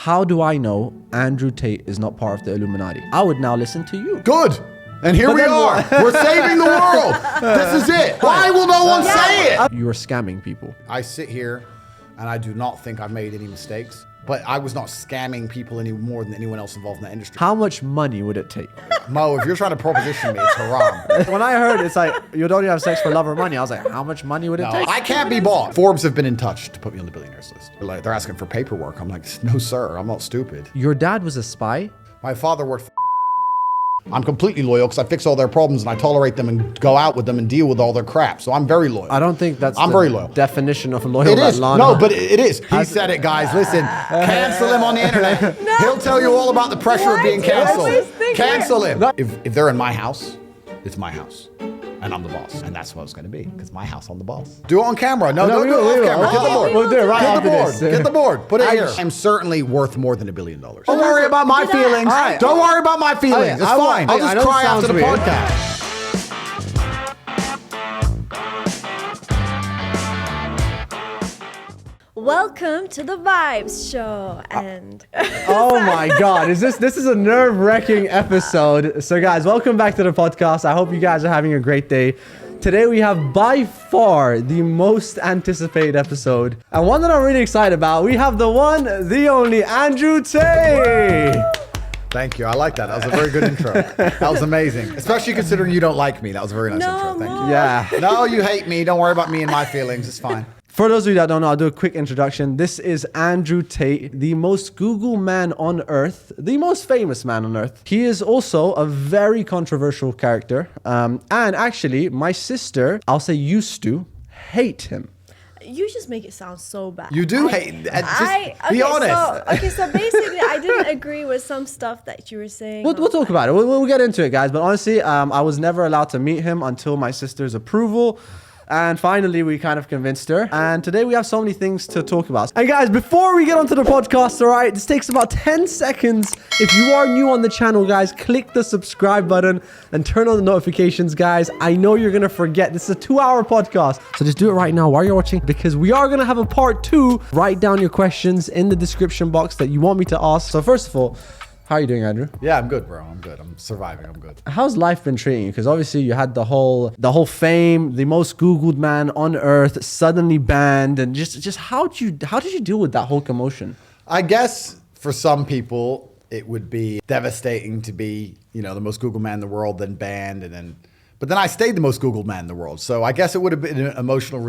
How do I know Andrew Tate is not part of the Illuminati? I would now listen to you. Good. And here we are. We're saving the world. This is it. Why will no one say it? You are scamming people. I sit here and I do not think I've made any mistakes, but I was not scamming people any more than anyone else involved in that industry. How much money would it take? Mo, if you're trying to proposition me, it's haram. When I heard it's like, you don't even have sex for love or money, I was like, how much money would it No, take? I can't be bought. Forbes have been in touch to put me on the billionaires list. They're asking for paperwork. I'm like, no, sir, I'm not stupid. Your dad was a spy? My father worked for I'm completely loyal because I fix all their problems and I tolerate them and go out with them and deal with all their crap. So I'm very loyal. I don't think that's I'm very loyal. Definition of loyal. It is. Lana. No, but it is. He said it, guys. Listen, cancel him on the internet. No. He'll tell you all about the pressure of being canceled. Cancel him. No. If they're in my house, it's my house. And I'm the boss. And that's what it's going to be because my house, I'm the boss. Do it on camera. No, don't do it off camera. Get the board. We'll do it right Get the after board. this. Get the board. Put it here. I'm certainly worth more than $1 billion. Don't worry about my feelings. Right. Don't worry about my feelings. It's fine. I'll I just know cry it sounds after the weird. podcast. Welcome to the Vibes Show, and Oh my God, this is a nerve-wracking episode. So guys, welcome back to the podcast. I hope you guys are having a great day. Today we have by far the most anticipated episode, and one that I'm really excited about. We have the one, the only Andrew Tate. Thank you. I like that. That was a very good intro. That was amazing. Especially considering you don't like me. That was a very nice intro. Thank you. Yeah. No, you hate me. Don't worry about me and my feelings. It's fine. For those of you that don't know, I'll do a quick introduction. This is Andrew Tate, the most Google man on earth, the most famous man on earth. He is also a very controversial character. And actually, my sister, I'll say used to, hate him. you just make it sound so bad. You do hate. Just be honest. So basically, I didn't agree with some stuff that you were saying. We'll talk about it. We'll get into it, guys. But honestly, I was never allowed to meet him until my sister's approval. And finally, we kind of convinced her. And today we have so many things to talk about. And guys, before we get onto the podcast, all right, this takes about 10 seconds. If you are new on the channel, guys, click the subscribe button and turn on the notifications, guys. I know you're going to forget. This is a 2-hour podcast. So just do it right now while you're watching, because we are going to have a part 2. Write down your questions in the description box that you want me to ask. So first of all, how are you doing, Andrew? Yeah, I'm good, bro. I'm good. I'm surviving. I'm good. How's life been treating you? Because obviously you had the whole fame, the most Googled man on earth, suddenly banned, and just how did you deal with that whole commotion? I guess for some people it would be devastating to be, the most Googled man in the world, then banned, but then I stayed the most Googled man in the world. So I guess it would have been an emotional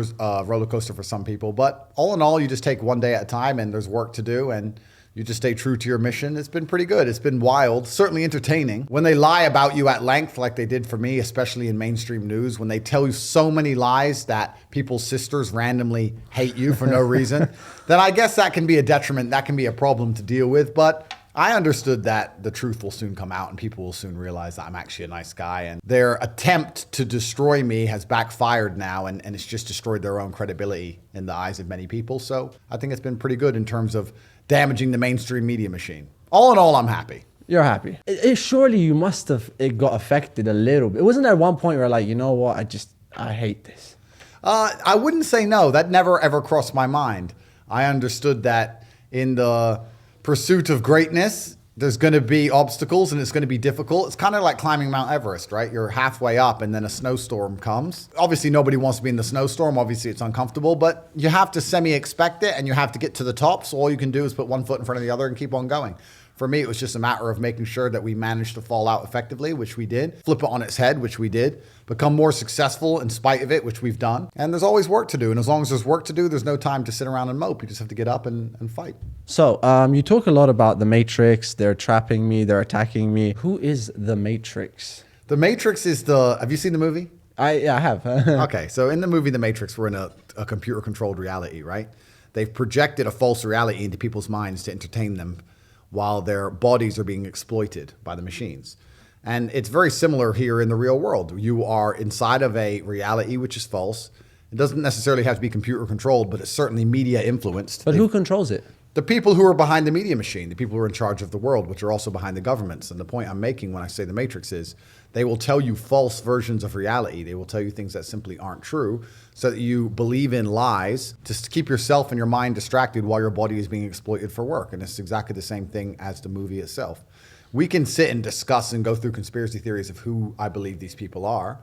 roller coaster for some people. But all in all, you just take one day at a time, and there's work to do, and you just stay true to your mission. It's been pretty good. It's been wild, certainly entertaining. When they lie about you at length, like they did for me, especially in mainstream news, when they tell you so many lies that people's sisters randomly hate you for no reason, then I guess that can be a detriment. That can be a problem to deal with. But I understood that the truth will soon come out and people will soon realize that I'm actually a nice guy. And their attempt to destroy me has backfired now, and it's just destroyed their own credibility in the eyes of many people. So I think it's been pretty good in terms of damaging the mainstream media machine. All in all, I'm happy. You're happy. Surely you must have got affected a little bit. Wasn't there one point where like, you know what, I hate this? I wouldn't say no. That never ever crossed my mind. I understood that in the pursuit of greatness, there's going to be obstacles and it's going to be difficult. It's kind of like climbing Mount Everest, right? You're halfway up and then a snowstorm comes. Obviously, nobody wants to be in the snowstorm. Obviously, it's uncomfortable, but you have to semi-expect it and you have to get to the top. So all you can do is put one foot in front of the other and keep on going. For me, it was just a matter of making sure that we managed to fall out effectively, which we did. Flip it on its head, which we did. Become more successful in spite of it, which we've done. And there's always work to do. And as long as there's work to do, there's no time to sit around and mope. You just have to get up and fight. So you talk a lot about the Matrix. They're trapping me. They're attacking me. Who is the Matrix? The Matrix is have you seen the movie? I have. Okay, so in the movie The Matrix, we're in a computer-controlled reality, right? They've projected a false reality into people's minds to entertain them while their bodies are being exploited by the machines. And it's very similar here in the real world. You are inside of a reality which is false. It doesn't necessarily have to be computer controlled, but it's certainly media influenced. But who controls it? The people who are behind the media machine, the people who are in charge of the world, which are also behind the governments. And the point I'm making when I say the Matrix is they will tell you false versions of reality. They will tell you things that simply aren't true so that you believe in lies to keep yourself and your mind distracted while your body is being exploited for work. And it's exactly the same thing as the movie itself. We can sit and discuss and go through conspiracy theories of who I believe these people are.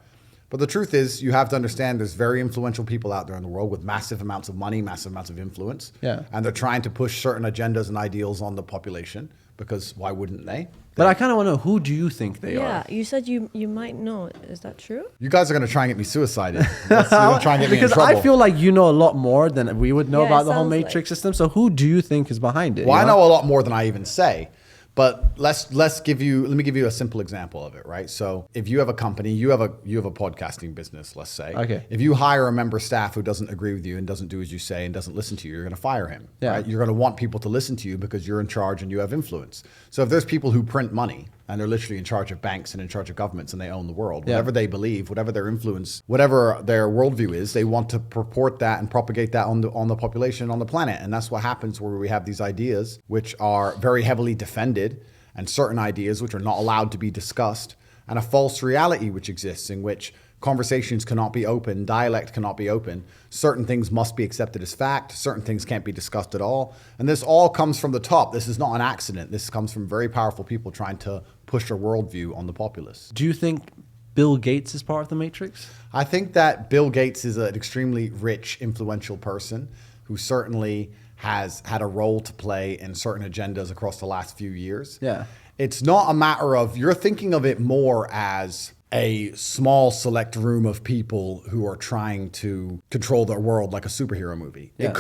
But the truth is, you have to understand there's very influential people out there in the world with massive amounts of money, massive amounts of influence. Yeah. And they're trying to push certain agendas and ideals on the population because why wouldn't they? But I kind of want to know, who do you think they Yeah, are? you said you might know. Is that true? You guys are going to try and get me suicided. You're gonna try and get me in Because trouble. I feel like you know a lot more than we would know Yeah, about it the whole sounds Matrix like. system. So who do you think is behind it? Well, you I know a lot more than I even say. But let me give you a simple example of it, right? So if you have a company, you have a podcasting business, let's say. Okay. If you hire a member of staff who doesn't agree with you and doesn't do as you say and doesn't listen to you, you're going to fire him. Yeah. Right? You're going to want people to listen to you because you're in charge and you have influence. So if there's people who print money and they're literally in charge of banks and in charge of governments and they own the world, Yeah. whatever they believe, whatever their influence, whatever their worldview is, they want to purport that and propagate that on the population on the planet. And that's what happens where we have these ideas which are very heavily defended, and certain ideas which are not allowed to be discussed, and a false reality which exists in which conversations cannot be open, dialect cannot be open, certain things must be accepted as fact, certain things can't be discussed at all. And this all comes from the top. This is not an accident. This comes from very powerful people trying to push a worldview on the populace. Do you think Bill Gates is part of the Matrix? I think that Bill Gates is an extremely rich, influential person who certainly has had a role to play in certain agendas across the last few years. Yeah. It's not a matter of, you're thinking of it more as a small select room of people who are trying to control their world like a superhero movie. Yeah.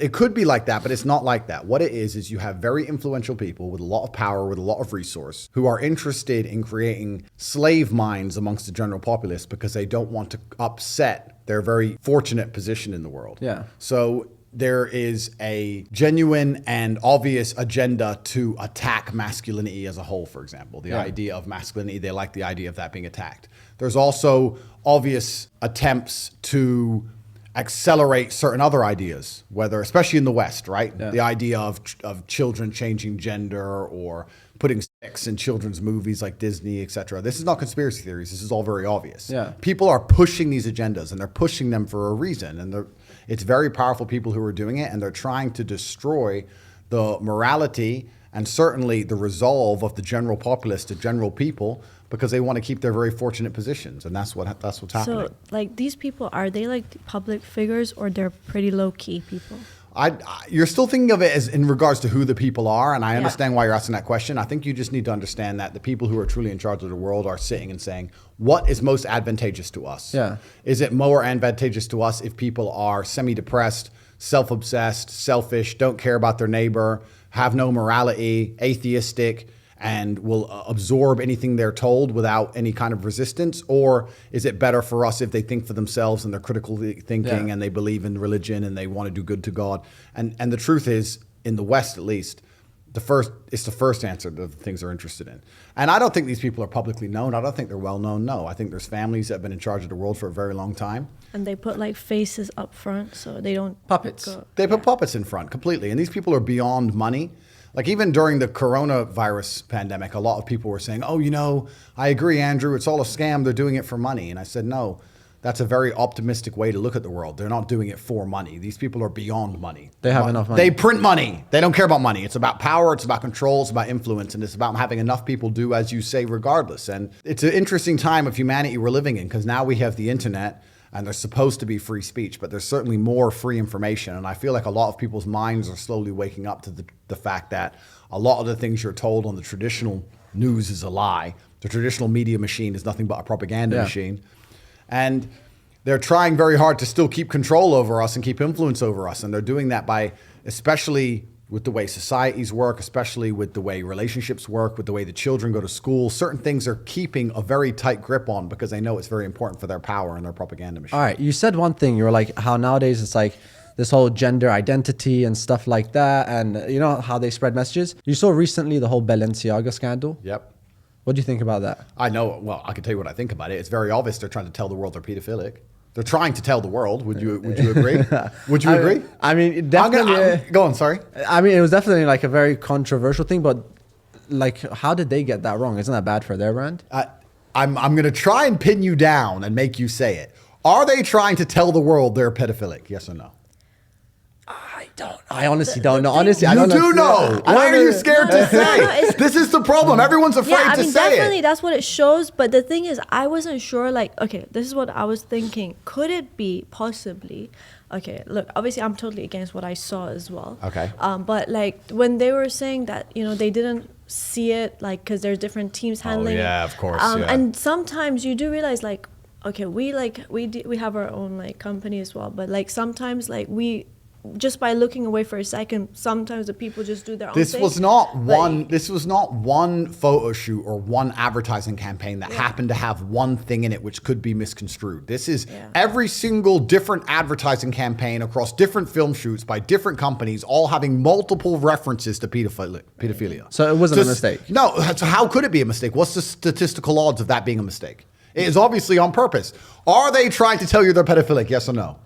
It could be like that, but it's not like that. What it is you have very influential people with a lot of power, with a lot of resource, who are interested in creating slave minds amongst the general populace because they don't want to upset their very fortunate position in the world. Yeah. So there is a genuine and obvious agenda to attack masculinity as a whole, for example. The idea of masculinity, they like the idea of that being attacked. There's also obvious attempts to accelerate certain other ideas, whether, especially in the West, right? Yeah. The idea of children changing gender or putting sex in children's movies like Disney, etc. This is not conspiracy theories. This is all very obvious. Yeah. People are pushing these agendas, and they're pushing them for a reason. And it's very powerful people who are doing it, and they're trying to destroy the morality and certainly the resolve of the general populace, the general people, because they want to keep their very fortunate positions, and that's what's happening. So, like, these people, are they like public figures, or they're pretty low key people? You're still thinking of it as in regards to who the people are, and I Yeah. understand why you're asking that question. I think you just need to understand that the people who are truly in charge of the world are sitting and saying, what is most advantageous to us? Yeah. Is it more advantageous to us if people are semi-depressed, self-obsessed, selfish, don't care about their neighbor, have no morality, atheistic, and will absorb anything they're told without any kind of resistance? Or is it better for us if they think for themselves and they're critically thinking and they believe in religion and they want to do good to God? And the truth is, in the West at least, it's the first answer to the things they're interested in. And I don't think these people are publicly known. I don't think they're well known. No, I think there's families that have been in charge of the world for a very long time. And they put like faces up front so they don't Puppets. They put puppets in front completely. And these people are beyond money. Like even during the coronavirus pandemic, a lot of people were saying, oh, I agree, Andrew, it's all a scam. They're doing it for money. And I said, no, that's a very optimistic way to look at the world. They're not doing it for money. These people are beyond money. They have enough money. They print money. They don't care about money. It's about power. It's about control. It's about influence. And it's about having enough people do as you say regardless. And it's an interesting time of humanity we're living in, because now we have the internet. And there's supposed to be free speech, but there's certainly more free information. And I feel like a lot of people's minds are slowly waking up to the fact that a lot of the things you're told on the traditional news is a lie. The traditional media machine is nothing but a propaganda machine. And they're trying very hard to still keep control over us and keep influence over us. And they're doing that by, especially with the way societies work, especially with the way relationships work, with the way the children go to school, certain things they're keeping a very tight grip on because they know it's very important for their power and their propaganda machine. All right, you said one thing. You were like, how nowadays it's like this whole gender identity and stuff like that, and you know how they spread messages. You saw recently the whole Balenciaga scandal. Yep. What do you think about that? I know, well, I can tell you what I think about it. It's very obvious they're trying to tell the world they're pedophilic. They're trying to tell the world. Would you agree? Would you agree? I mean, definitely. Go on. Sorry. I mean, it was definitely like a very controversial thing, but like, how did they get that wrong? Isn't that bad for their brand? I'm going to try and pin you down and make you say it. Are they trying to tell the world they're pedophilic? Yes or no? I honestly don't know. Honestly, I You don't do know. Why are you scared to say? No, This is the problem. Everyone's afraid Yeah, I to mean, say definitely it. that's what it shows. But the thing is, I wasn't sure. Like, okay, this is what I was thinking. Could it be possibly? Okay, look, obviously, I'm totally against what I saw as well. Okay. But like when they were saying that, they didn't see it, like, because there's different teams handling yeah, it. of course, yeah. And sometimes you do realize, like, okay, we have our own like company as well, but like sometimes like we. Just by looking away for a second, sometimes the people just do their own thing. This was not one photo shoot or one advertising campaign that happened to have one thing in it which could be misconstrued. This is every single different advertising campaign across different film shoots by different companies, all having multiple references to pedophilia. So it wasn't a mistake. No. So how could it be a mistake? What's the statistical odds of that being a mistake? It is obviously on purpose. Are they trying to tell you they're pedophilic? Yes or no?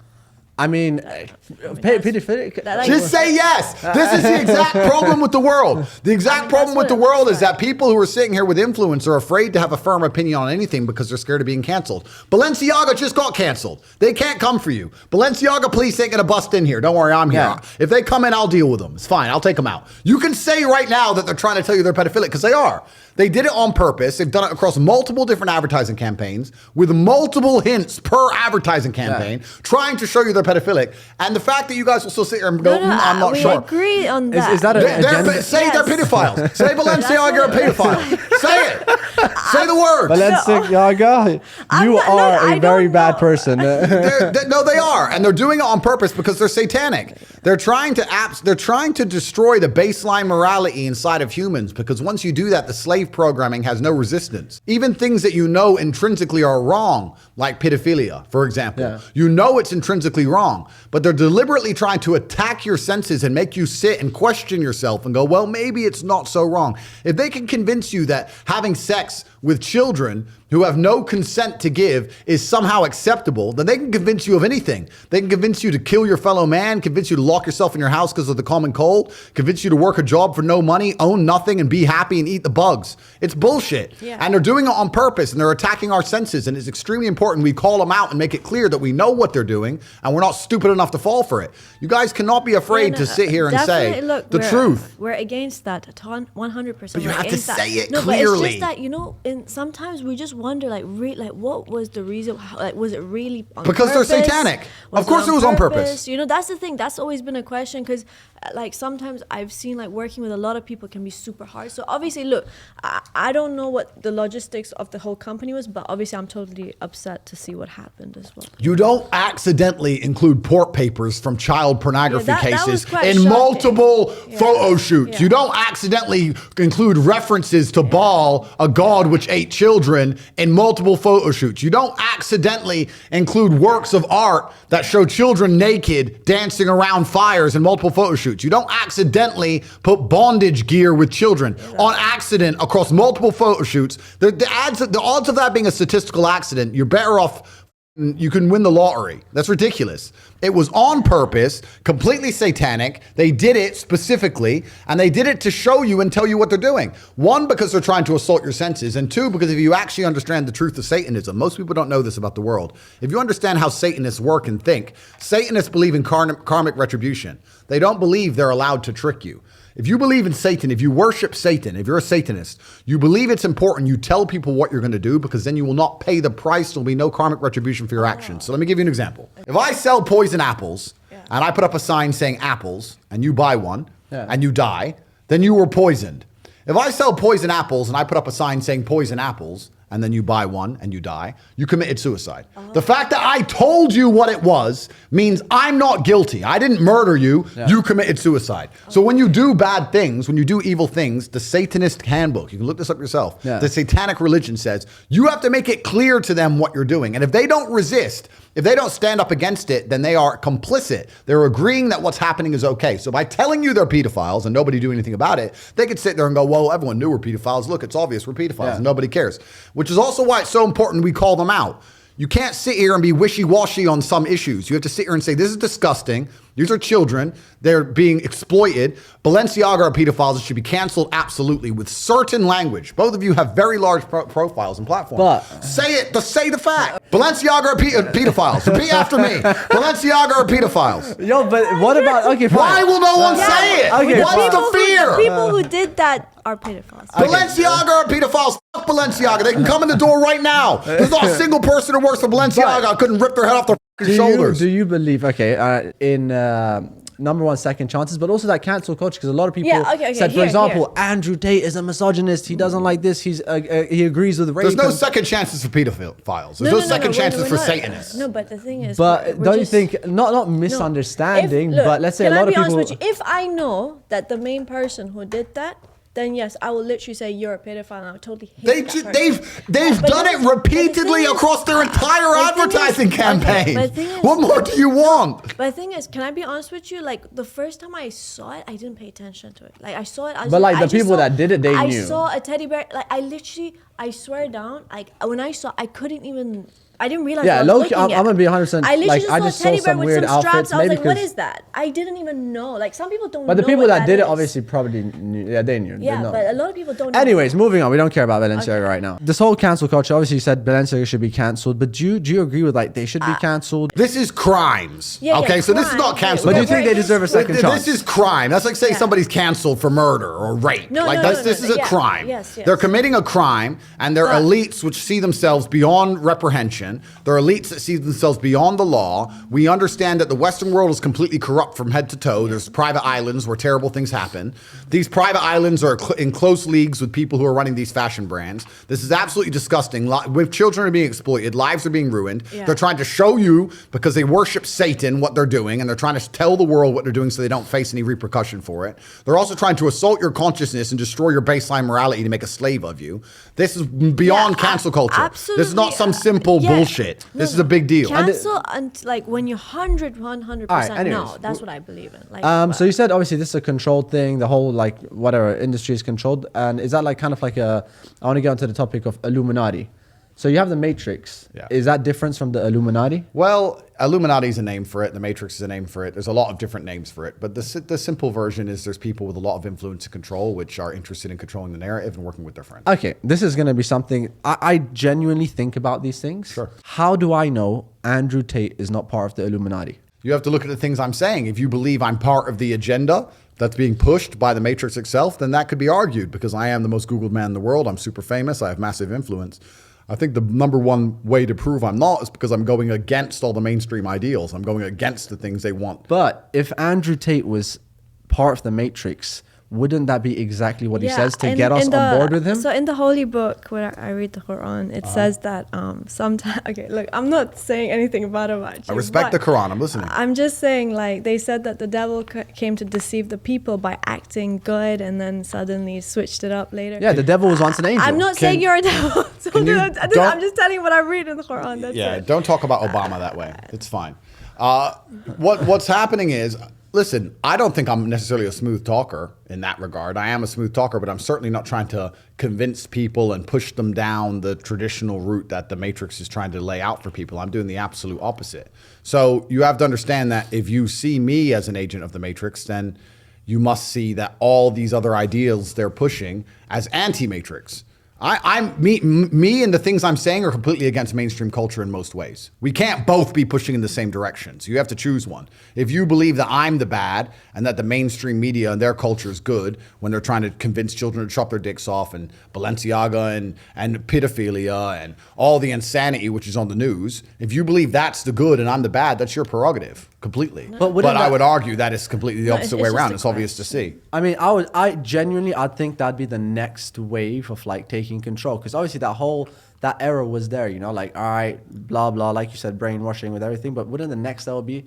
I mean, pedophilic. Just say yes. This is the exact problem with the world. The exact problem with the world is that people who are sitting here with influence are afraid to have a firm opinion on anything because they're scared of being canceled. Balenciaga just got canceled. They can't come for you. Balenciaga police ain't going to bust in here. Don't worry, I'm here. Yeah. If they come in, I'll deal with them. It's fine. I'll take them out. You can say right now that they're trying to tell you they're pedophilic because they are. They did it on purpose. They've done it across multiple different advertising campaigns with multiple hints per advertising campaign, trying to show you they're pedophilic. And the fact that you guys will still sit here and go, I'm not we sure. agree on that. Is that an agenda? Say they're pedophiles. Say Balenciaga a pedophile. Say it. Say the word. Balenciaga, you are a very bad person. No, they are, and they're doing it on purpose because they're satanic. They're trying to destroy the baseline morality inside of humans because once you do that, the slave programming has no resistance. Even things that you know intrinsically are wrong, like pedophilia, for example. Yeah. You know it's intrinsically wrong, but they're deliberately trying to attack your senses and make you sit and question yourself and go, well, maybe it's not so wrong. If they can convince you that having sex with children who have no consent to give is somehow acceptable, then they can convince you of anything. They can convince you to kill your fellow man, convince you to lock yourself in your house because of the common cold, convince you to work a job for no money, own nothing, and be happy and eat the bugs. It's bullshit. Yeah. And they're doing it on purpose, and they're attacking our senses, and it's extremely important we call them out and make it clear that we know what they're doing, and we're not stupid enough to fall for it. You guys cannot be afraid to sit here and say the truth. We're against that 100%. But you have to say it clearly. clearly. But it's just that, sometimes we just wonder, like what was the reason? Like, was it really on because purpose? They're satanic. Of course it was on purpose. That's the thing. That's always been a question because, like, sometimes I've seen, like, working with a lot of people can be super hard. So obviously, look, I don't know what the logistics of the whole company was, but obviously I'm totally upset to see what happened as well. You don't accidentally include port papers from child pornography cases in shocking. multiple photo shoots. You don't accidentally include references to Baal, a god which ate children, in multiple photo shoots. You don't accidentally include works of art that show children naked dancing around fires in multiple photo shoots. You don't accidentally put bondage gear with children on accident across multiple photo shoots. The odds of that being a statistical accident, you're better off. You can win the lottery. That's ridiculous. It was on purpose, completely satanic. They did it specifically, and they did it to show you and tell you what they're doing. One, because they're trying to assault your senses, and two, because if you actually understand the truth of Satanism, most people don't know this about the world. If you understand how Satanists work and think, Satanists believe in karmic retribution. They don't believe they're allowed to trick you. If you believe in Satan, if you worship Satan, if you're a Satanist, you believe it's important you tell people what you're going to do because then you will not pay the price. There'll be no karmic retribution for your actions. So let me give you an example. If I sell poison apples and I put up a sign saying apples and you buy one and you die, then you were poisoned. If I sell poison apples and I put up a sign saying poison apples and then you buy one and you die, you committed suicide. The fact that I told you what it was means I'm not guilty. I didn't murder you. You committed suicide. So when you do bad things, when you do evil things, the Satanist handbook, you can look this up yourself, the satanic religion says you have to make it clear to them what you're doing. And if they don't resist, if they don't stand up against it, then they are complicit. They're agreeing that what's happening is okay. So by telling you they're pedophiles and nobody do anything about it, they could sit there and go, well, everyone knew we're pedophiles. Look, it's obvious we're pedophiles and nobody cares. Which is also why it's so important we call them out. You can't sit here and be wishy-washy on some issues. You have to sit here and say, this is disgusting. These are children. They're being exploited. Balenciaga are pedophiles. It should be canceled absolutely with certain language. Both of you have very large profiles and platforms. But say it. Say the fact. Balenciaga are pedophiles. Repeat after me. Balenciaga are pedophiles. Yo, but what about, okay, fine. Why will no one say it? Okay, What's the fear? The people who did that are pedophiles. Balenciaga are pedophiles. Fuck Balenciaga. They can come in the door right now. There's not a single person who works for Balenciaga I couldn't rip their head off their shoulders. Do you believe, okay, in number one, second chances, but also that cancel culture, because a lot of people said, for example, Andrew Tate is a misogynist. He doesn't like this. He agrees with rape. There's no second chances for pedophiles. There's no second chances for Satanists. No, but the thing is, but don't you think, not misunderstanding, but let's say a lot of people. If I know that the main person who did that, then yes, I will literally say you're a pedophile, and I would totally hate that person. They've done it repeatedly across their entire advertising campaign. What more do you want? But the thing is, can I be honest with you? Like the first time I saw it, I didn't pay attention to it. Like I saw it, but like the people that did it, they knew. I saw a teddy bear. Like I swear down. Like when I saw, I couldn't even. I didn't realize. Yeah, low-key, I'm gonna be 100%. I literally I just saw some weird outfits. I was like, what is that? I didn't even know. Like some people don't know. But the people that did it is. Obviously probably knew. Yeah, they knew. Yeah, but a lot of people don't know. Anyways, moving on. We don't care about Balenciaga right now. This whole cancel culture, obviously you said Balenciaga should be cancelled, but do you agree with like they should be cancelled? This is crimes. So this is not cancelled. But do you think they deserve a second chance? This is crime. That's like saying somebody's cancelled for murder or rape. This is a crime. Yes. They're committing a crime, and they're elites which see themselves beyond reprehension. They're elites that see themselves beyond the law. We understand that the Western world is completely corrupt from head to toe. There's private islands where terrible things happen. These private islands are in close leagues with people who are running these fashion brands. This is absolutely disgusting. With children are being exploited, lives are being ruined. Yeah. They're trying to show you, because they worship Satan, what they're doing, and they're trying to tell the world what they're doing so they don't face any repercussion for it. They're also trying to assault your consciousness and destroy your baseline morality to make a slave of you. This is beyond cancel culture. Absolutely. This is not some simple bullshit. This is a big deal. Cancel and like when you're 100% no, that's what I believe in. Like, so you said obviously this is a controlled thing. The whole like whatever industry is controlled, and is that like kind of like I want to get onto the topic of Illuminati. So you have the Matrix. Yeah. Is that different from the Illuminati? Well, Illuminati is a name for it. The Matrix is a name for it. There's a lot of different names for it. But the simple version is there's people with a lot of influence and control which are interested in controlling the narrative and working with their friends. Okay, this is going to be something I genuinely think about these things. Sure. How do I know Andrew Tate is not part of the Illuminati? You have to look at the things I'm saying. If you believe I'm part of the agenda that's being pushed by the Matrix itself, then that could be argued because I am the most Googled man in the world. I'm super famous. I have massive influence. I think the number one way to prove I'm not is because I'm going against all the mainstream ideals. I'm going against the things they want. But if Andrew Tate was part of the Matrix, wouldn't that be exactly what he says to get us on board with him? So in the holy book, where I read the Quran, it says that sometimes, okay, look, I'm not saying anything about you. I respect the Quran. I'm listening. I'm just saying, like, they said that the devil came to deceive the people by acting good and then suddenly switched it up later. Yeah, the devil was once an angel. I'm not saying you're a devil. I'm just telling you what I read in the Quran. That's it. Don't talk about Obama that way. It's fine. What's happening is, listen, I don't think I'm necessarily a smooth talker in that regard. I am a smooth talker, but I'm certainly not trying to convince people and push them down the traditional route that the Matrix is trying to lay out for people. I'm doing the absolute opposite. So you have to understand that if you see me as an agent of the Matrix, then you must see that all these other ideals they're pushing as anti-Matrix. Me and the things I'm saying are completely against mainstream culture in most ways. We can't both be pushing in the same direction. So you have to choose one. If you believe that I'm the bad and that the mainstream media and their culture is good when they're trying to convince children to chop their dicks off and Balenciaga and pedophilia and all the insanity which is on the news, if you believe that's the good and I'm the bad, that's your prerogative completely. No. But I would argue that it's completely the opposite way around. It's obvious to see. I mean, I genuinely think that'd be the next wave of like taking control, because obviously that era was there, you know, like, all right, blah blah, like you said, brainwashing with everything. But wouldn't the next level be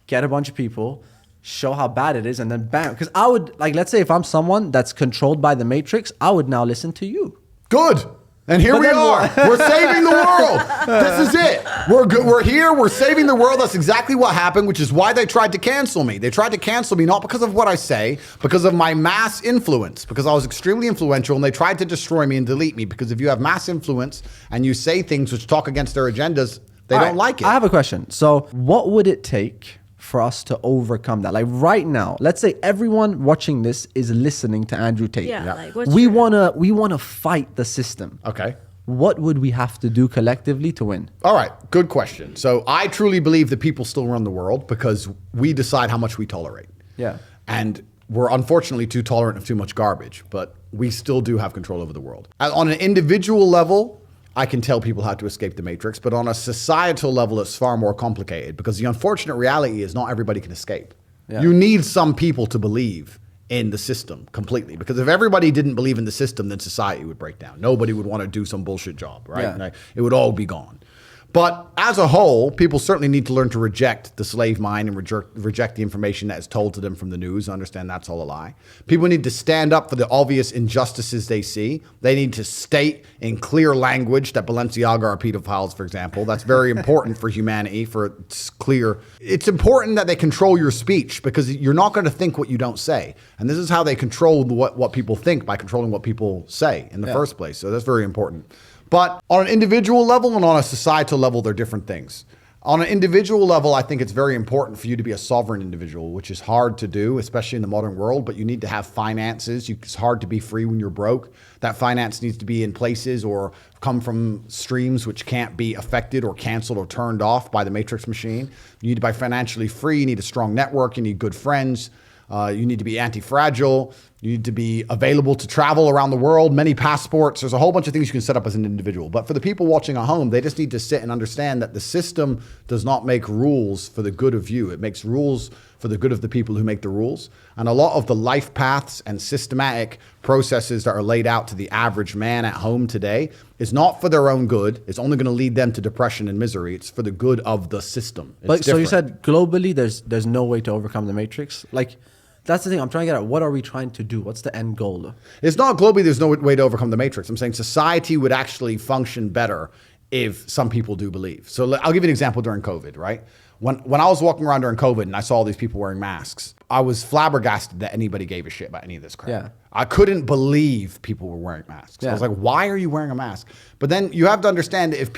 get a bunch of people, show how bad it is, and then bam? Because I would, like, let's say if I'm someone that's controlled by the Matrix, I would now listen to you. Good. And here we are. We're saving the world. This is it. We're good. We're here. We're saving the world. That's exactly what happened, which is why they tried to cancel me. They tried to cancel me not because of what I say, because of my mass influence, because I was extremely influential, and they tried to destroy me and delete me. Because if you have mass influence and you say things which talk against their agendas, They All don't right, like it. I have a question. So what would it take for us to overcome that? Like right now, let's say everyone watching this is listening to Andrew Tate. Yeah, like, what's we your- wanna fight the system. Okay. What would we have to do collectively to win? All right, good question. So I truly believe that people still run the world because we decide how much we tolerate. Yeah. And we're unfortunately too tolerant of too much garbage, but we still do have control over the world. On an individual level, I can tell people how to escape the matrix, but on a societal level, it's far more complicated because the unfortunate reality is not everybody can escape. Yeah. You need some people to believe in the system completely, because if everybody didn't believe in the system, then society would break down. Nobody would want to do some bullshit job, right? Yeah. Like, it would all be gone. But as a whole, people certainly need to learn to reject the slave mind and reject the information that is told to them from the news. Understand that's all a lie. People need to stand up for the obvious injustices they see. They need to state in clear language that Balenciaga are pedophiles, for example. That's very important for humanity, for it's clear. It's important that they control your speech because you're not going to think what you don't say. And this is how they control what people think, by controlling what people say in the first place. So that's very important. But on an individual level and on a societal level, they're different things. On an individual level, I think it's very important for you to be a sovereign individual, which is hard to do, especially in the modern world, but you need to have finances. It's hard to be free when you're broke. That finance needs to be in places or come from streams which can't be affected or canceled or turned off by the matrix machine. You need to be financially free. You need a strong network. You need good friends. You need to be anti-fragile. You need to be available to travel around the world, many passports. There's a whole bunch of things you can set up as an individual. But for the people watching at home, they just need to sit and understand that the system does not make rules for the good of you. It makes rules for the good of the people who make the rules. And a lot of the life paths and systematic processes that are laid out to the average man at home today is not for their own good. It's only going to lead them to depression and misery. It's for the good of the system. But so you said globally, there's no way to overcome the matrix. Like, that's the thing I'm trying to get at. What are we trying to do? What's the end goal? It's not globally, there's no way to overcome the matrix. I'm saying society would actually function better if some people do believe. So I'll give you an example during COVID, right? When I was walking around during COVID and I saw all these people wearing masks, I was flabbergasted that anybody gave a shit about any of this crap. Yeah. I couldn't believe people were wearing masks. Yeah. I was like, why are you wearing a mask? But then you have to understand that if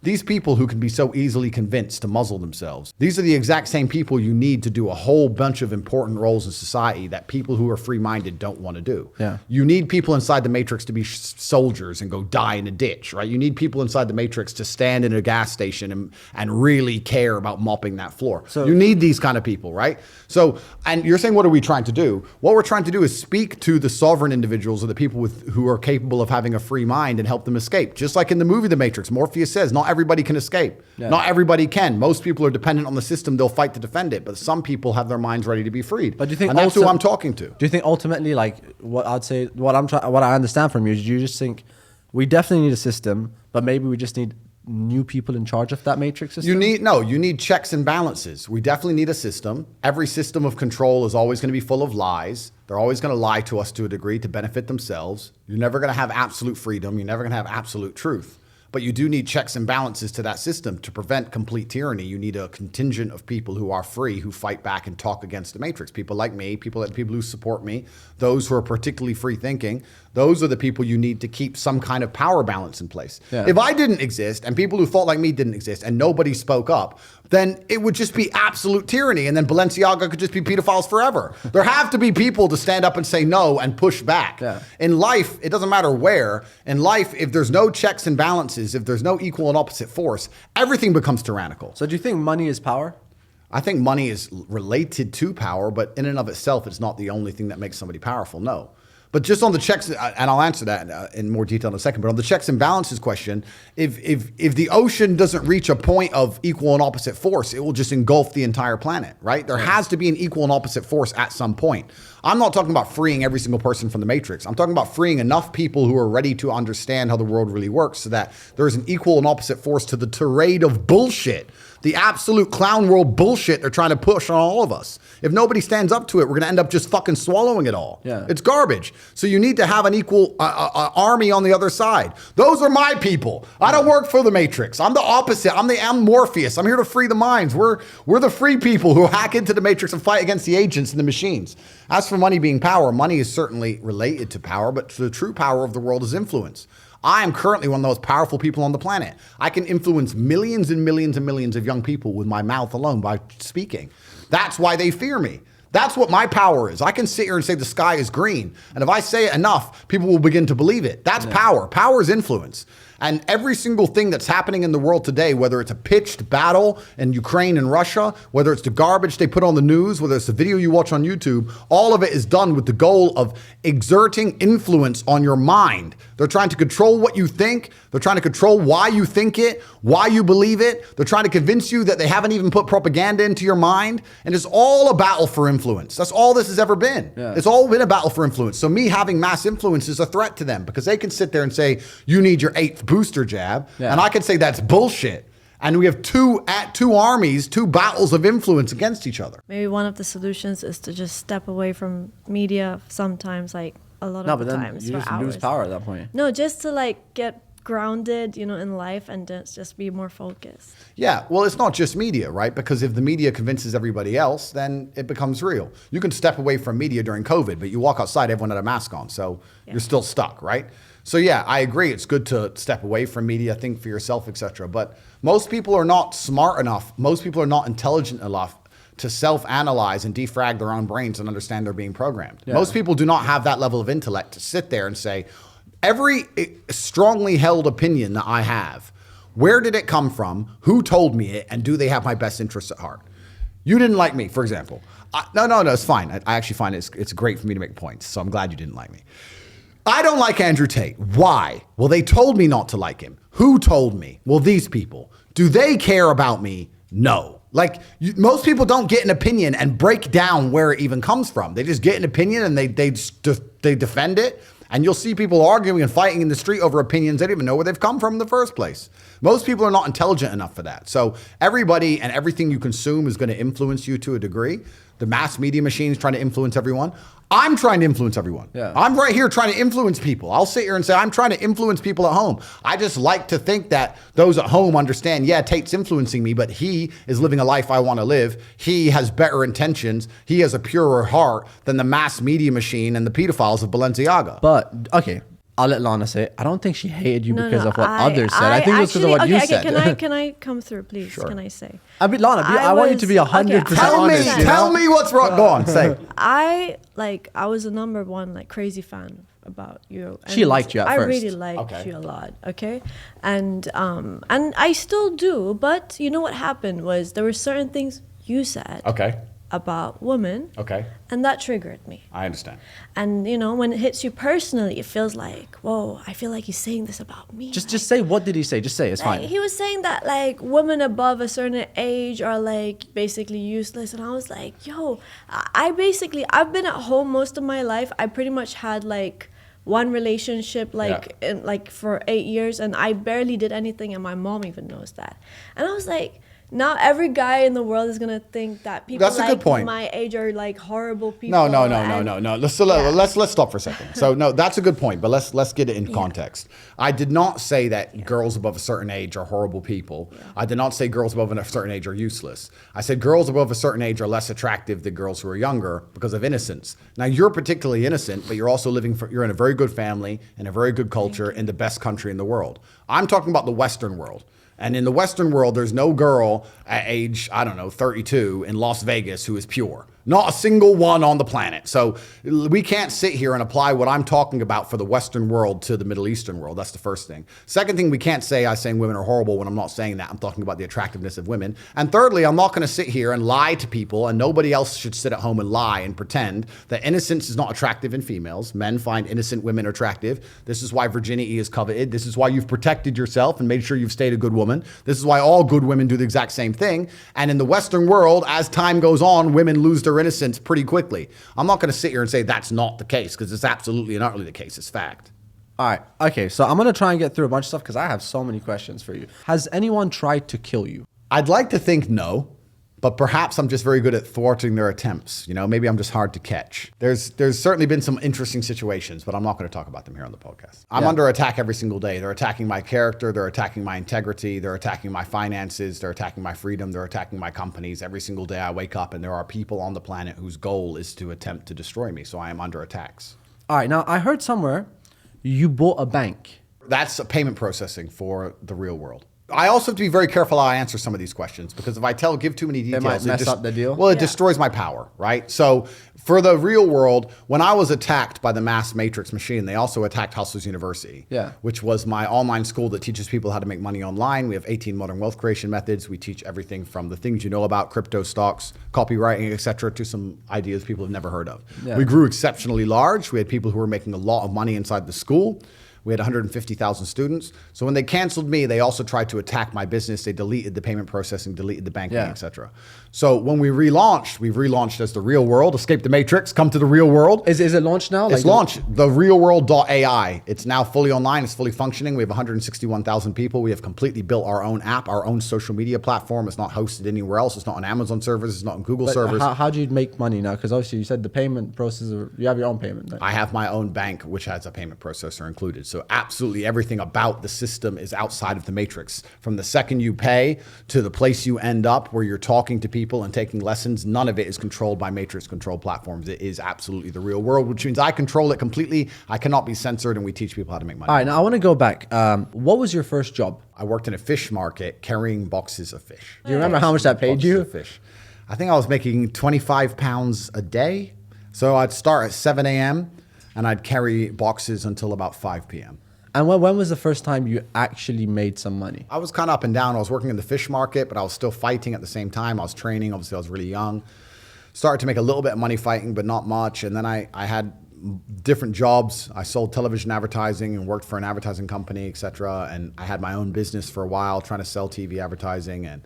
these people who can be so easily convinced to muzzle themselves, these are the exact same people you need to do a whole bunch of important roles in society that people who are free-minded don't want to do. Yeah. You need people inside the matrix to be soldiers and go die in a ditch, right? You need people inside the matrix to stand in a gas station and really care about mopping that floor. So you need these kind of people, right? So, and you're saying, what are we trying to do? What we're trying to do is speak to the sovereign individuals or the people who are capable of having a free mind and help them escape. Just like in the movie The Matrix, Morpheus says, not everybody can escape. Yeah. Not everybody can. Most people are dependent on the system. They'll fight to defend it. But some people have their minds ready to be freed. But do you think and that's who also- I'm talking to. Do you think ultimately, like, what I'd say, what I understand from you is you just think we definitely need a system, but maybe we just need new people in charge of that matrix system? You need checks and balances. We definitely need a system. Every system of control is always going to be full of lies. They're always going to lie to us to a degree to benefit themselves. You're never going to have absolute freedom. You're never going to have absolute truth. But you do need checks and balances to that system to prevent complete tyranny. You need a contingent of people who are free, who fight back and talk against the matrix. People like me, people who support me, those who are particularly free thinking. Those are the people you need to keep some kind of power balance in place. Yeah. If I didn't exist and people who thought like me didn't exist and nobody spoke up, then it would just be absolute tyranny. And then Balenciaga could just be pedophiles forever. There have to be people to stand up and say no and push back. Yeah. In life, it doesn't matter where. In life, if there's no checks and balances, if there's no equal and opposite force, everything becomes tyrannical. So do you think money is power? I think money is related to power, but in and of itself, it's not the only thing that makes somebody powerful. No. But just on the checks, and I'll answer that in more detail in a second, but on the checks and balances question, if the ocean doesn't reach a point of equal and opposite force, it will just engulf the entire planet, right? There has to be an equal and opposite force at some point. I'm not talking about freeing every single person from the matrix. I'm talking about freeing enough people who are ready to understand how the world really works so that there's an equal and opposite force to the tirade of bullshit, the absolute clown world bullshit they're trying to push on all of us. If nobody stands up to it, we're going to end up just fucking swallowing it all. Yeah. It's garbage. So you need to have an equal army on the other side. Those are my people. I don't work for the Matrix. I'm the opposite. I'm Morpheus. I'm here to free the minds. We're the free people who hack into the Matrix and fight against the agents and the machines. As for money being power, money is certainly related to power, but the true power of the world is influence. I am currently one of the most powerful people on the planet. I can influence millions and millions and millions of young people with my mouth alone by speaking. That's why they fear me. That's what my power is. I can sit here and say the sky is green. And if I say it enough, people will begin to believe it. That's power. Power is influence. And every single thing that's happening in the world today, whether it's a pitched battle in Ukraine and Russia, whether it's the garbage they put on the news, whether it's the video you watch on YouTube, all of it is done with the goal of exerting influence on your mind. They're trying to control what you think. They're trying to control why you think it, why you believe it. They're trying to convince you that they haven't even put propaganda into your mind. And it's all a battle for influence. That's all this has ever been. Yeah. It's all been a battle for influence. So me having mass influence is a threat to them because they can sit there and say, you need your 8th booster jab. Yeah. And I can say that's bullshit. And we have two armies, 2 battles of influence against each other. Maybe one of the solutions is to just step away from media sometimes, like a lot of the times. No, but then you just lose power at that point. No, just to like get grounded, in life and just be more focused. Yeah, well, it's not just media, right? Because if the media convinces everybody else, then it becomes real. You can step away from media during COVID, but you walk outside, everyone had a mask on, so you're still stuck, right? So yeah, I agree. It's good to step away from media, think for yourself, etc. But most people are not smart enough. Most people are not intelligent enough to self-analyze and defrag their own brains and understand they're being programmed. Yeah. Most people do not have that level of intellect to sit there and say, every strongly held opinion that I have, where did it come from? Who told me it? And do they have my best interests at heart? You didn't like me, for example. No, it's fine. I actually find it's great for me to make points. So I'm glad you didn't like me. I don't like Andrew Tate. Why? Well, they told me not to like him. Who told me? Well, these people. Do they care about me? No. Like, most people don't get an opinion and break down where it even comes from. They just get an opinion and they defend it. And you'll see people arguing and fighting in the street over opinions they don't even know where they've come from in the first place. Most people are not intelligent enough for that. So everybody and everything you consume is going to influence you to a degree. The mass media machine is trying to influence everyone. I'm trying to influence everyone. Yeah. I'm right here trying to influence people. I'll sit here and say, I'm trying to influence people at home. I just like to think that those at home understand, yeah, Tate's influencing me, but he is living a life I want to live. He has better intentions. He has a purer heart than the mass media machine and the pedophiles of Balenciaga. But, okay, I'll let Lana say it. I don't think she hated you because of what others said. I think it was because of what you said. Can I come through, please? Sure. Can I say? I mean, Lana, I want you to be 100% honest. Tell me what's wrong. Go on, say. I was a #1 crazy fan about you. And she liked you at first. I really liked you a lot. Okay, and I still do. But you know what happened was there were certain things you said. Okay. About women. Okay. And that triggered me. I understand. And when it hits you personally, it feels like, whoa, I feel like he's saying this about me. Just say, what did he say? Just say, it's fine. He was saying that women above a certain age are basically useless. And I was like, yo, I've been at home most of my life. I pretty much had one relationship for 8 years, and I barely did anything, and my mom even knows that. And I was like, now every guy in the world is gonna think that people my age are horrible people. No. Let's stop for a second. So no, that's a good point, but let's get it in context. I did not say that girls above a certain age are horrible people. Yeah. I did not say girls above a certain age are useless. I said girls above a certain age are less attractive than girls who are younger because of innocence. Now you're particularly innocent, but you're also you're in a very good family and a very good culture in the best country in the world. I'm talking about the Western world. And in the Western world, there's no girl at age, 32 in Las Vegas who is pure. Not a single one on the planet. So we can't sit here and apply what I'm talking about for the Western world to the Middle Eastern world. That's the first thing. Second thing, we can't say I'm saying women are horrible when I'm not saying that. I'm talking about the attractiveness of women. And thirdly, I'm not going to sit here and lie to people, and nobody else should sit at home and lie and pretend that innocence is not attractive in females. Men find innocent women attractive. This is why virginity is coveted. This is why you've protected yourself and made sure you've stayed a good woman. This is why all good women do the exact same thing. And in the Western world, as time goes on, women lose their innocence pretty quickly. I'm not going to sit here and say that's not the case, because it's absolutely and utterly the case. It's fact. All right. Okay. So I'm going to try and get through a bunch of stuff because I have so many questions for you. Has anyone tried to kill you? I'd like to think no, but perhaps I'm just very good at thwarting their attempts. Maybe I'm just hard to catch. There's certainly been some interesting situations, but I'm not going to talk about them here on the podcast. I'm under attack every single day. They're attacking my character. They're attacking my integrity. They're attacking my finances. They're attacking my freedom. They're attacking my companies. Every single day I wake up and there are people on the planet whose goal is to attempt to destroy me. So I am under attacks. All right. Now, I heard somewhere you bought a bank. That's a payment processing for the real world. I also have to be very careful how I answer some of these questions because if I give too many details, might mess up the deal. Well, it destroys my power, right? So for the real world, when I was attacked by the mass matrix machine, they also attacked Hustlers University, which was my online school that teaches people how to make money online. We have 18 modern wealth creation methods. We teach everything from the things you know about crypto, stocks, copywriting, etc., to some ideas people have never heard of. Yeah. We grew exceptionally large. We had people who were making a lot of money inside the school. We had 150,000 students. So when they canceled me, they also tried to attack my business. They deleted the payment processing, deleted the banking, etc. So when we've relaunched as the real world, escape the matrix, come to the real world. Is it launched now? It's launched, the realworld.ai. It's now fully online, it's fully functioning. We have 161,000 people. We have completely built our own app, our own social media platform. It's not hosted anywhere else. It's not on Amazon servers. It's not on Google servers. How do you make money now? Because obviously you said the payment processor, you have your own payment. Right? I have my own bank, which has a payment processor included. So absolutely everything about the system is outside of the matrix. From the second you pay to the place you end up where you're talking to people and taking lessons, none of it is controlled by matrix control platforms. It is absolutely the real world, which means I control it completely. I cannot be censored, and we teach people how to make money. All right, now I want to go back. What was your first job? I worked in a fish market carrying boxes of fish. Do you remember how much that paid you? Of fish. I think I was making 25 pounds a day. So I'd start at 7 a.m. and I'd carry boxes until about 5 p.m. And when was the first time you actually made some money? I was kind of up and down. I was working in the fish market, but I was still fighting at the same time. I was training. Obviously, I was really young. Started to make a little bit of money fighting, but not much. And then I had different jobs. I sold television advertising and worked for an advertising company, etc. And I had my own business for a while trying to sell TV advertising. And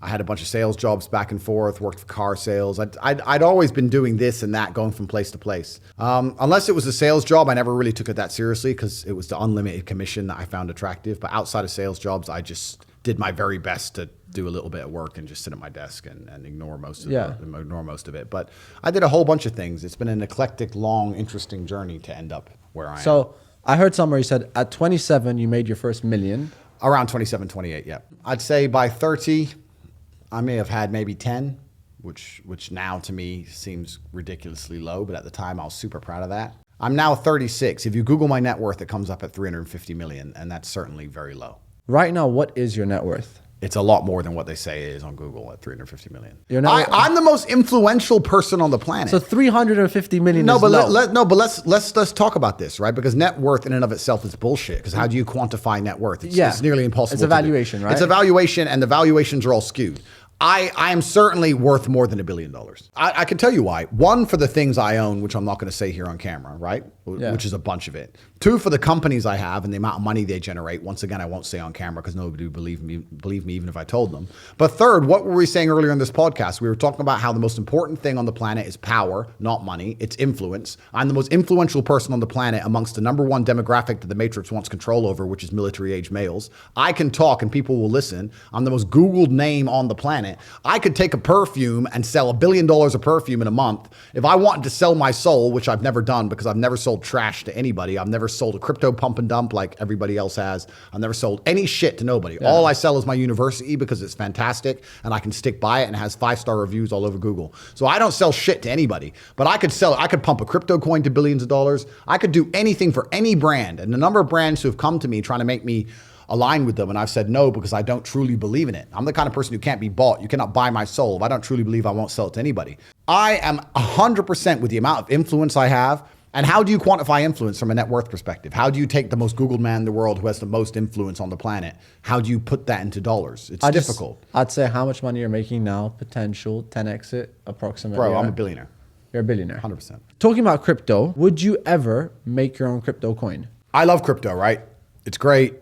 I had a bunch of sales jobs back and forth, worked for car sales. I'd always been doing this and that, going from place to place. Unless it was a sales job, I never really took it that seriously because it was the unlimited commission that I found attractive. But outside of sales jobs, I just did my very best to do a little bit of work and just sit at my desk and ignore most of it. But I did a whole bunch of things. It's been an eclectic, long, interesting journey to end up where I am. So I heard somewhere you said at 27, you made your first million. Around 27, 28, yeah. I'd say by 30... I may have had maybe 10, which now to me seems ridiculously low, but at the time I was super proud of that. I'm now 36. If you Google my net worth, it comes up at 350 million, and that's certainly very low. Right now, what is your net worth? It's a lot more than what they say it is on Google at 350 million. I'm the most influential person on the planet. So 350 million no, is but low. Let's talk about this, right? Because net worth in and of itself is bullshit. Because how do you quantify net worth? It's nearly impossible. It's a valuation, right? It's a valuation, and the valuations are all skewed. I am certainly worth more than $1 billion. I can tell you why. One, for the things I own, which I'm not going to say here on camera, right? Which is a bunch of it. Two, for the companies I have and the amount of money they generate. Once again, I won't say on camera because nobody would believe me even if I told them. But third, what were we saying earlier in this podcast? We were talking about how the most important thing on the planet is power, not money. It's influence. I'm the most influential person on the planet amongst the number one demographic that the Matrix wants control over, which is military-age males. I can talk and people will listen. I'm the most Googled name on the planet. I could take a perfume and sell $1 billion of perfume in a month. If I wanted to sell my soul, which I've never done because I've never sold trash to anybody. I've never sold a crypto pump and dump like everybody else has. I've never sold any shit to nobody. Yeah. All I sell is my university because it's fantastic and I can stick by it and it has 5-star reviews all over Google. So I don't sell shit to anybody, but I could pump a crypto coin to billions of dollars. I could do anything for any brand. And the number of brands who have come to me trying to make me align with them, and I've said no because I don't truly believe in it. I'm the kind of person who can't be bought. You cannot buy my soul. If I don't truly believe, I won't sell it to anybody. I am 100% with the amount of influence I have. And how do you quantify influence from a net worth perspective? How do you take the most Googled man in the world who has the most influence on the planet? How do you put that into dollars? It's difficult. I'd say how much money you're making now, potential 10x it approximately. Bro, I'm a billionaire. You're a billionaire. 100%. Talking about crypto, would you ever make your own crypto coin? I love crypto, right? It's great.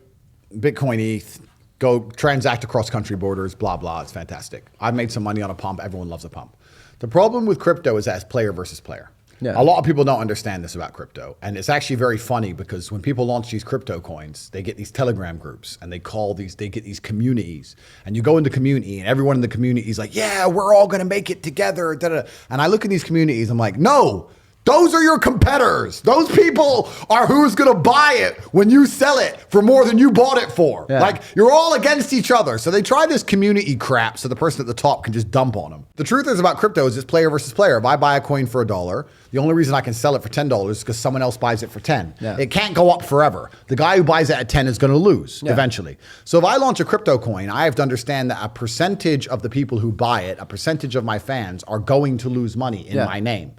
Bitcoin, ETH, go transact across country borders, blah, blah. It's fantastic. I've made some money on a pump. Everyone loves a pump. The problem with crypto is that it's player versus player. Yeah. A lot of people don't understand this about crypto. And it's actually very funny because when people launch these crypto coins, they get these Telegram groups and they get these communities. And you go into community and everyone in the community is like, yeah, we're all going to make it together. Da, da. And I look at these communities, I'm like, no, Those are your competitors. Those people are who's going to buy it when you sell it for more than you bought it for. Yeah. Like, you're all against each other. So they try this community crap so the person at the top can just dump on them. The truth is about crypto is it's player versus player. If I buy a coin for $1, the only reason I can sell it for $10 is because someone else buys it for 10. Yeah. It can't go up forever. The guy who buys it at 10 is going to lose eventually. So if I launch a crypto coin, I have to understand that a percentage of the people who buy it, a percentage of my fans are going to lose money in my name.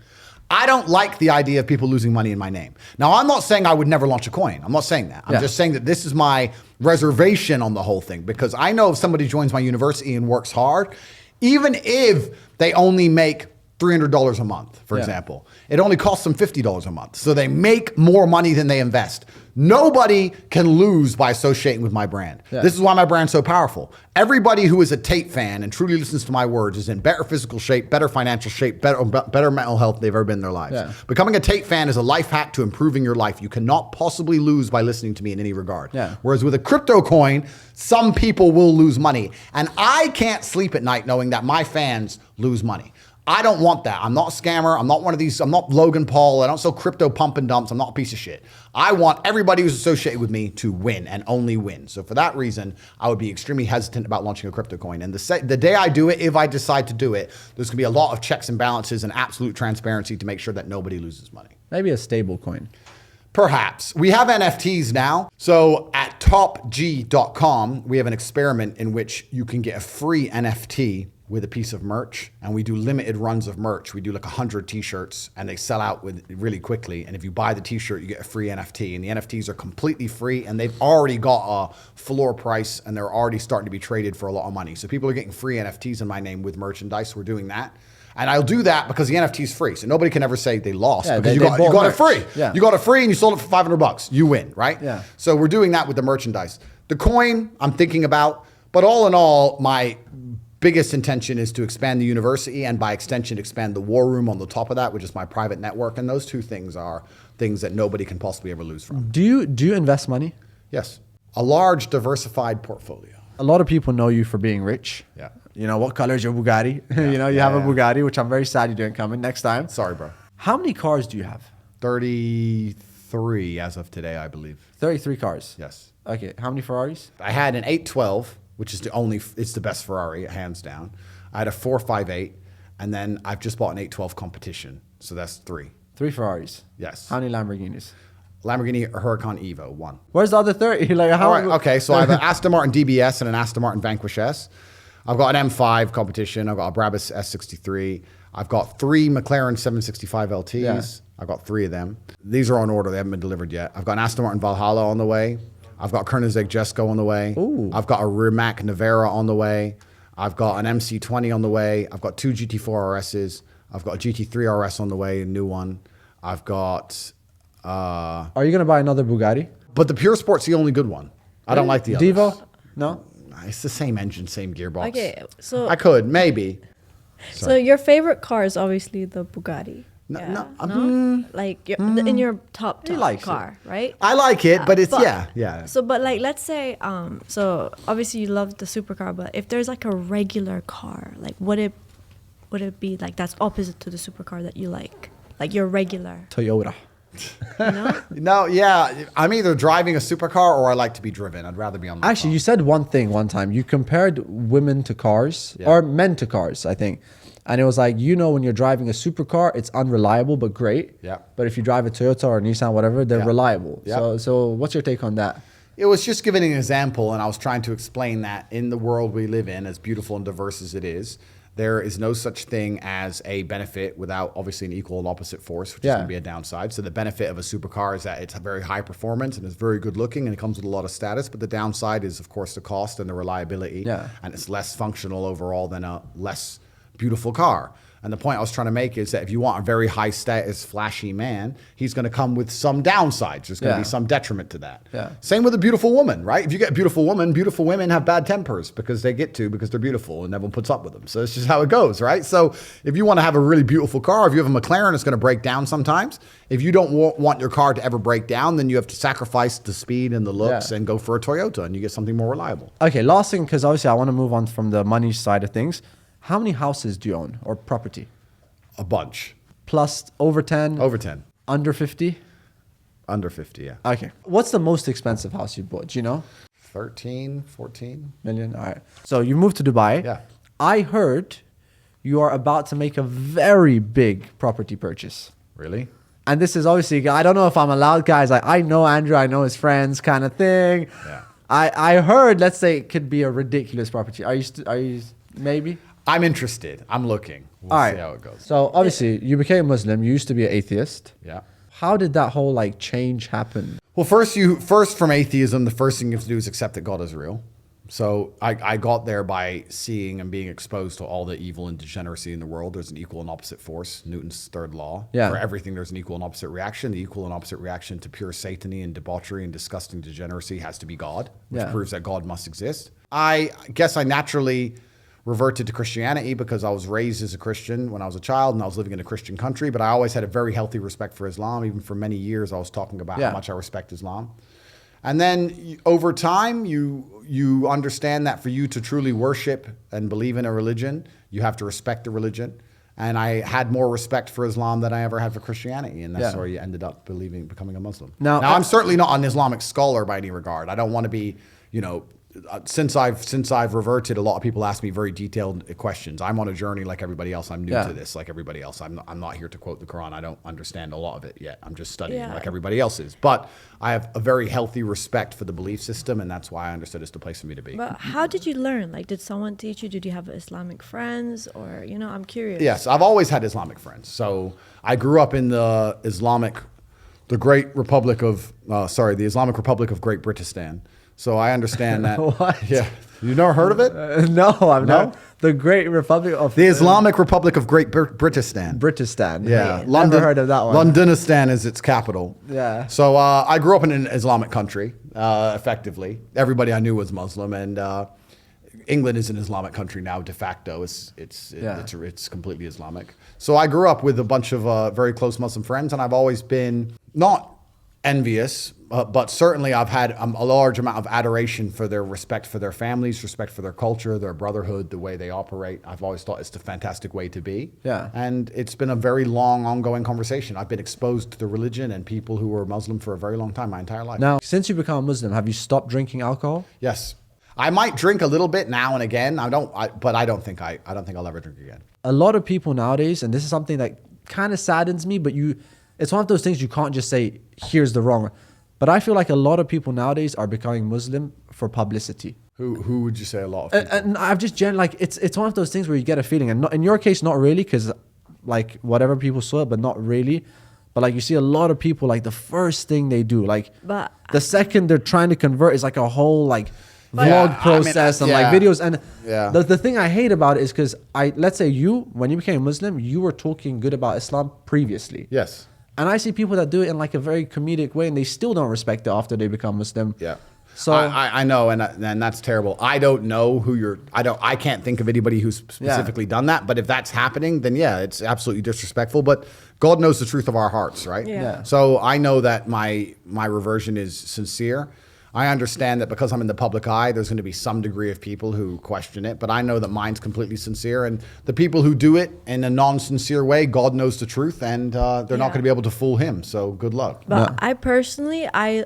I don't like the idea of people losing money in my name. Now, I'm not saying I would never launch a coin. I'm not saying that. I'm just saying that this is my reservation on the whole thing, because I know if somebody joins my university and works hard, even if they only make $300 a month, for example, it only costs them $50 a month. So they make more money than they invest. Nobody can lose by associating with my brand. Yeah. This is why my brand's so powerful. Everybody who is a Tate fan and truly listens to my words is in better physical shape, better financial shape, better mental health than they've ever been in their lives. Yeah. Becoming a Tate fan is a life hack to improving your life. You cannot possibly lose by listening to me in any regard. Yeah. Whereas with a crypto coin, some people will lose money. And I can't sleep at night knowing that my fans lose money. I don't want that. I'm not a scammer. I'm not one of these. I'm not Logan Paul. I don't sell crypto pump and dumps. I'm not a piece of shit. I want everybody who's associated with me to win and only win. So for that reason, I would be extremely hesitant about launching a crypto coin. And the day I do it, if I decide to do it, there's going to be a lot of checks and balances and absolute transparency to make sure that nobody loses money. Maybe a stable coin. Perhaps. We have NFTs now. So at topg.com, we have an experiment in which you can get a free NFT with a piece of merch, and we do limited runs of merch. We do like 100 t-shirts and they sell out with really quickly. And if you buy the t-shirt, you get a free NFT, and the NFTs are completely free and they've already got a floor price and they're already starting to be traded for a lot of money. So people are getting free NFTs in my name with merchandise. We're doing that. And I'll do that because the NFT is free. So nobody can ever say they lost because you got it free. Yeah. You got it free and you sold it for $500. You win, right? Yeah. So we're doing that with the merchandise. The coin I'm thinking about, but all in all, my biggest intention is to expand the university and by extension expand the war room on the top of that, which is my private network. And those two things are things that nobody can possibly ever lose from. Do you invest money? Yes. A large diversified portfolio. A lot of people know you for being rich. Yeah. You know, what color is your Bugatti? You know, you have a Bugatti, which I'm very sad you didn't come in next time. Sorry, bro. How many cars do you have? 33 as of today, I believe. 33 cars. Yes. Okay. How many Ferraris? I had an 812, which is it's the best Ferrari, hands down. I had a 458, and then I've just bought an 812 competition. So that's 3. 3 Ferraris. Yes. How many Lamborghinis? Lamborghini Huracan Evo, 1. Where's the other 30? Like how? All right, okay, so I have an Aston Martin DBS and an Aston Martin Vanquish S. I've got an M5 competition. I've got a Brabus S63. I've got 3 McLaren 765 LTs. Yeah. I've got 3 of them. These are on order. They haven't been delivered yet. I've got an Aston Martin Valhalla on the way. I've got Koenigsegg Jesko on the way. Ooh. I've got a Rimac Navara on the way. I've got an MC20 on the way. I've got 2 GT4 RSs. I've got a GT3 RS on the way, a new one. I've got... Are you going to buy another Bugatti? But the Pure Sport's the only good one. I don't like the others. Devo? No? It's the same engine, same gearbox. Okay, so I could, maybe. so your favorite car is obviously the Bugatti. No, Yeah. no, Like in your top likes car, right? I like it, but it's, But- yeah. So, but like, let's say, so obviously you love the supercar, but if there's like a regular car, like would it be like that's opposite to the supercar that you like your regular, Toyota. you know? No, yeah. I'm either driving a supercar or I like to be driven. I'd rather be on the Actually, you said one thing one time. You compared women to cars Yeah. or men to cars, I think. And it was like, you know, when you're driving a supercar, it's unreliable but great. Yeah. But if you drive a Toyota or a Nissan, whatever, they're Yeah. reliable. Yeah. So what's your take on that? It was just giving an example, and I was trying to explain that in the world we live in, as beautiful and diverse as it is, there is no such thing as a benefit without obviously an equal and opposite force, which is Yeah. going to be a downside. So the benefit of a supercar is that it's a very high performance and it's very good looking and it comes with a lot of status. But the downside is, of course, the cost and the reliability. Yeah. And it's less functional overall than a less beautiful car. And the point I was trying to make is that if you want a very high status, flashy man, he's going to come with some downsides. There's going to Yeah. be some detriment to that. Yeah. Same with a beautiful woman, right? If you get a beautiful woman, beautiful women have bad tempers because because they're beautiful and everyone puts up with them. So it's just how it goes, right? So if you want to have a really beautiful car, if you have a McLaren, it's going to break down sometimes. If you don't want your car to ever break down, then you have to sacrifice the speed and the looks Yeah. and go for a Toyota and you get something more reliable. Okay, last thing, because obviously I want to move on from the money side of things. How many houses do you own or property? A bunch. plus over 10? Over 10. Under 50? Under 50, yeah. Okay. What's the most expensive house you bought? Do you know? 13, 14. Million? All right. So you moved to Dubai. Yeah. I heard you are about to make a very big property purchase. Really? And this is obviously, I don't know if I'm allowed, guys. I know Andrew, I know his friends kind of thing. Yeah. I heard, let's say it could be a ridiculous property. Are you maybe? I'm interested. I'm looking. We'll All right. see how it goes. So obviously you became Muslim. You used to be an atheist. Yeah. How did that whole like change happen? Well, first from atheism, the first thing you have to do is accept that God is real. So I got there by seeing and being exposed to all the evil and degeneracy in the world. There's an equal and opposite force, Newton's third law. Yeah. For everything, there's an equal and opposite reaction. The equal and opposite reaction to pure satany and debauchery and disgusting degeneracy has to be God, which Yeah. proves that God must exist. I guess I naturally reverted to Christianity because I was raised as a Christian when I was a child and I was living in a Christian country, but I always had a very healthy respect for Islam. Even for many years, I was talking about Yeah. how much I respect Islam. And then over time, you understand that for you to truly worship and believe in a religion, you have to respect the religion. And I had more respect for Islam than I ever had for Christianity. And that's Yeah. where you ended up becoming a Muslim. Now, I'm certainly not an Islamic scholar by any regard. I don't want to be, since I've reverted, a lot of people ask me very detailed questions. I'm on a journey like everybody else. I'm new Yeah. to this like everybody else. I'm not here to quote the Quran. I don't understand a lot of it yet. I'm just studying Yeah. like everybody else is. But I have a very healthy respect for the belief system, and that's why I understood it's the place for me to be. But how did you learn? Like, did someone teach you? Did you have Islamic friends? Or, I'm curious. Yes, I've always had Islamic friends. So I grew up in the Islamic Republic of Great Britistan. So I understand that. What? Yeah. You never heard of it? No, I've No? not. The Great Republic of The Islamic Republic of Great Britistan. Britistan. Yeah, Hey, never heard of that one. Londonistan is its capital. Yeah. So I grew up in an Islamic country, effectively. Everybody I knew was Muslim, and England is an Islamic country now de facto. It's completely Islamic. So I grew up with a bunch of very close Muslim friends, and I've always been not envious, but certainly I've had a large amount of adoration for their respect for their families, respect for their culture, their brotherhood, the way they operate. I've always thought it's the fantastic way to be. Yeah. And it's been a very long, ongoing conversation. I've been exposed to the religion and people who were Muslim for a very long time, my entire life. Now, since you become a Muslim, have you stopped drinking alcohol? Yes. I might drink a little bit now and again. But I don't think I'll ever drink again. A lot of people nowadays, and this is something that kind of saddens me, but it's one of those things you can't just say, here's the wrong. But I feel like a lot of people nowadays are becoming Muslim for publicity. Who would you say a lot of people? And I've just it's one of those things where you get a feeling, and not, in your case, not really, because like whatever people saw it, but not really. But like you see a lot of people, like the first thing they do, like But the second they're trying to convert is like a whole like But- vlog Yeah, I mean, process and like yeah. videos. And Yeah. the thing I hate about it is because let's say when you became Muslim, you were talking good about Islam previously. Yes. And I see people that do it in like a very comedic way, and they still don't respect it after they become Muslim. Yeah. So I know, and that's terrible. I don't know I can't think of anybody who's specifically done that. But if that's happening, then yeah, it's absolutely disrespectful. But God knows the truth of our hearts, right? Yeah. So I know that my reversion is sincere. I understand that because I'm in the public eye, there's going to be some degree of people who question it, but I know that mine's completely sincere. And the people who do it in a non-sincere way, God knows the truth, and they're not Yeah. going to be able to fool him. So good luck. But I personally, I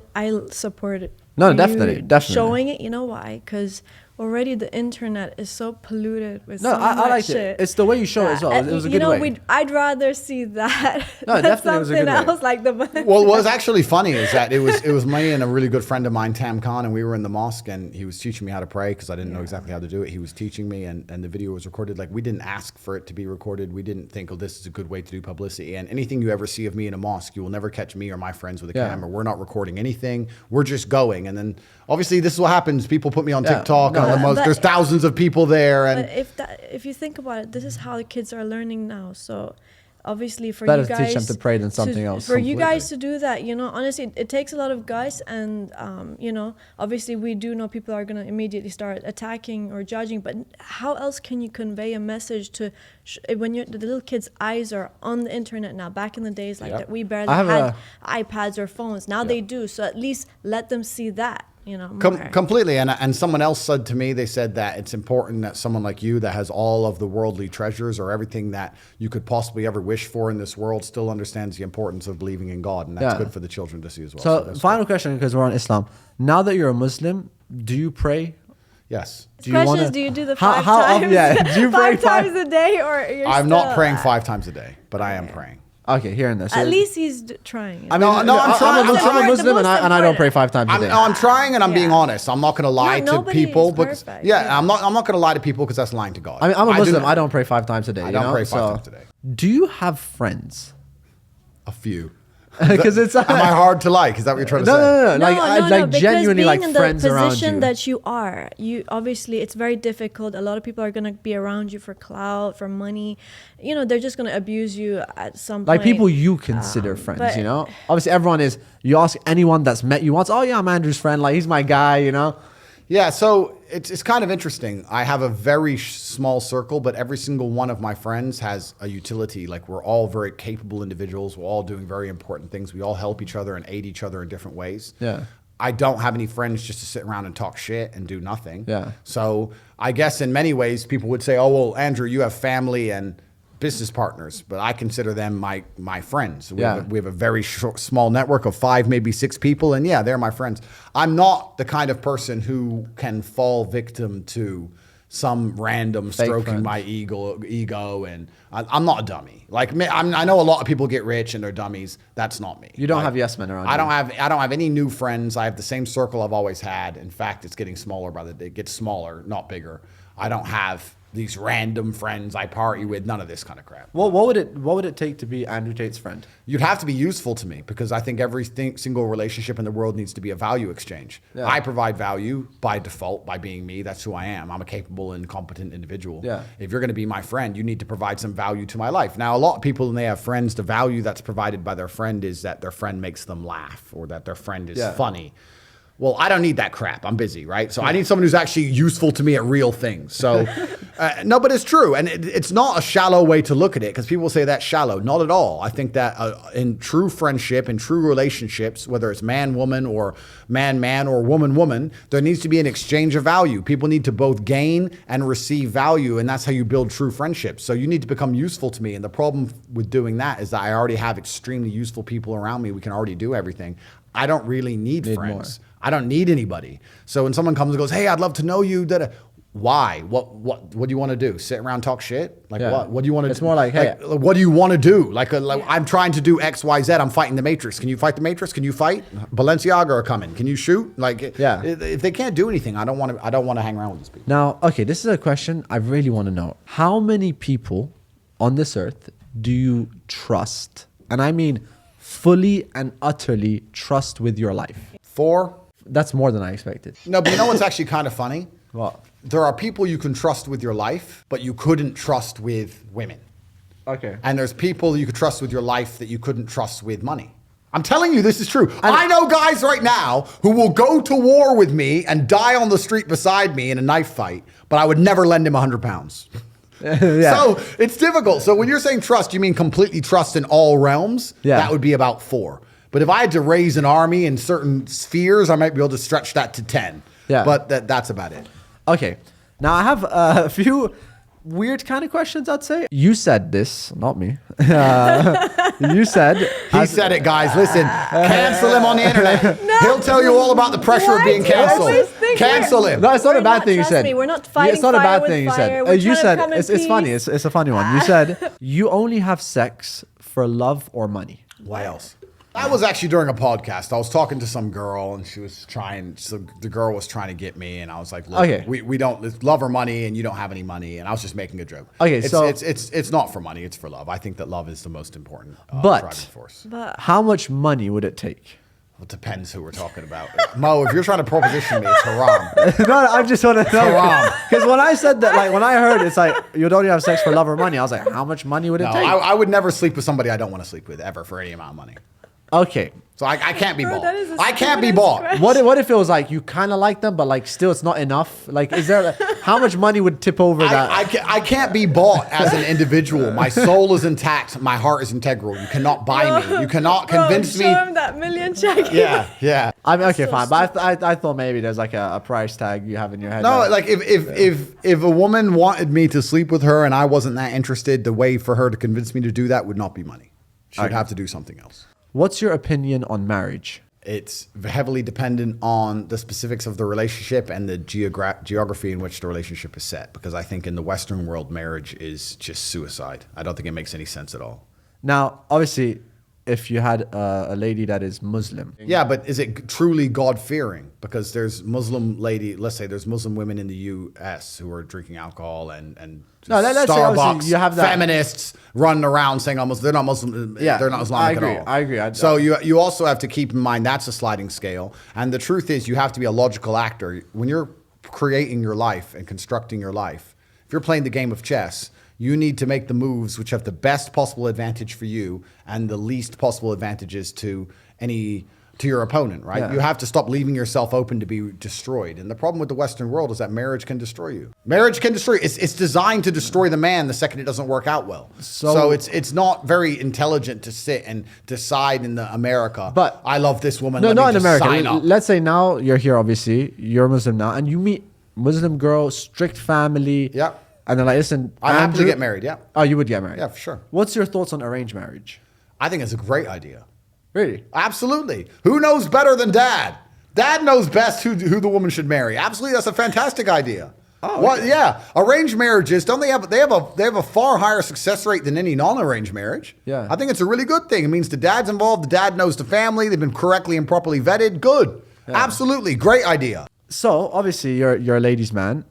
support it. No, you definitely. Showing it, you know why? Because already the internet is so polluted with No, so I much liked shit. it. It's the way you show it as well. It was a good way. I'd rather see that No, than definitely it was a something good way. else like the. Well, what's actually funny is that it was me and a really good friend of mine, Tam Khan, and we were in the mosque, and he was teaching me how to pray because I didn't know exactly how to do it. He was teaching me, and the video was recorded. Like, we didn't ask for it to be recorded. We didn't think, oh, this is a good way to do publicity. And anything you ever see of me in a mosque, you will never catch me or my friends with a Yeah. camera. We're not recording anything. We're just going. And then obviously this is what happens. People put me on Yeah. TikTok. No, and on the but- most, there's thousands of people there, and But if you think about it, this is how the kids are learning now. So obviously for Better you to guys teach them to pray than something else. For you guys to do that, honestly, it takes a lot of guys, and obviously we do know people are gonna immediately start attacking or judging. But how else can you convey a message to when the little kids' eyes are on the internet now? Back in the days, like Yep. that, we barely I have had iPads or phones. Now they do. So at least let them see that. more. Completely. And someone else said to me, they said that it's important that someone like you that has all of the worldly treasures or everything that you could possibly ever wish for in this world still understands the importance of believing in God. And that's good for the children to see as well. So final question, because we're on Islam. Now that you're a Muslim, do you pray? Yes. Do you do the five times? Do you pray five times a day, or I'm not praying 5 times a day, but I am praying. Okay, hearing this. At least he's trying. I mean, I'm trying. I'm a Muslim and I don't pray 5 times a day. I'm trying and I'm being honest. I'm not going to lie to people. I'm not going to lie to people because that's lying to God. I mean, I'm a Muslim. I don't pray 5 times a day. I don't pray 5 times a day. Do you have friends? A few. Because it's am I hard to like? Is that what you're trying to say? No. Like genuinely like friends around you. In the position that you are, you obviously it's very difficult. A lot of people are gonna be around you for clout, for money. They're just gonna abuse you at some point. Like people you consider friends. Obviously everyone is. You ask anyone that's met you once. Oh yeah, I'm Andrew's friend. Like he's my guy. Yeah, so it's kind of interesting. I have a very small circle, but every single one of my friends has a utility. Like we're all very capable individuals. We're all doing very important things. We all help each other and aid each other in different ways. Yeah. I don't have any friends just to sit around and talk shit and do nothing. Yeah. So I guess in many ways people would say, oh, well, Andrew, you have family and business partners, but I consider them my friends. We have a very small network of 5, maybe 6 people, and they're my friends. I'm not the kind of person who can fall victim to some random fake stroking friends. my ego, and I'm not a dummy. Like I know a lot of people get rich and they're dummies. That's not me. You don't have yes men around. I don't have any new friends. I have the same circle I've always had. In fact, it's getting smaller by the day. It gets smaller, not bigger. I don't have these random friends I party with, none of this kind of crap. Well, what would it take to be Andrew Tate's friend? You'd have to be useful to me because I think every single relationship in the world needs to be a value exchange. Yeah. I provide value by default by being me. That's who I am. I'm a capable and competent individual. Yeah. If you're going to be my friend, you need to provide some value to my life. Now, a lot of people, when they have friends, the value that's provided by their friend is that their friend makes them laugh or that their friend is funny. Well, I don't need that crap. I'm busy, right? So I need someone who's actually useful to me at real things. So, no, but it's true. And it's not a shallow way to look at it because people say that's shallow. Not at all. I think that in true friendship, in true relationships, whether it's man-woman or man-man or woman-woman, there needs to be an exchange of value. People need to both gain and receive value, and that's how you build true friendships. So you need to become useful to me. And the problem with doing that is that I already have extremely useful people around me. We can already do everything. I don't really need friends. More. I don't need anybody. So when someone comes and goes, hey, I'd love to know you. Why? What do you want to do? Sit around, talk shit? Like what? What do you want to do? It's more like, hey. What do you want to do? I'm trying to do X, Y, Z. I'm fighting the Matrix. Can you fight the Matrix? Can you fight? Balenciaga are coming. Can you shoot? If they can't do anything, I don't want to hang around with these people. Now, okay, this is a question I really want to know. How many people on this earth do you trust? And I mean fully and utterly trust with your life? 4. That's more than I expected. No, but you know what's actually kind of funny? What? There are people you can trust with your life, but you couldn't trust with women. Okay. And there's people you could trust with your life that you couldn't trust with money. I'm telling you, this is true. I know guys right now who will go to war with me and die on the street beside me in a knife fight, but I would never lend him 100 pounds. So it's difficult. So when you're saying trust, you mean completely trust in all realms? Yeah. That would be about 4. But if I had to raise an army in certain spheres, I might be able to stretch that to 10. Yeah. But that's about it. Okay. Now I have a few weird kind of questions, I'd say. You said this, not me. You said. He said it, guys. Listen, cancel him on the internet. No, he'll tell you all about the pressure of being canceled. Cancel him. No, it's not a bad thing you said. We're not fighting. It's not a bad thing you fire. said. You said it's funny. It's a funny one. You said you only have sex for love or money. Why else? That was actually during a podcast. I was talking to some girl and the girl was trying to get me and I was like, look, okay. we don't, it's love or money and you don't have any money. And I was just making a joke. Okay, it's not for money, it's for love. I think that love is the most important driving force. But how much money would it take? Well, it depends who we're talking about. Mo, if you're trying to proposition me, it's haram. No, I just want to know. Haram. Because when I said that, like when I heard it's like, you don't have sex for love or money, I was like, how much money would it take? I would never sleep with somebody I don't want to sleep with ever for any amount of money. Okay. So I can't be Bro, bought. that is the I can't be stupidest bought. question. What if it was like you kind of like them, but like still it's not enough? Like, is there how much money would tip over that? I can't be bought as an individual. My soul is intact. My heart is integral. You cannot buy me. You cannot convince me. Show him that million check. Yeah. I mean, okay, So fine, but I thought maybe there's like a price tag you have in your head. No, that- like if a woman wanted me to sleep with her and I wasn't that interested, the way for her to convince me to do that would not be money. She would have to do something else. What's your opinion on marriage? It's heavily dependent on the specifics of the relationship and the geography in which the relationship is set. Because I think in the Western world, marriage is just suicide. I don't think it makes any sense at all. Now, obviously, if you had a lady that is Muslim, Yeah, but is it truly God-fearing? Because there's Muslim let's say there's Muslim women in the U.S. who are drinking alcohol and No, let's say Starbucks, obviously you have that- feminists running around saying almost they're not Muslim, Yeah, they're not Islamic I agree, at all. I agree. So you also have to keep in mind that's a sliding scale. And the truth is you have to be a logical actor. When you're creating your life and constructing your life, if you're playing the game of chess, you need to make the moves which have the best possible advantage for you and the least possible advantages to your opponent, right? Yeah. You have to stop leaving yourself open to be destroyed. And the problem with the Western world is that marriage can destroy you. Marriage can destroy you. It's designed to destroy the man the second it doesn't work out well. So it's not very intelligent to sit and decide in the America, But- I love this woman. no, let not me in just America. sign up. Let's say now you're here, obviously, you're Muslim now, and you meet Muslim girl, strict family. Yeah. And they're like, listen, I'd happily Andrew- get married, yeah. Oh, you would get married? Yeah, for sure. What's your thoughts on arranged marriage? I think it's a great idea. Really? Absolutely. Who knows better than dad? Dad knows best who the woman should marry. Absolutely, that's a fantastic idea. Oh, What? okay. Yeah, arranged marriages don't they have a far higher success rate than any non-arranged marriage? Yeah. I think it's a really good thing. It means the dad's involved. The dad knows the family. They've been correctly and properly vetted. Good. Absolutely, great idea. So obviously you're a ladies' man.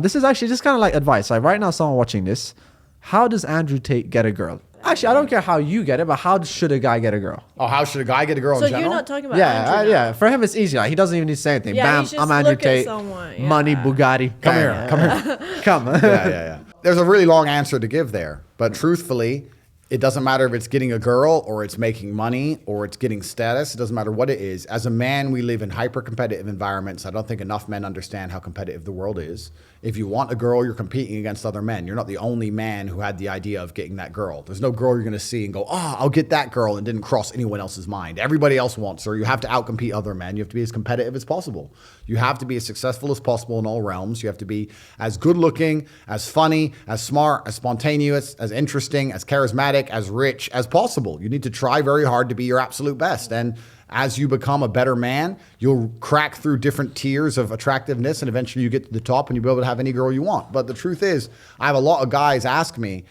This is actually just kind of like advice. Like right now, someone watching this, how does Andrew Tate get a girl? Actually, I don't care how you get it, but how should a guy get a girl? Oh, how should a guy get a girl So in general? you're not talking about Yeah, Andrew now? yeah. For him, it's easy. Like, he doesn't even need to say anything. Yeah, Bam, he's just I'm Andrew look at Tate. someone, yeah. Money, Bugatti. Come here, come here, come. Yeah. There's a really long answer to give there, but truthfully, it doesn't matter if it's getting a girl or it's making money or it's getting status. It doesn't matter what it is. As a man, we live in hyper-competitive environments. I don't think enough men understand how competitive the world is. If you want a girl, you're competing against other men. You're not the only man who had the idea of getting that girl. There's no girl you're going to see and go, oh, I'll get that girl, and didn't cross anyone else's mind. Everybody else wants her. You have to outcompete other men. You have to be as competitive as possible. You have to be as successful as possible in all realms. You have to be as good looking, as funny, as smart, as spontaneous, as interesting, as charismatic, as rich as possible. You need to try very hard to be your absolute best. And as you become a better man, you'll crack through different tiers of attractiveness, and eventually you get to the top and you'll be able to have any girl you want. But the truth is, I have a lot of guys ask me,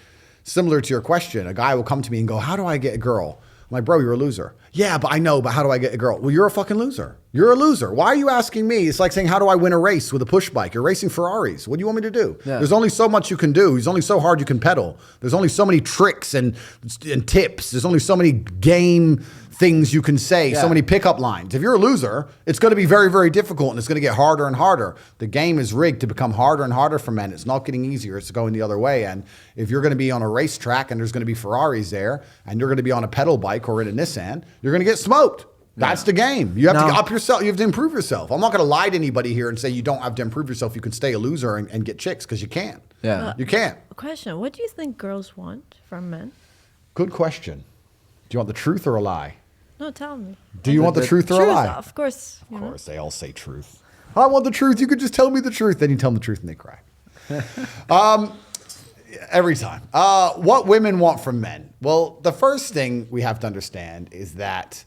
similar to your question, a guy will come to me and go, how do I get a girl? I'm like, bro, you're a loser. Yeah, but I know, but how do I get a girl? Well, you're a fucking loser. You're a loser. Why are you asking me? It's like saying, how do I win a race with a push bike? You're racing Ferraris. What do you want me to do? Yeah. There's only so much you can do. There's only so hard you can pedal. There's only so many tricks and tips. There's only so many game things you can say, so Yeah. many pickup lines. If you're a loser, it's going to be very, very difficult, and it's going to get harder and harder. The game is rigged to become harder and harder for men. It's not getting easier. It's going the other way. And if you're going to be on a racetrack and there's going to be Ferraris there, and you're going to be on a pedal bike or in a Nissan, you're going to get smoked. That's the game. You have to up yourself. You have to improve yourself. I'm not going to lie to anybody here and say you don't have to improve yourself. You can stay a loser and get chicks, because you can't. Yeah. You can't. Question: what do you think girls want from men? Good question. Do you want the truth or a lie? No, tell me. Do you want the truth or a Truth, lie? of course. Of course, they all say truth. I want the truth. You could just tell me the truth. Then you tell them the truth and they cry. Every time. What women want from men? Well, the first thing we have to understand is that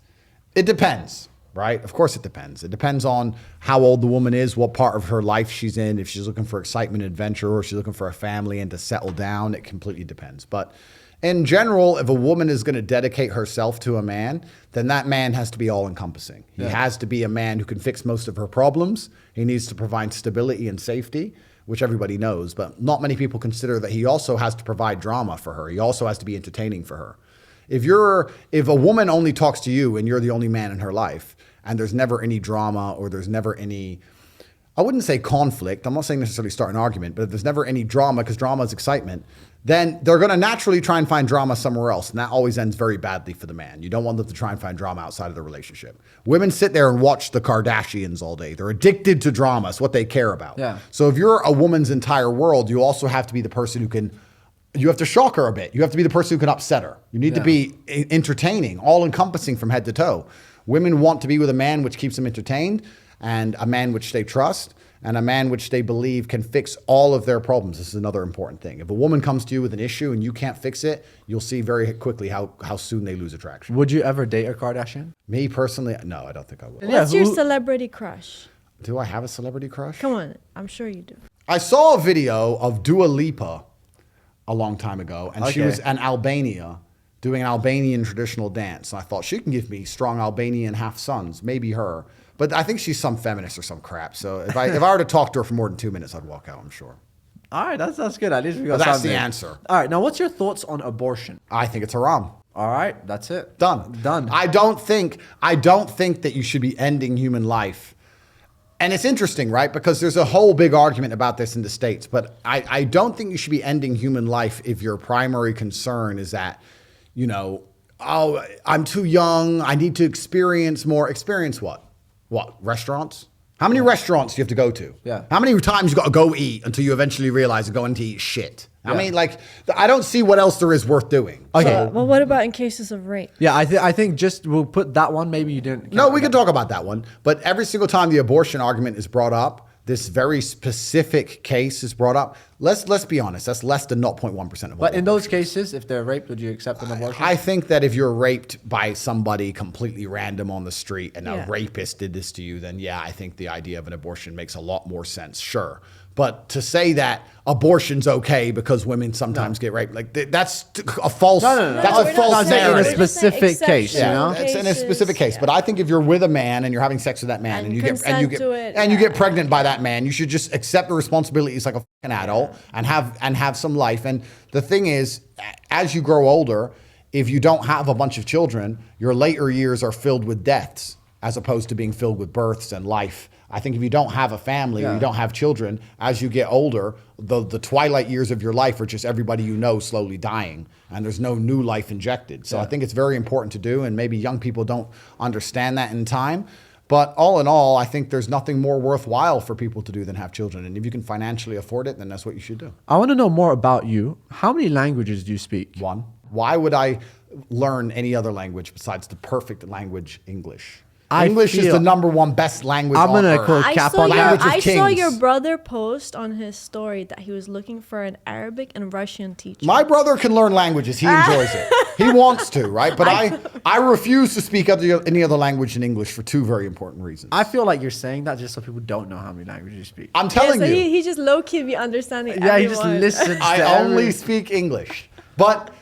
it depends, right? Of course it depends. It depends on how old the woman is, what part of her life she's in, if she's looking for excitement and adventure, or if she's looking for a family and to settle down. It completely depends. But in general, if a woman is going to dedicate herself to a man, then that man has to be all-encompassing. He has to be a man who can fix most of her problems. He needs to provide stability and safety, which everybody knows, but not many people consider that he also has to provide drama for her. He also has to be entertaining for her. If a woman only talks to you and you're the only man in her life, and there's never any drama or there's never any I wouldn't say conflict. I'm not saying necessarily start an argument, but if there's never any drama, because drama is excitement, then they're going to naturally try and find drama somewhere else. And that always ends very badly for the man. You don't want them to try and find drama outside of the relationship. Women sit there and watch the Kardashians all day. They're addicted to drama. It's what they care about. Yeah. So if you're a woman's entire world, you also have to be the person who can, you have to shock her a bit. You have to be the person who can upset her. You need to be entertaining, all encompassing from head to toe. Women want to be with a man which keeps them entertained, and a man which they trust, and a man which they believe can fix all of their problems. This is another important thing. If a woman comes to you with an issue and you can't fix it, you'll see very quickly how soon they lose attraction. Would you ever date a Kardashian? Me personally, no, I don't think I would. What's your celebrity crush? Do I have a celebrity crush? Come on, I'm sure you do. I saw a video of Dua Lipa a long time ago, and she Okay. was in Albania doing an Albanian traditional dance. And I thought, she can give me strong Albanian half sons, maybe her. But I think she's some feminist or some crap. So if I were to talk to her for more than 2 minutes, I'd walk out, I'm sure. All right, that's good. At least we got But that's something. the answer. All right, now what's your thoughts on abortion? I think it's haram. All right, that's it. Done. I don't think that you should be ending human life. And it's interesting, right? Because there's a whole big argument about this in the States. But I don't think you should be ending human life if your primary concern is that, you know, oh, I'm too young. I need to experience more. Experience what? What? Restaurants? How many restaurants do you have to go to? Yeah. How many times you got to go eat until you eventually realize you're going to eat shit? I Yeah. mean, like, I don't see what else there is worth doing. Okay. Well, what about in cases of rape? Yeah, I think just we'll put that one. Maybe you didn't. No, we can talk about that one. But every single time the abortion argument is brought up, this very specific case is brought up. Let's be honest. That's less than 0.1% of all. But in those cases, if they're raped, would you accept an abortion? I think that if you're raped by somebody completely random on the street and Yeah. a rapist did this to you, then yeah, I think the idea of an abortion makes a lot more sense. Sure. But to say that abortion's okay because women sometimes get raped, like that's a false. No. That's No, a we're not false saying- in a we're narrative. just saying specific case, you exception know? It's in a cases, specific case, yeah. but I think if you're with a man and you're having sex with that man And and you consent get to it, and you yeah. get pregnant by that man, you should just accept the responsibilities like a fucking adult and have some life. And the thing is, as you grow older, if you don't have a bunch of children, your later years are filled with deaths as opposed to being filled with births and life. I think if you don't have a family, or you don't have children, as you get older, the twilight years of your life are just everybody you know slowly dying, and there's no new life injected. So I think it's very important to do, and maybe young people don't understand that in time. But all in all, I think there's nothing more worthwhile for people to do than have children. And if you can financially afford it, then that's what you should do. I want to know more about you. How many languages do you speak? One, why would I learn any other language besides the perfect language, English? English is feel- the number one best language I'm on gonna earth. quote I cap saw, on your, that. Language of I saw kings. your brother post on his story that he was looking for an Arabic and Russian teacher. My brother can learn languages. He enjoys it. He wants to, right? But I refuse to speak any other language than English for two very important reasons. I feel like you're saying that just so people don't know how many languages you speak. I'm Yeah, telling so you, he just low key be understanding. Yeah, he just everyone. listens to I only every- speak English. But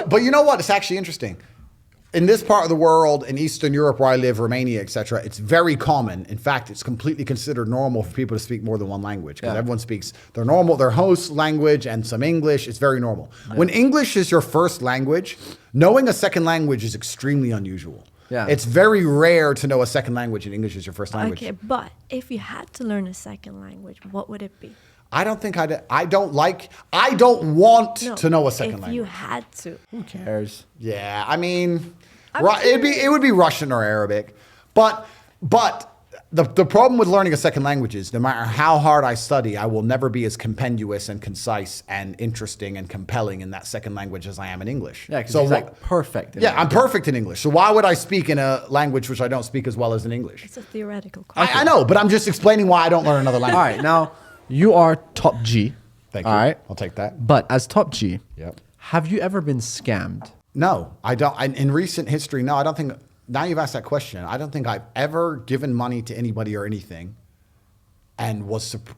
but you know what? It's actually interesting. In this part of the world, in Eastern Europe where I live, Romania, etc., it's very common. In fact, it's completely considered normal for people to speak more than one language because Yeah. everyone speaks their host language and some English. It's very normal. When English is your first language, knowing a second language is extremely unusual. Yeah. It's very rare to know a second language and English is your first language. Okay, but if you had to learn a second language, what would it be? I don't think I don't want No, to know a second if language. you had to. Who cares? Yeah, I mean, I'm it would be Russian or Arabic, but the problem with learning a second language is no matter how hard I study, I will never be as compendious and concise and interesting and compelling in that second language as I am in English. Yeah, because so he's like perfect. in yeah, it. I'm perfect in English. So why would I speak in a language which I don't speak as well as in English? It's a theoretical question. I know, but I'm just explaining why I don't learn another All language. right, now you are top G. Thank you. All right, I'll take that. but as top G, Yep. have you ever been scammed? No, I don't. In recent history, no, I don't think. Now you've asked that question. I don't think I've ever given money to anybody or anything, and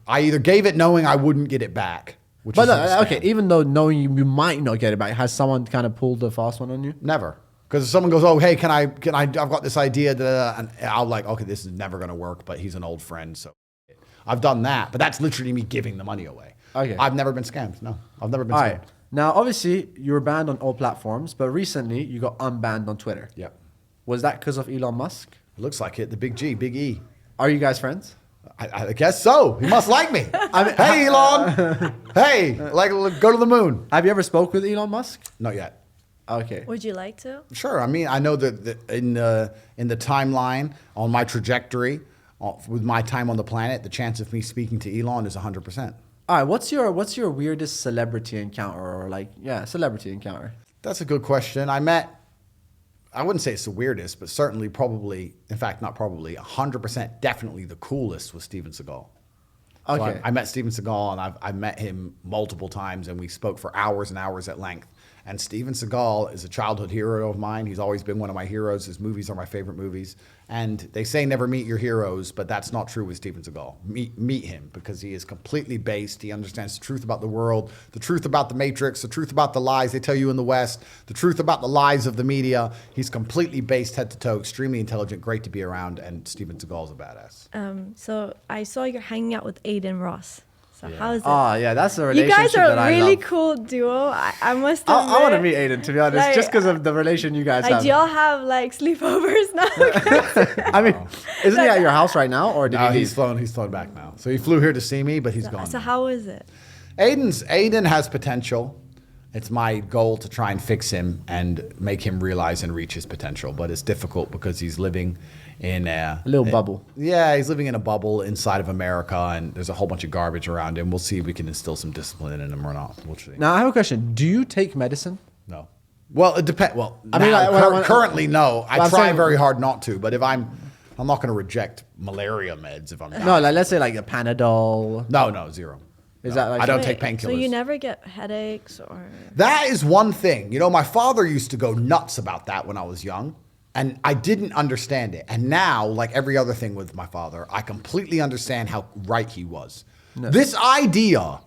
I either gave it knowing I wouldn't get it back, which But is a scam. okay, even though knowing you might not get it back, has someone kind of pulled the fast one on you? Never. Because if someone goes, oh, hey, I've got this idea, and I'll like, okay, this is never going to work, but he's an old friend, so I've done that. But that's literally me giving the money away. Okay. I've never been scammed. No, I've never been All scammed. right. Now, obviously, you were banned on all platforms, but recently you got unbanned on Twitter. Yep. Was that because of Elon Musk? It looks like it. The big G, big E. Are you guys friends? I guess so. He must like me. Hey, Elon. Hey, like, go to the moon. Have you ever spoke with Elon Musk? Not yet. Okay. Would you like to? Sure. I mean, I know that in the timeline on my trajectory, with my time on the planet, the chance of me speaking to Elon is 100%. All right. What's your weirdest celebrity encounter or celebrity encounter? That's a good question. I wouldn't say it's the weirdest, but certainly probably, in fact, not probably, 100% definitely the coolest was Steven Seagal. Okay. So I met Steven Seagal, and I've met him multiple times, and we spoke for hours and hours at length. And Steven Seagal is a childhood hero of mine. He's always been one of my heroes. His movies are my favorite movies. And they say never meet your heroes, but that's not true with Steven Seagal. Meet him, because he is completely based. He understands the truth about the world, the truth about the Matrix, the truth about the lies they tell you in the West, the truth about the lies of the media. He's completely based head to toe, extremely intelligent, great to be around, and Steven Seagal's a badass. So I saw you're hanging out with Adin Ross. So how is it? Oh, yeah, that's a You relationship guys that are I a really love. cool duo. I must admit. I want to meet Adin, to be honest, Like, just because of the relation you guys Like, have. do y'all have like sleepovers now? I mean, isn't he at your house right now, or did No, he he's leave? flown back now. So he flew here to see me, but he's gone. So now. how is it? Aiden has potential. It's my goal to try and fix him and make him realize and reach his potential. But it's difficult because he's living in a little bubble. Yeah, he's living in a bubble inside of America, and there's a whole bunch of garbage around him. We'll see if we can instill some discipline in him or not. We'll see. Now, I have a question. Do you take medicine? No. Well, it depends. Well, I mean, currently, no. I I'm try saying- very hard not to. But if I'm not going to reject malaria meds if I'm dying. No, like, let's say like a Panadol. No, zero. Is No, that like I don't Wait, take painkillers. So you never get headaches or? That is one thing. You know, my father used to go nuts about that when I was young, and I didn't understand it. And now, like every other thing with my father, I completely understand how right he was. No. This idea,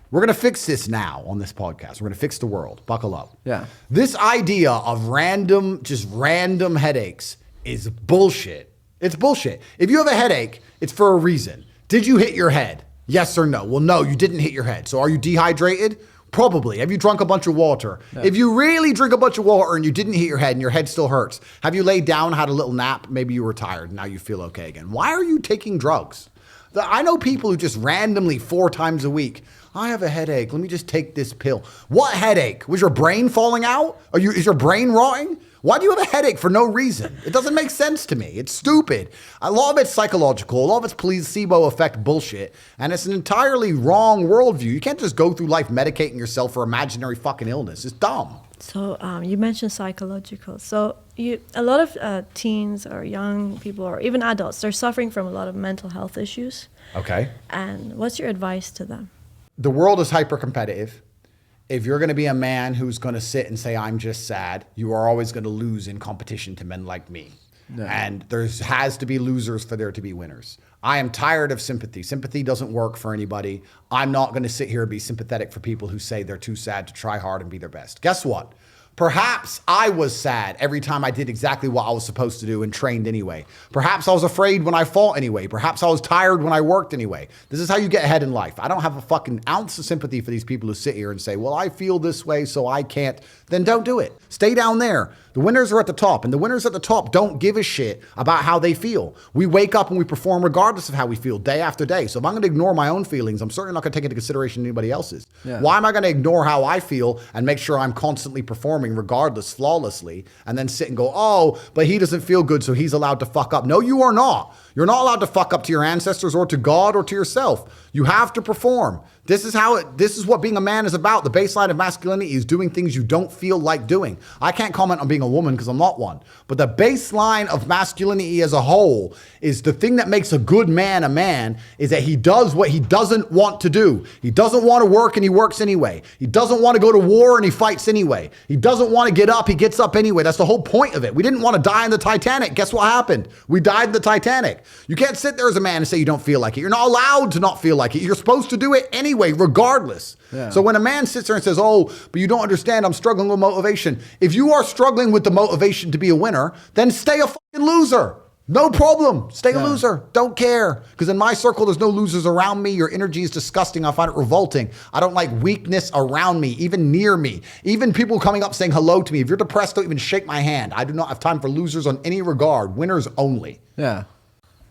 we're going to fix this now on this podcast. We're going to fix the world. Buckle up. Yeah. This idea of random headaches is bullshit. It's bullshit. If you have a headache, it's for a reason. Did you hit your head? Yes or no? Well, no, you didn't hit your head. So are you dehydrated? Probably. Have you drunk a bunch of water? Yeah. If you really drink a bunch of water and you didn't hit your head and your head still hurts, have you laid down, had a little nap? Maybe you were tired. Now you feel okay again. Why are you taking drugs? I know people who just randomly 4 times a week, I have a headache. Let me just take this pill. What headache? Was your brain falling out? Is your brain rotting? Why do you have a headache for no reason? It doesn't make sense to me. It's stupid. A lot of it's psychological. A lot of it's placebo effect bullshit. And it's an entirely wrong worldview. You can't just go through life medicating yourself for imaginary fucking illness. It's dumb. So you mentioned psychological. So a lot of teens or young people or even adults, they're suffering from a lot of mental health issues. Okay. And what's your advice to them? The world is hyper competitive. If you're going to be a man who's going to sit and say, I'm just sad, you are always going to lose in competition to men like me. Yeah. And there has to be losers for there to be winners. I am tired of sympathy. Sympathy doesn't work for anybody. I'm not going to sit here and be sympathetic for people who say they're too sad to try hard and be their best. Guess what? Perhaps I was sad every time I did exactly what I was supposed to do and trained anyway. Perhaps I was afraid when I fought anyway. Perhaps I was tired when I worked anyway. This is how you get ahead in life. I don't have a fucking ounce of sympathy for these people who sit here and say, well, I feel this way, so I can't. Then don't do it. Stay down there. The winners are at the top, and the winners at the top don't give a shit about how they feel. We wake up and we perform regardless of how we feel day after day. So if I'm going to ignore my own feelings, I'm certainly not going to take into consideration anybody else's. Yeah. Why am I going to ignore how I feel and make sure I'm constantly performing regardless, flawlessly, and then sit and go, oh, but he doesn't feel good, so he's allowed to fuck up. No, you are not. You're not allowed to fuck up to your ancestors or to God or to yourself. You have to perform. This is what being a man is about. The baseline of masculinity is doing things you don't feel like doing. I can't comment on being a woman because I'm not one. But the baseline of masculinity as a whole is the thing that makes a good man a man is that he does what he doesn't want to do. He doesn't want to work and he works anyway. He doesn't want to go to war and he fights anyway. He doesn't want to get up, he gets up anyway. That's the whole point of it. We didn't want to die in the Titanic. Guess what happened? We died in the Titanic. You can't sit there as a man and say you don't feel like it. You're not allowed to not feel like it. You're supposed to do it anyway, regardless. Yeah. So when a man sits there and says, oh, but you don't understand, I'm struggling with motivation. If you are struggling with the motivation to be a winner, then stay a fucking loser. No problem. Stay a loser. Don't care. Because in my circle, there's no losers around me. Your energy is disgusting. I find it revolting. I don't like weakness around me, even near me. Even people coming up saying hello to me. If you're depressed, don't even shake my hand. I do not have time for losers on any regard. Winners only. Yeah.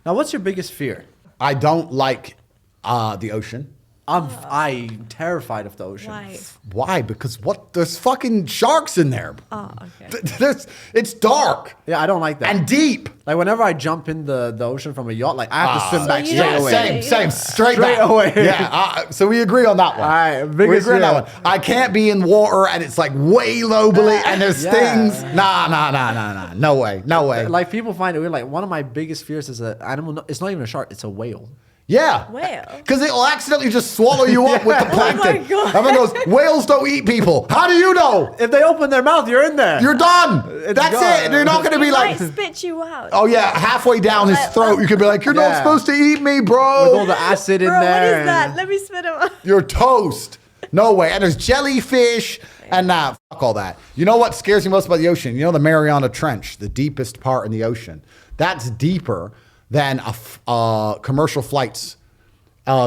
Now, what's your biggest fear? I don't like the ocean. I'm terrified of the ocean. Why? Why? Because there's fucking sharks in there. Oh, okay. It's dark. Yeah, I don't like that. And deep. Like whenever I jump in the ocean from a yacht, like I have to swim So back you straight don't away. Same, straight Straight back. away. Yeah, so we agree on that one. All right, we biggest agree on that fear. one. I can't be in water and it's like way low below and there's Yeah. things. Nah. No way. Like people find it weird. Like one of my biggest fears is an animal. It's not even a shark. It's a whale. Yeah. Whale? Because it'll accidentally just swallow you up with the plankton. my God. Everyone goes, whales don't eat people. How do you know? If they open their mouth, you're in there. You're done. That's gone. it. You're not going to He be like, might spit you out. oh yeah, halfway down his throat, you could be like, you're not Yeah. supposed to eat me, with all bro. the acid in Bro, what there. is that? Let me spit him out. You're toast. No way. And there's jellyfish and fuck all that. You know what scares me most about the ocean? You know the Mariana Trench, the deepest part in the ocean. That's deeper than commercial flights.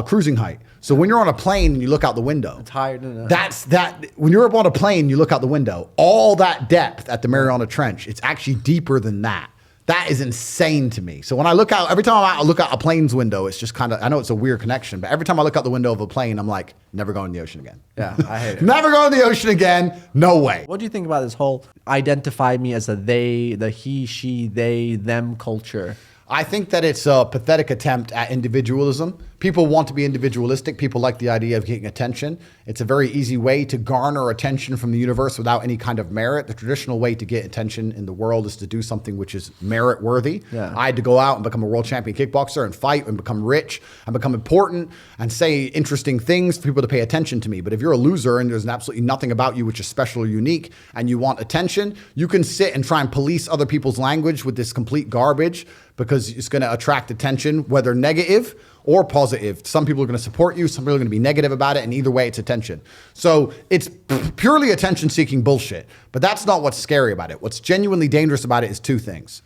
Cruising height. So when you're on a plane and you look out the window, It's higher than that. that's that. When you're up on a plane, you look out the window. All that depth at the Mariana Trench, it's actually deeper than that. That is insane to me. So when I look out, every time I look out a plane's window, it's just kind of. I know it's a weird connection, but every time I look out the window of a plane, I'm like, never going in the ocean again. Yeah, I hate it. Never going in the ocean again. No way. What do you think about this whole identify me as a they, the he, she, they, them culture? I think that it's a pathetic attempt at individualism. People want to be individualistic. People like the idea of getting attention. It's a very easy way to garner attention from the universe without any kind of merit. The traditional way to get attention in the world is to do something which is merit worthy. Yeah. I had to go out and become a world champion kickboxer and fight and become rich and become important and say interesting things for people to pay attention to me. But if you're a loser and there's absolutely nothing about you which is special or unique and you want attention, you can sit and try and police other people's language with this complete garbage because it's going to attract attention, whether negative or positive. Some people are going to support you. Some people are going to be negative about it. And either way, it's attention. So it's purely attention-seeking bullshit. But that's not what's scary about it. What's genuinely dangerous about it is two things.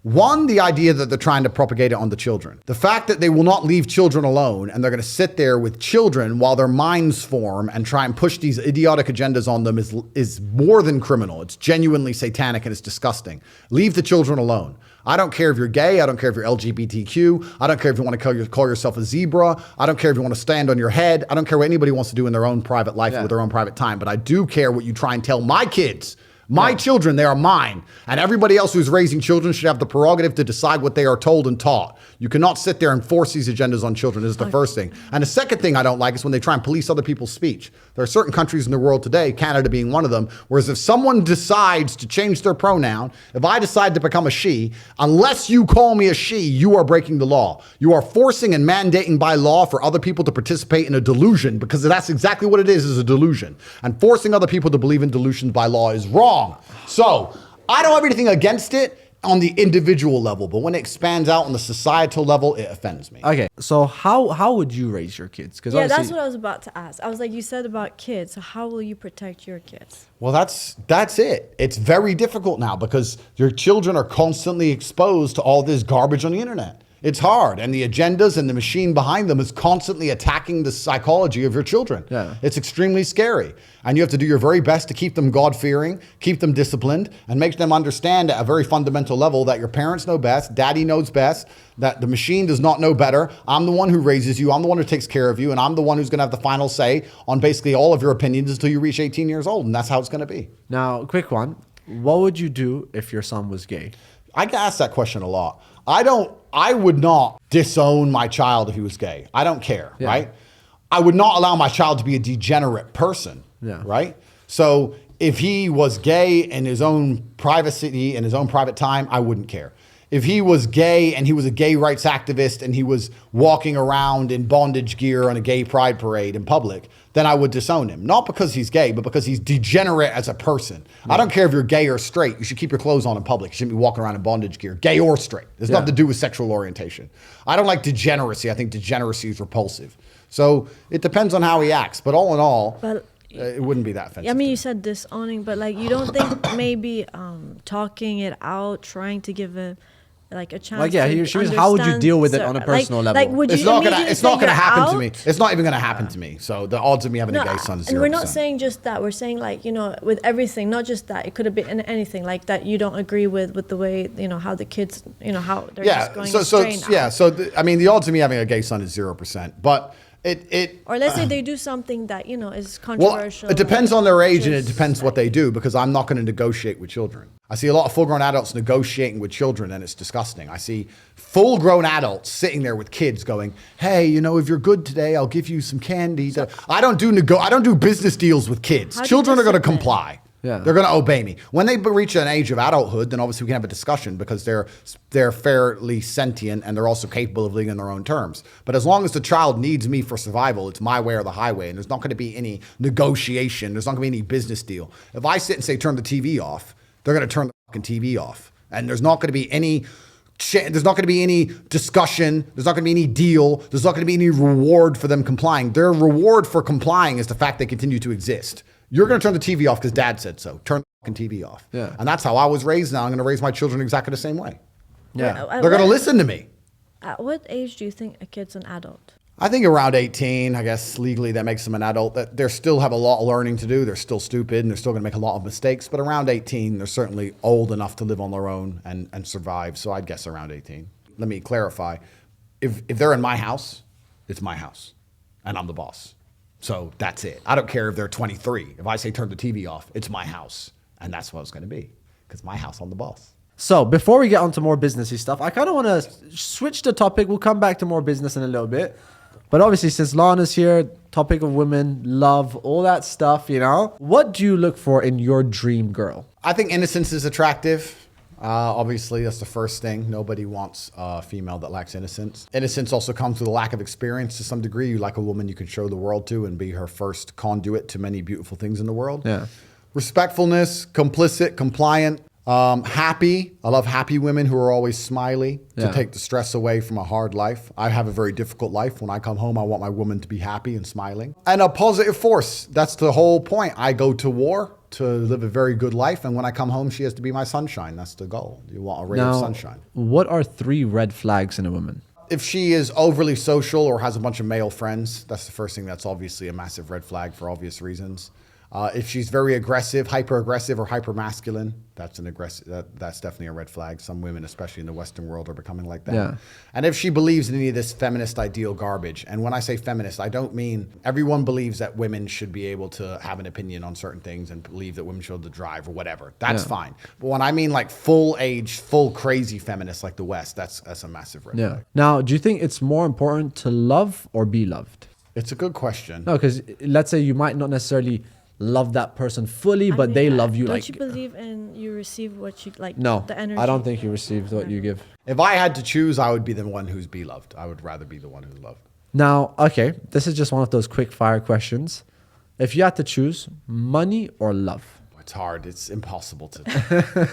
One, the idea that they're trying to propagate it on the children. The fact that they will not leave children alone and they're going to sit there with children while their minds form and try and push these idiotic agendas on them is more than criminal. It's genuinely satanic and it's disgusting. Leave the children alone. I don't care if you're gay. I don't care if you're LGBTQ. I don't care if you want to call yourself a zebra. I don't care if you want to stand on your head. I don't care what anybody wants to do in their own private life with their own private time. But I do care what you try and tell my kids. My children, they are mine. And everybody else who's raising children should have the prerogative to decide what they are told and taught. You cannot sit there and force these agendas on children. This is the first thing. And the second thing I don't like is when they try and police other people's speech. There are certain countries in the world today, Canada being one of them, whereas if someone decides to change their pronoun, if I decide to become a she, unless you call me a she, you are breaking the law. You are forcing and mandating by law for other people to participate in a delusion, because that's exactly what it is a delusion. And forcing other people to believe in delusions by law is wrong. So I don't have anything against it on the individual level, but when it expands out on the societal level, it offends me. Okay, so how would you raise your kids? Because Yeah, that's what I was about to ask. I was like, you said about kids, so how will you protect your kids? Well, that's it. It's very difficult now because your children are constantly exposed to all this garbage on the internet. It's hard, and the agendas and the machine behind them is constantly attacking the psychology of your children. Yeah. It's extremely scary, and you have to do your very best to keep them God-fearing, keep them disciplined, and make them understand at a very fundamental level that your parents know best, daddy knows best, that the machine does not know better. I'm the one who raises you, I'm the one who takes care of you, and I'm the one who's gonna have the final say on basically all of your opinions until you reach 18 years old, and that's how it's gonna be. Now, quick one. What would you do if your son was gay? I get asked that question a lot. I would not disown my child if he was gay. I don't care, right? I would not allow my child to be a degenerate person, right? So if he was gay in his own privacy, in his own private time, I wouldn't care. If he was gay and he was a gay rights activist and he was walking around in bondage gear on a gay pride parade in public, then I would disown him. Not because he's gay, but because he's degenerate as a person. I don't care if you're gay or straight. You should keep your clothes on in public. You shouldn't be walking around in bondage gear, gay or straight. There's nothing to do with sexual orientation. I don't like degeneracy. I think degeneracy is repulsive. So it depends on how he acts. But all in all, it wouldn't be that offensive. I mean, you said disowning, but like, you don't think maybe talking it out, trying to give like a chance. Like, yeah, to she was, how would you deal with it on a understand personal level? Like, would It's you not immediately it's not say gonna you're happen to me. out? It's not even gonna happen to me. So the odds of me having a gay son is 0%. And we're not saying just that. We're saying like, you know, with everything, not just that. It could have been anything like that. You don't agree with the way, you know, how the kids, you know, how they're just going astray now. I mean, the odds of me having a gay son is 0%. But or let's say they do something that, you know, is well, controversial. it depends on their age and it just depends what they do, because I'm not going to negotiate with children. I see a lot of full-grown adults negotiating with children, and it's disgusting. I see full-grown adults sitting there with kids going, hey, you know, if you're good today, I'll give you some candy. I don't do business deals with kids. How do you Children are going to discipline? comply. Yeah. They're going to obey me. When they reach an age of adulthood, then obviously we can have a discussion, because they're fairly sentient and they're also capable of living on their own terms. But as long as the child needs me for survival, it's my way or the highway, and there's not going to be any negotiation. There's not going to be any business deal. If I sit and say, turn the TV off, they're going to turn the fucking TV off. And there's not going to be any discussion. There's not going to be any deal. There's not going to be any reward for them complying. Their reward for complying is the fact they continue to exist. You're going to turn the TV off because dad said so. Turn the fucking TV off. Yeah. And that's how I was raised. Now I'm going to raise my children exactly the same way. Yeah. They're going to listen to me. At what age do you think a kid's an adult? I think around 18, I guess legally that makes them an adult. That they still have a lot of learning to do. They're still stupid and they're still going to make a lot of mistakes. But around 18, they're certainly old enough to live on their own and survive. So I'd guess around 18. Let me clarify. If they're in my house, it's my house and I'm the boss. So that's it. I don't care if they're 23. If I say turn the TV off, it's my house. And that's what it's going to be, because my house, I'm the boss. So before we get onto more businessy stuff, I kind of want to switch the topic. We'll come back to more business in a little bit. But obviously, since Lana's here, topic of women, love, all that stuff, you know. What do you look for in your dream girl? I think innocence is attractive. Obviously, that's the first thing. Nobody wants a female that lacks innocence. Innocence also comes with a lack of experience to some degree. You like a woman you can show the world to and be her first conduit to many beautiful things in the world. Yeah. Respectfulness, complicit, compliant, happy. I love happy women who are always smiley to take the stress away from a hard life. I have a very difficult life. When I come home, I want my woman to be happy and smiling. And a positive force. That's the whole point. I go to war to live a very good life. And when I come home, she has to be my sunshine. That's the goal. You want a ray of sunshine. What are 3 red flags in a woman? If she is overly social or has a bunch of male friends, that's the first thing. That's obviously a massive red flag for obvious reasons. If she's very aggressive, hyper-aggressive or hyper-masculine, that's definitely a red flag. Some women, especially in the Western world, are becoming like that. Yeah. And if she believes in any of this feminist ideal garbage, and when I say feminist, I don't mean everyone believes that women should be able to have an opinion on certain things and believe that women should be able to drive or whatever. That's fine. But when I mean like full crazy feminists like the West, that's a massive red flag. Now, do you think it's more important to love or be loved? It's a good question. No, because let's say you might not necessarily love that person fully, but they love you. Don't you believe in you receive what you like? No, the energy. I don't think you received what you give. If I had to choose, I would be the one who's beloved. I would rather be the one who's loved. Now, okay, this is just one of those quick fire questions. If you had to choose money or love? It's hard. It's impossible to.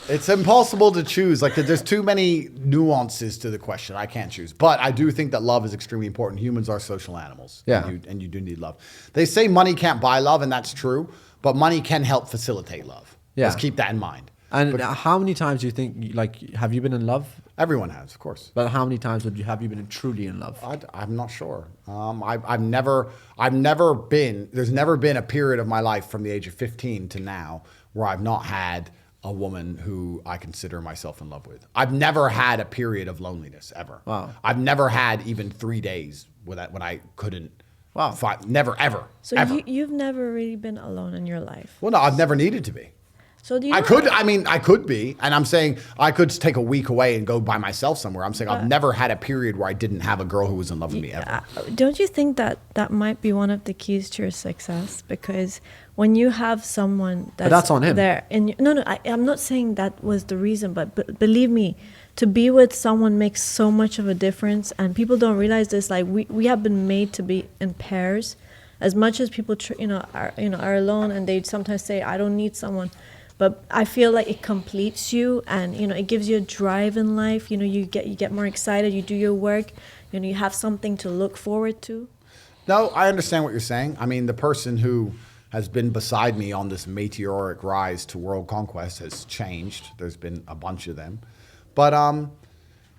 It's impossible to choose. Like there's too many nuances to the question. I can't choose. But I do think that love is extremely important. Humans are social animals. Yeah. And you do need love. They say money can't buy love, and that's true. But money can help facilitate love. Yeah. Let's keep that in mind. And how many times do you think, like, have you been in love? Everyone has, of course. But how many times have you been truly in love? I'm not sure. I've never been. There's never been a period of my life from the age of 15 to now where I've not had a woman who I consider myself in love with. I've never had a period of loneliness ever. Wow. I've never had even 3 days when I couldn't. Wow. Never, ever. So ever. you've never really been alone in your life. Well, no, I've never needed to be. So do you? I could be, and I'm saying I could take a week away and go by myself somewhere. I'm saying I've never had a period where I didn't have a girl who was in love with me ever. Don't you think that might be one of the keys to your success? Because when you have someone that's on him. There, and I'm not saying that was the reason, but believe me, to be with someone makes so much of a difference, and people don't realize this. Like we have been made to be in pairs. As much as people are alone, and they sometimes say, "I don't need someone." But I feel like it completes you, and it gives you a drive in life. You get more excited. You do your work. You have something to look forward to. No, I understand what you're saying. I mean, the person who has been beside me on this meteoric rise to world conquest has changed. There's been a bunch of them. But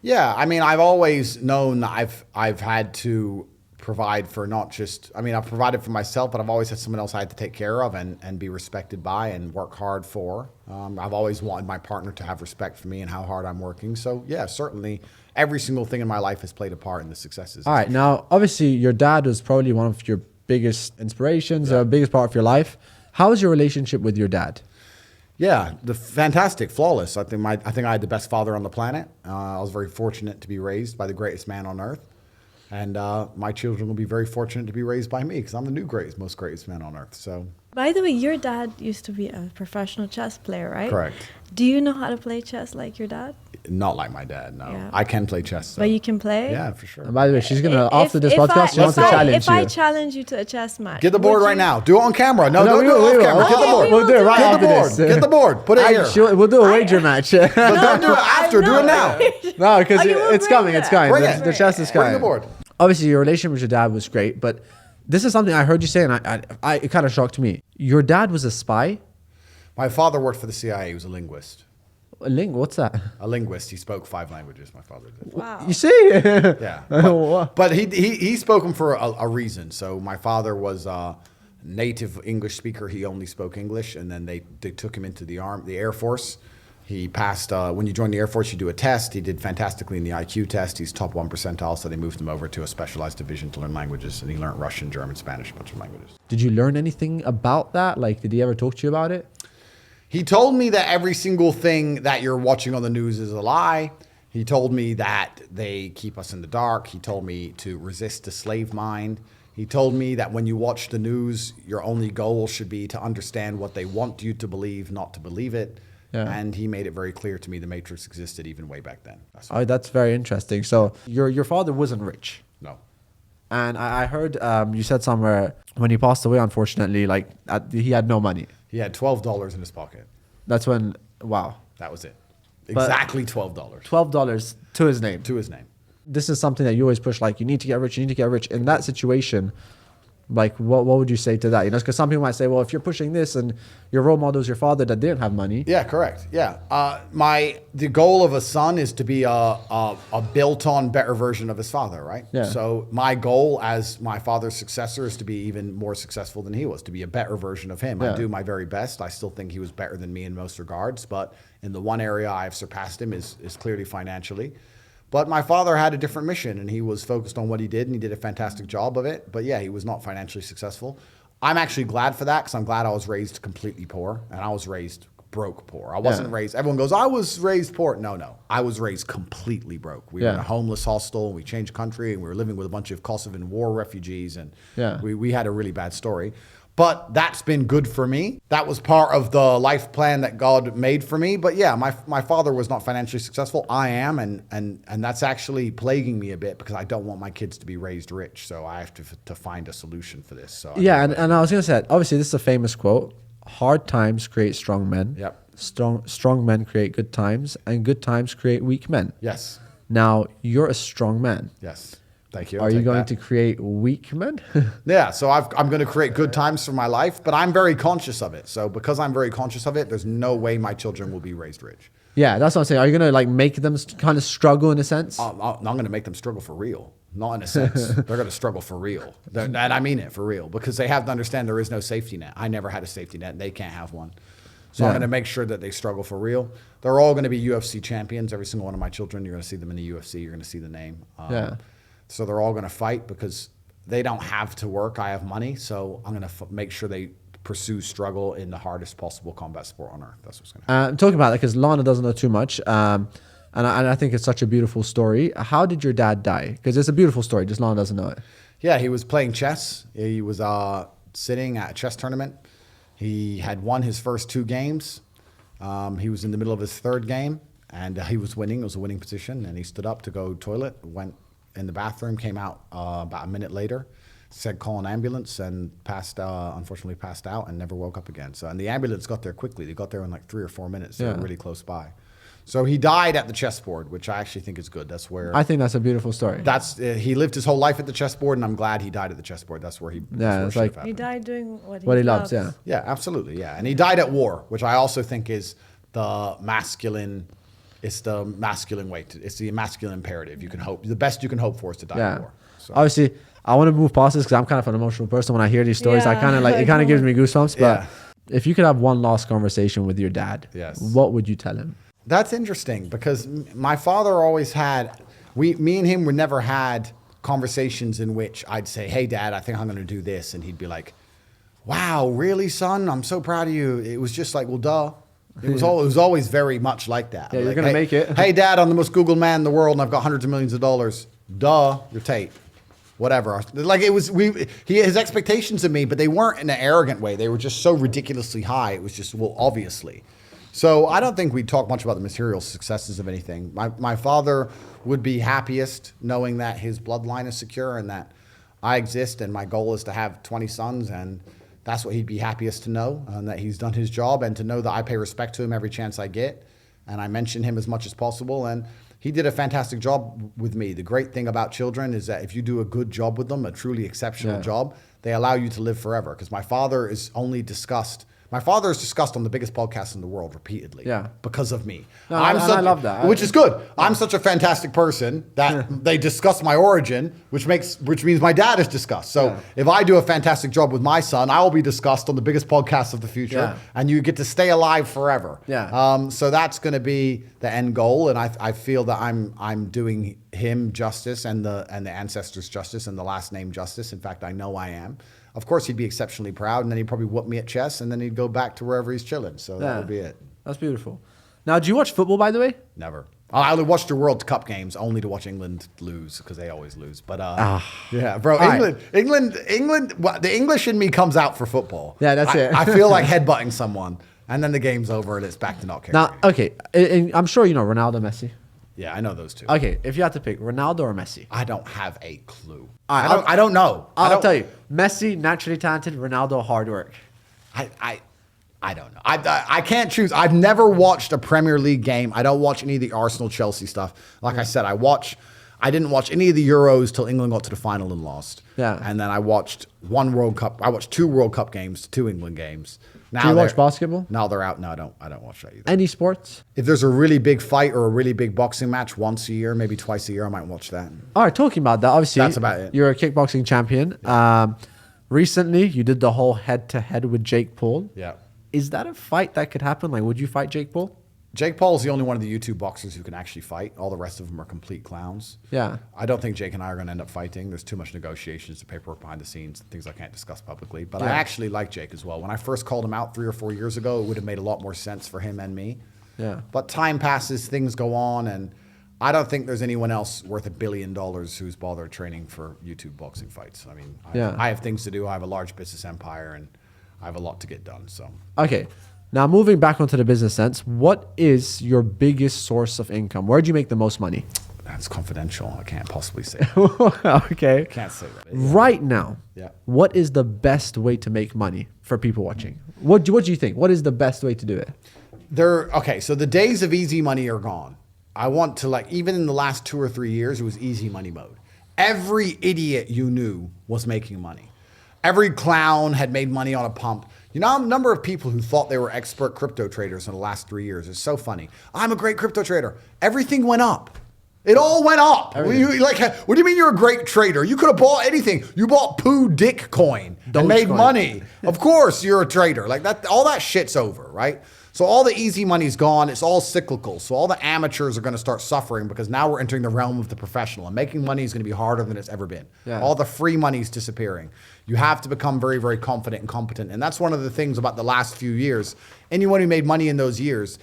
yeah, I mean, I've always known that I've had to provide for not just, I mean, I've provided for myself, but I've always had someone else I had to take care of and be respected by and work hard for. I've always wanted my partner to have respect for me and how hard I'm working. So yeah, certainly every single thing in my life has played a part in the successes. All right. Now, obviously, your dad was probably one of your biggest inspirations, or biggest part of your life. How is your relationship with your dad? Yeah, the fantastic, flawless. I think I had the best father on the planet. I was very fortunate to be raised by the greatest man on earth. And my children will be very fortunate to be raised by me because I'm the new most greatest man on earth. So, By the way, your dad used to be a professional chess player, right? correct. Do you know how to play chess like your dad? Not like my dad, no. Yeah. I can play chess. But you can play? Yeah, for sure. And by the way, she's gonna If- after this if podcast, she wants to challenge If I you. challenge you to a chess match, Get the board would right you- now. Do it on camera. No, No, don't we do will, it we off will. camera. Get the Okay, board. we will do it right do after Get the board. this. Get the board. Put it here. We'll do a wager match. But don't do it after. Do it now. No, because Okay, we'll it's bring coming. It's that. coming. Bring The it. chess is Bring coming. the board. Obviously, your relationship with your dad was great, but this is something I heard you say, and it kind of shocked me. Your dad was a spy. My father worked for the CIA. He was a linguist. What's that? A linguist. He spoke 5 languages, my father did. Wow. You see? Yeah. Wow. But he spoke them for a reason. So my father was a native English speaker. He only spoke English. And then they took him into the Air Force. He passed, when you join the Air Force, you do a test. He did fantastically in the IQ test. He's top 1 percentile. So they moved him over to a specialized division to learn languages. And he learned Russian, German, Spanish, a bunch of languages. Did you learn anything about that? Like, did he ever talk to you about it? He told me that every single thing that you're watching on the news is a lie. He told me that they keep us in the dark. He told me to resist the slave mind. He told me that when you watch the news, your only goal should be to understand what they want you to believe, not to believe it. Yeah. And he made it very clear to me the Matrix existed even way back then. Oh, that's very interesting. So your father wasn't rich. No. And I heard you said somewhere when he passed away, unfortunately, like he had no money. He had $12 in his pocket. That's when, wow, That was it. But- Exactly $12 $12 to his name. to his name. This is something that you always push, like, you need to get rich, you need to get rich. In that situation, like, what would you say to that? You know, because some people might say, well, if you're pushing this and your role model is your father that didn't have money. Yeah, correct. Yeah. The goal of a son is to be a built-on better version of his father, right? Yeah. So my goal as my father's successor is to be even more successful than he was, to be a better version of him. Yeah. I do my very best. I still think he was better than me in most regards, but in the one area I've surpassed him is clearly financially. But my father had a different mission, and he was focused on what he did, and he did a fantastic job of it. But yeah, he was not financially successful. I'm actually glad for that because I'm glad I was raised completely poor, and I was raised broke poor. I wasn't raised, everyone goes, I was raised poor. No. I was raised completely broke. We were in a homeless hostel, and we changed country, and we were living with a bunch of Kosovan war refugees, and we had a really bad story. But that's been good for me. That was part of the life plan that God made for me. But yeah, my father was not financially successful. I am, and that's actually plaguing me a bit because I don't want my kids to be raised rich. So I have to find a solution for this. So Yeah, and I was going to say, obviously, this is a famous quote. Hard times create strong men. Yep. Strong men create good times, and good times create weak men. Yes. Now, you're a strong man. Yes. Thank you. Are you going to create weak men? Yeah, so I'm going to create good times for my life, but I'm very conscious of it. So because I'm very conscious of it, there's no way my children will be raised rich. Yeah, that's what I'm saying. Are you going to like make them kind of struggle in a sense? I'm going to make them struggle for real. Not in a sense. They're going to struggle for real. And I mean it for real because they have to understand there is no safety net. I never had a safety net and they can't have one. So I'm going to make sure that they struggle for real. They're all going to be UFC champions. Every single one of my children, you're going to see them in the UFC. You're going to see the name. So they're all going to fight because they don't have to work. I have money. So I'm going to make sure they pursue struggle in the hardest possible combat sport on earth. That's what's going to happen. I'm talking about that because Lana doesn't know too much. And I think it's such a beautiful story. How did your dad die? Because it's a beautiful story. Just Lana doesn't know it. Yeah, he was playing chess. He was sitting at a chess tournament. He had won his first 2 games. He was in the middle of his 3rd game, and he was winning. It was a winning position, and he stood up to go toilet, went in the bathroom, came out about a minute later, said call an ambulance, and unfortunately passed out and never woke up again. So, and the ambulance got there quickly. They got there in like 3 or 4 minutes. They were really close by. So he died at the chessboard, which I actually think is good. That's where I think that's a beautiful story. he lived his whole life at the chessboard, and I'm glad he died at the chessboard. That's where he it's like He died doing what he loves. Yeah. Yeah, absolutely. Yeah, and he died at war, which I also think is the masculine It's the masculine way. It's the masculine imperative. You can hope. The best you can hope for is to die Yeah. for. So. Obviously, I want to move past this because I'm kind of an emotional person. When I hear these stories, I Yeah, kind of like, it kind of gives me goosebumps. But Yeah. if you could have one last conversation with your dad, Yes. what would you tell him? That's interesting because my father always had, me and him, we never had conversations in which I'd say, hey, Dad, I think I'm going to do this. And he'd be like, wow, really, son? I'm so proud of you. It was just like, well, duh. It was always very much like that. Yeah, you're like, going to hey, make it. Hey, Dad, I'm the most Googled man in the world and I've got hundreds of millions of dollars. Duh, you're Tate. Whatever. Like it was, his expectations of me, but they weren't in an arrogant way. They were just so ridiculously high. It was just, well, obviously. So I don't think we talk much about the material successes of anything. My father would be happiest knowing that his bloodline is secure and that I exist and my goal is to have 20 sons, and that's what he'd be happiest to know, and that he's done his job, and to know that I pay respect to him every chance I get and I mention him as much as possible. And he did a fantastic job with me. The great thing about children is that if you do a good job with them, a truly exceptional job, they allow you to live forever. Because my father is discussed on the biggest podcast in the world repeatedly because of me. No, I love that. Which is good. I'm such a fantastic person that they discuss my origin, which means my dad is discussed. So if I do a fantastic job with my son, I will be discussed on the biggest podcast of the future, and you get to stay alive forever. So that's going to be the end goal, and I feel that I'm doing him justice and the ancestors justice and the last name justice. In fact, I know I am. Of course, he'd be exceptionally proud, and then he'd probably whoop me at chess, and then he'd go back to wherever he's chilling. So that would be it. That's beautiful. Now, do you watch football, by the way? Never. I only watch the World Cup games only to watch England lose because they always lose. But yeah, bro, England. Well, the English in me comes out for football. Yeah, that's it. I feel like headbutting someone, and then the game's over, and it's back to not caring. Now, okay, and I'm sure you know Ronaldo, Messi. Yeah, I know those two. Okay, if you had to pick Ronaldo or Messi, I don't have a clue. right, I don't know. I'll tell you. Messi, naturally talented. Ronaldo, hard work. I don't know. I can't choose. I've never watched a Premier League game. I don't watch any of the Arsenal Chelsea stuff. Like I said, I didn't watch any of the Euros till England got to the final and lost. Yeah. And then I watched one World Cup. I watched 2 World Cup games, 2 England games. Now Do you watch basketball? Now they're out. No, I don't watch that either. Any sports? If there's a really big fight or a really big boxing match once a year, maybe twice a year, I might watch that. All right, talking about that, obviously, That's about it. You're a kickboxing champion. Recently, you did the whole head-to-head with Jake Paul. Yeah. Is that a fight that could happen? Like, would you fight Jake Paul? Jake Paul is the only one of the YouTube boxers who can actually fight. All the rest of them are complete clowns. Yeah. I don't think Jake and I are going to end up fighting. There's too much negotiations, the paperwork behind the scenes, things I can't discuss publicly. But I actually like Jake as well. When I first called him out 3 or 4 years ago, it would have made a lot more sense for him and me. Yeah. But time passes, things go on, and I don't think there's anyone else worth $1 billion who's bothered training for YouTube boxing fights. I mean, I have things to do. I have a large business empire, and I have a lot to get done. So Okay. Now, moving back onto the business sense, what is your biggest source of income? Where do you make the most money? that's confidential. I can't possibly say that. Okay. Can't say that. Right now, Yeah. what is the best way to make money for people watching? What do you think? What is the best way to do it? Okay, so the days of easy money are gone. I want to even in the last 2 or 3 years, it was easy money mode. Every idiot you knew was making money. Every clown had made money on a pump. You know, a number of people who thought they were expert crypto traders in the last 3 years. It's so funny. I'm a great crypto trader. Everything went up. It all went up. What do you mean you're a great trader? You could have bought anything. You bought poo dick coin and made money. Of course you're a trader. Like that, all that shit's over, right? So all the easy money's gone. It's all cyclical. So all the amateurs are going to start suffering because now we're entering the realm of the professional, and making money is going to be harder than it's ever been. Yeah. All the free money's disappearing. You have to become very, very confident and competent. And that's one of the things about the last few years. Anyone who made money in those years,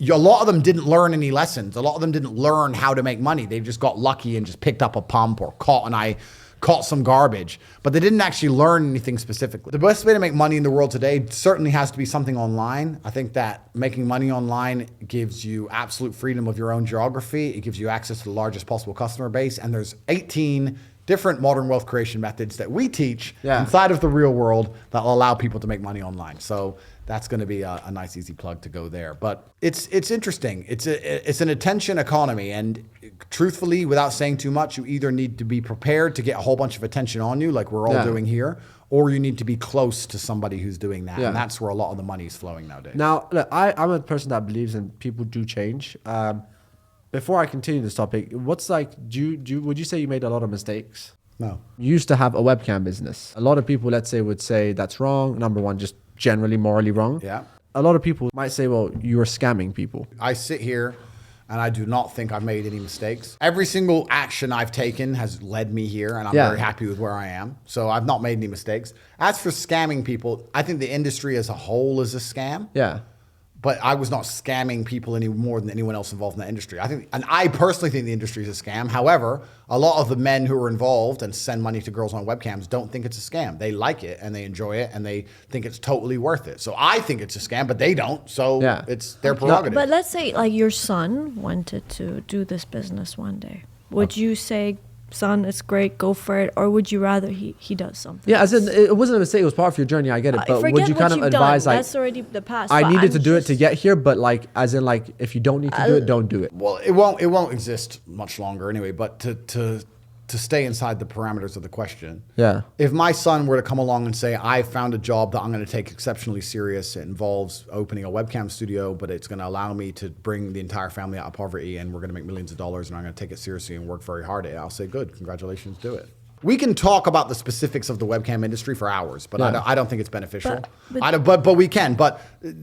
a lot of them didn't learn any lessons. A lot of them didn't learn how to make money. They just got lucky and just picked up a pump or caught some garbage, but they didn't actually learn anything specifically. The best way to make money in the world today certainly has to be something online. I think that making money online gives you absolute freedom of your own geography. It gives you access to the largest possible customer base. And there's 18 different modern wealth creation methods that we teach inside of the real world that will allow people to make money online. So that's going to be a nice, easy plug to go there. But it's interesting. It's an attention economy. And truthfully, without saying too much, you either need to be prepared to get a whole bunch of attention on you like we're all doing here, or you need to be close to somebody who's doing that. And that's where a lot of the money is flowing nowadays. Now, look, I'm a person that believes in people do change. before I continue this topic, what's like, would you say you made a lot of mistakes? No. You used to have a webcam business. A lot of people, let's say, would say that's wrong. Number one, just generally morally wrong. Yeah. A lot of people might say, well, you are scamming people. I sit here and I do not think I've made any mistakes. Every single action I've taken has led me here, and I'm very happy with where I am. So I've not made any mistakes. As for scamming people, I think the industry as a whole is a scam. Yeah. But I was not scamming people any more than anyone else involved in the industry. I personally think the industry is a scam. However, a lot of the men who are involved and send money to girls on webcams don't think it's a scam. They like it and they enjoy it and they think it's totally worth it. So I think it's a scam, but they don't. So it's their prerogative. But let's say like your son wanted to do this business one day. Would you say, son, it's great, go for it, or would you rather he does something? Yeah, as in, it wasn't a mistake, it was part of your journey, I get it. But Forget would you kind of what you've advise done. like, That's already the past. I but needed I'm to do it just- to get here, but like, as in like, if you don't need to do it, don't do it. Well, it won't exist much longer anyway, but to stay inside the parameters of the question. Yeah. If my son were to come along and say, I found a job that I'm going to take exceptionally serious, it involves opening a webcam studio, but it's going to allow me to bring the entire family out of poverty and we're going to make millions of dollars and I'm going to take it seriously and work very hard at it, I'll say, good, congratulations, do it. We can talk about the specifics of the webcam industry for hours, but I don't think it's beneficial. But we can. But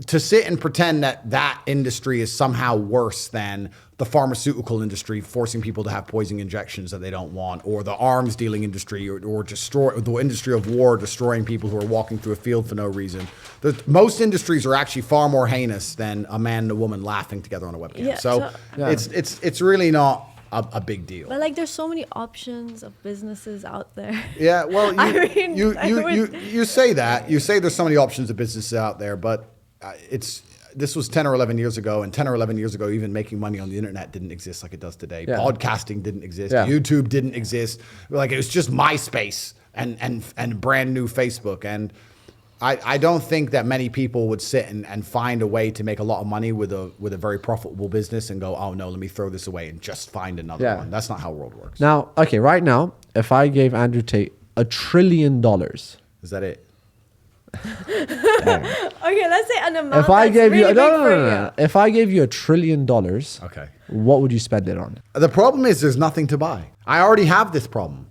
to sit and pretend that industry is somehow worse than the pharmaceutical industry, forcing people to have poison injections that they don't want, or the arms dealing industry, or the industry of war, destroying people who are walking through a field for no reason. Most industries are actually far more heinous than a man and a woman laughing together on a webcam. Yeah, It's really not a big deal. But like, there's so many options of businesses out there. Yeah, well, you you say that. You say there's so many options of businesses out there, but this was 10 or 11 years ago, and 10 or 11 years ago, even making money on the internet didn't exist like it does today. Yeah. Podcasting didn't exist. Yeah. YouTube didn't exist. Like, it was just MySpace and brand new Facebook. And I don't think that many people would sit and find a way to make a lot of money with a very profitable business and go, oh no, let me throw this away and just find another one. That's not how the world works. Now, okay, right now, if I gave Andrew Tate $1 trillion, Is that it? Okay, let's say an amount. if I that's gave really you big for you. if I gave you $1 trillion, Okay. what would you spend it on? The problem is there's nothing to buy. I already have this problem.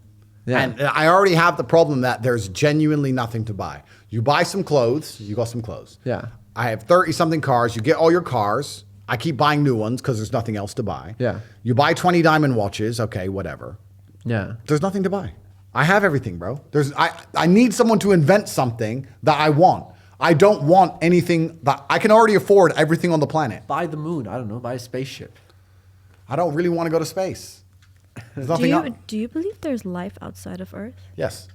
Yeah. And I already have the problem that there's genuinely nothing to buy. You buy some clothes, you got some clothes. Yeah. I have 30 something cars, you get all your cars. I keep buying new ones because there's nothing else to buy. Yeah. You buy 20 diamond watches, okay, whatever. Yeah. There's nothing to buy. I have everything, bro. I need someone to invent something that I want. I don't want anything that I can already afford everything on the planet. Buy the moon. I don't know. Buy a spaceship. I don't really want to go to space. There's nothing Do you believe there's life outside of Earth? Yes.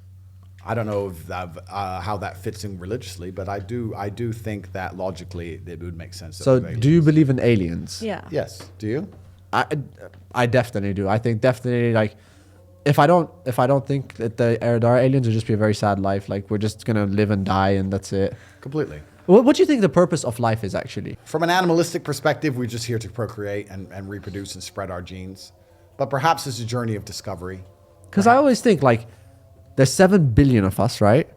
I don't know if how that fits in religiously, but I do think that logically it would make sense. So, do you believe in aliens? Yeah. Yes. Do you? I definitely do. I think definitely like if I don't think that there are aliens, it'll just be a very sad life. Like we're just gonna live and die and that's it. Completely. What do you think the purpose of life is actually? From an animalistic perspective, we're just here to procreate and reproduce and spread our genes. But perhaps it's a journey of discovery. Because I always think like there's 7 billion of us, right?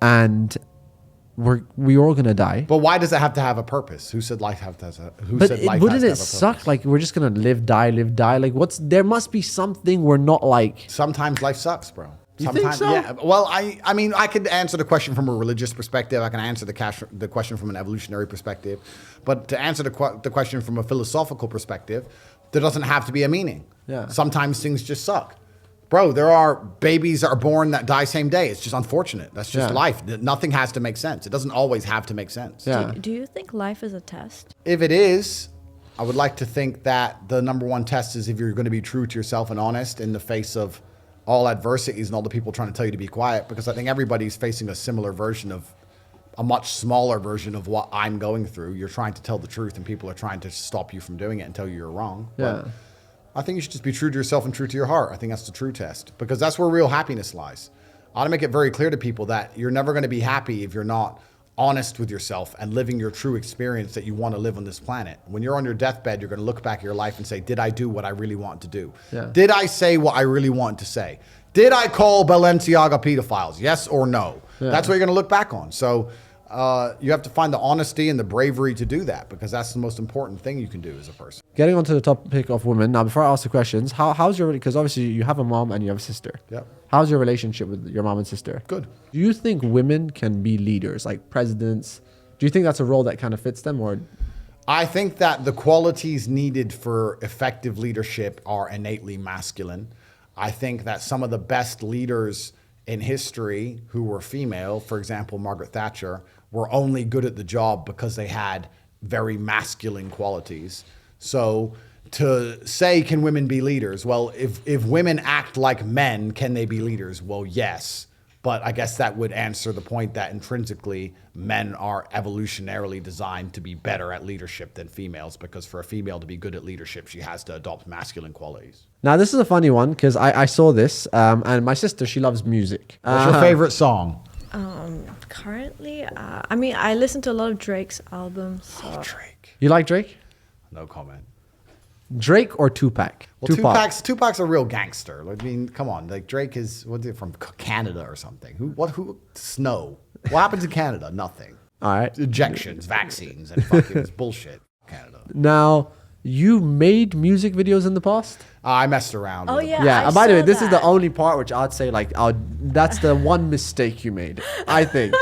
And we're all gonna die. But why does it have to have a purpose? Who said life have to have a Wouldn't it suck? Like we're just gonna live, die. Like there must be something we're not like. Sometimes life sucks, bro. You think so? Yeah. Well, I mean, I could answer the question from a religious perspective. I can answer the question from an evolutionary perspective. But to answer the question from a philosophical perspective, there doesn't have to be a meaning. Yeah. Sometimes things just suck. Bro, there are babies that are born that die same day. It's just unfortunate. That's just life. Nothing has to make sense. It doesn't always have to make sense. Yeah. Do you think life is a test? If it is, I would like to think that the number one test is if you're going to be true to yourself and honest in the face of all adversities and all the people trying to tell you to be quiet, because I think everybody's facing a similar version of a much smaller version of what I'm going through. You're trying to tell the truth and people are trying to stop you from doing it and tell you you're wrong. Yeah. But I think you should just be true to yourself and true to your heart. I think that's the true test, because that's where real happiness lies. I want to make it very clear to people that you're never going to be happy if you're not honest with yourself and living your true experience that you want to live on this planet. When you're on your deathbed, you're going to look back at your life and say, did I do what I really want to do? Yeah. Did I say what I really want to say? Did I call Balenciaga pedophiles? Yes or no? Yeah. That's what you're going to look back on. So you have to find the honesty and the bravery to do that, because that's the most important thing you can do as a person. getting onto the topic of women. Now, before I ask the questions, how's your, because obviously you have a mom and you have a sister. Yep. How's your relationship with your mom and sister? Good. Do you think women can be leaders, like presidents? Do you think that's a role that kind of fits them, or? I think that the qualities needed for effective leadership are innately masculine. I think that some of the best leaders in history who were female, for example, Margaret Thatcher, were only good at the job because they had very masculine qualities. So to say, can women be leaders? Well, if women act like men, can they be leaders? Well, yes. But I guess that would answer the point that intrinsically men are evolutionarily designed to be better at leadership than females, because for a female to be good at leadership, she has to adopt masculine qualities. Now, this is a funny one because I saw this and my sister, she loves music. What's your favorite song? Currently, I mean, I listen to a lot of Drake's albums. So. Drake. You like Drake? No comment. Drake or Tupac? Well, Tupac's a real gangster. I mean, come on. Like Drake is, what's it, from Canada or something? Who? Snow. What happens in Canada? Nothing. All right. Injections, vaccines, and fucking bullshit. Canada. Now, you made music videos in the past? I messed around. Oh, with yeah. Yeah. I And by the way, saw this is the that. only part which I'd say like, that's the one mistake you made, I think.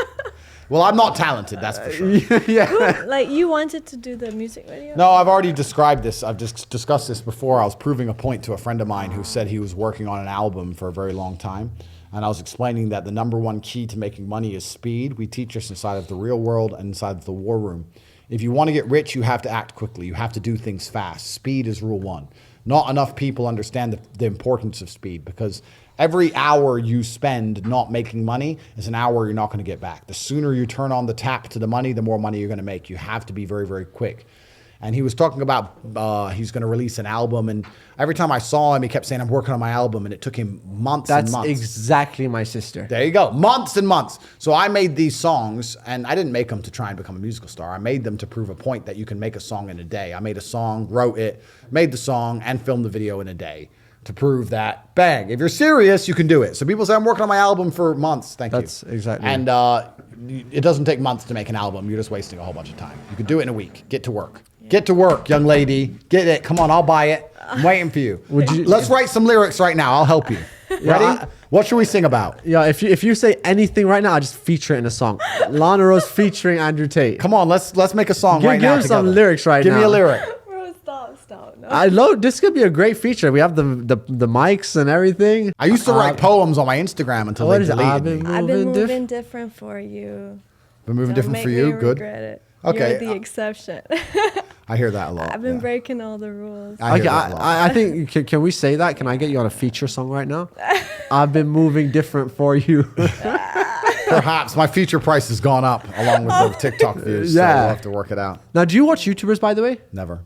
Well, I'm not talented, that's for sure. Yeah. Like, you wanted to do the music video? No, I've already described this. I've just discussed this before. I was proving a point to a friend of mine who said he was working on an album for a very long time. And I was explaining that the number one key to making money is speed. We teach this inside of the real world and inside of the war room. If you want to get rich, you have to act quickly. You have to do things fast. Speed is rule one. Not enough people understand the importance of speed, because every hour you spend not making money is an hour you're not going to get back. The sooner you turn on the tap to the money, the more money you're going to make. You have to be very, very quick. And he was talking about he's going to release an album. And every time I saw him, he kept saying, I'm working on my album. And it took him months and That's months. exactly my sister. There you go. Months and months. So I made these songs, and I didn't make them to try and become a musical star. I made them to prove a point that you can make a song in a day. I made a song, wrote it, made the song, and filmed the video in a day to prove that, bang, if you're serious, you can do it. So people say, I'm working on my album for months. Thank you. That's exactly. And it doesn't take months to make an album. You're just wasting a whole bunch of time. You could do it in a week. Get to work. Get to work, young lady. Get it. Come on, I'll buy it. I'm waiting for you. Let's write some lyrics right now. I'll help you. Ready? What should we sing about? Yeah, if you say anything right now, I'll just feature it in a song. Lana Rose feature Andrew Tate. Come on, let's make a song right now. Give him some lyrics right Give now. me a lyric. Bro, stop. No. This could be a great feature. We have the mics and everything. I used to write poems on my Instagram until What they is it? deleted me. I've been Moving moving different for you. Been moving Don't different make for me you? Good. regret it. Okay. You're the exception. I hear that a lot. I've been yeah. breaking all the rules. I hear Okay, that a lot. I think, can we say that? Can I get you on a feature song right now? I've been moving different for you. Perhaps. My feature price has gone up along with the TikTok views, so Yeah. we'll have to work it out. Now, do you watch YouTubers, by the way? Never.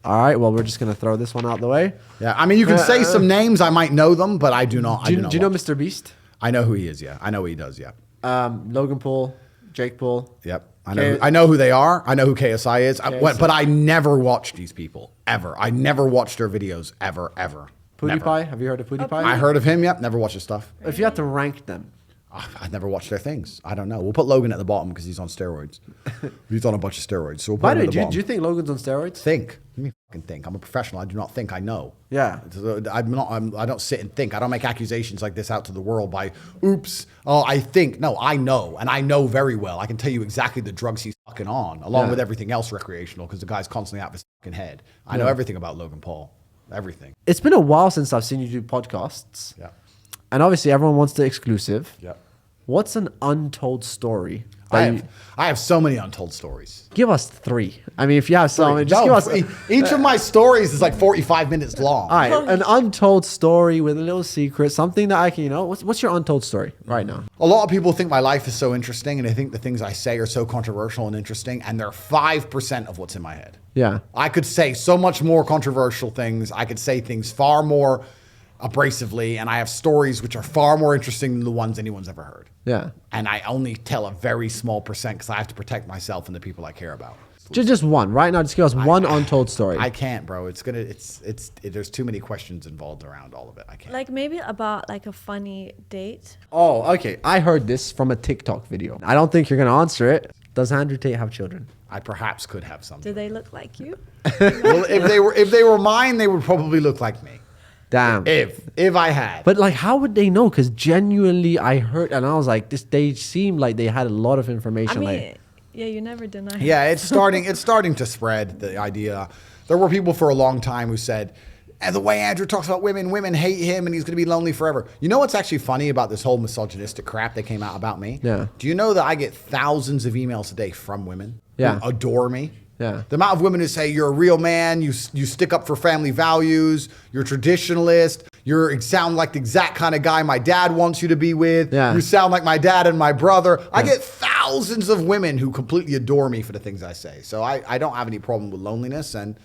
All right, well, we're just going to throw this one out the way. Yeah, I mean, you can say some names. I might know them, but I do not. Do you know watch. Mr. Beast? I know who he is, yeah. I know what he does, yeah. Logan Paul, Jake Paul. Yep. I know who they are. I know who KSI is. KSI. But I never watched these people, ever. I never watched their videos, ever. PewDiePie, Never. have you heard of PewDiePie? I heard of him, yep. Never watched his stuff. If you had to rank them. I've never watched their things. I don't know. We'll put Logan at the bottom because he's on steroids. He's on a bunch of steroids. So we'll put By him the way, at the bottom. do you think Logan's on steroids? Think. Let me fucking think. I'm a professional. I do not think I know. Yeah. I don't sit and think. I don't make accusations like this out to the world by, oops, oh, I think. No, I know. And I know very well. I can tell you exactly the drugs he's fucking on, along with everything else recreational, because the guy's constantly out of his fucking head. I know everything about Logan Paul. Everything. It's been a while since I've seen you do podcasts. Yeah. And obviously, everyone wants the exclusive. Yeah. What's an untold story? I have so many untold stories. Give us 3. I mean, if you have some, just give us. Each of my stories is like 45 minutes long. All right, an untold story with a little secret, something that I can, what's your untold story right now? A lot of people think my life is so interesting, and they think the things I say are so controversial and interesting, and they're 5% of what's in my head. Yeah. I could say so much more controversial things. I could say things far more abrasively, and I have stories which are far more interesting than the ones anyone's ever heard. Yeah. And I only tell a very small percent because I have to protect myself and the people I care about. Just one right now. Just give us one untold story. I can't, bro. There's too many questions involved around all of it. I can't. Like maybe about like a funny date. Oh, okay. I heard this from a TikTok video. I don't think you're gonna answer it. Does Andrew Tate have children? I perhaps could have some. Do they look like you? Well, if they were mine, they would probably look like me. Damn. If I had. But like, how would they know? Because genuinely, I heard, and I was like, they seemed like they had a lot of I information. mean, like, yeah, you never deny. Yeah, it's starting to spread, the idea. There were people for a long time who said, and the way Andrew talks about women hate him and he's going to be lonely forever. You know what's actually funny about this whole misogynistic crap that came out about me? Yeah. Do you know that I get thousands of emails a day from women Yeah. who adore me? Yeah. The amount of women who say, you're a real man, you stick up for family values, you're a traditionalist, you sound like the exact kind of guy my dad wants you to be with, Yeah. you sound like my dad and my brother. I get thousands of women who completely adore me for the things I say. So I don't have any problem with loneliness. And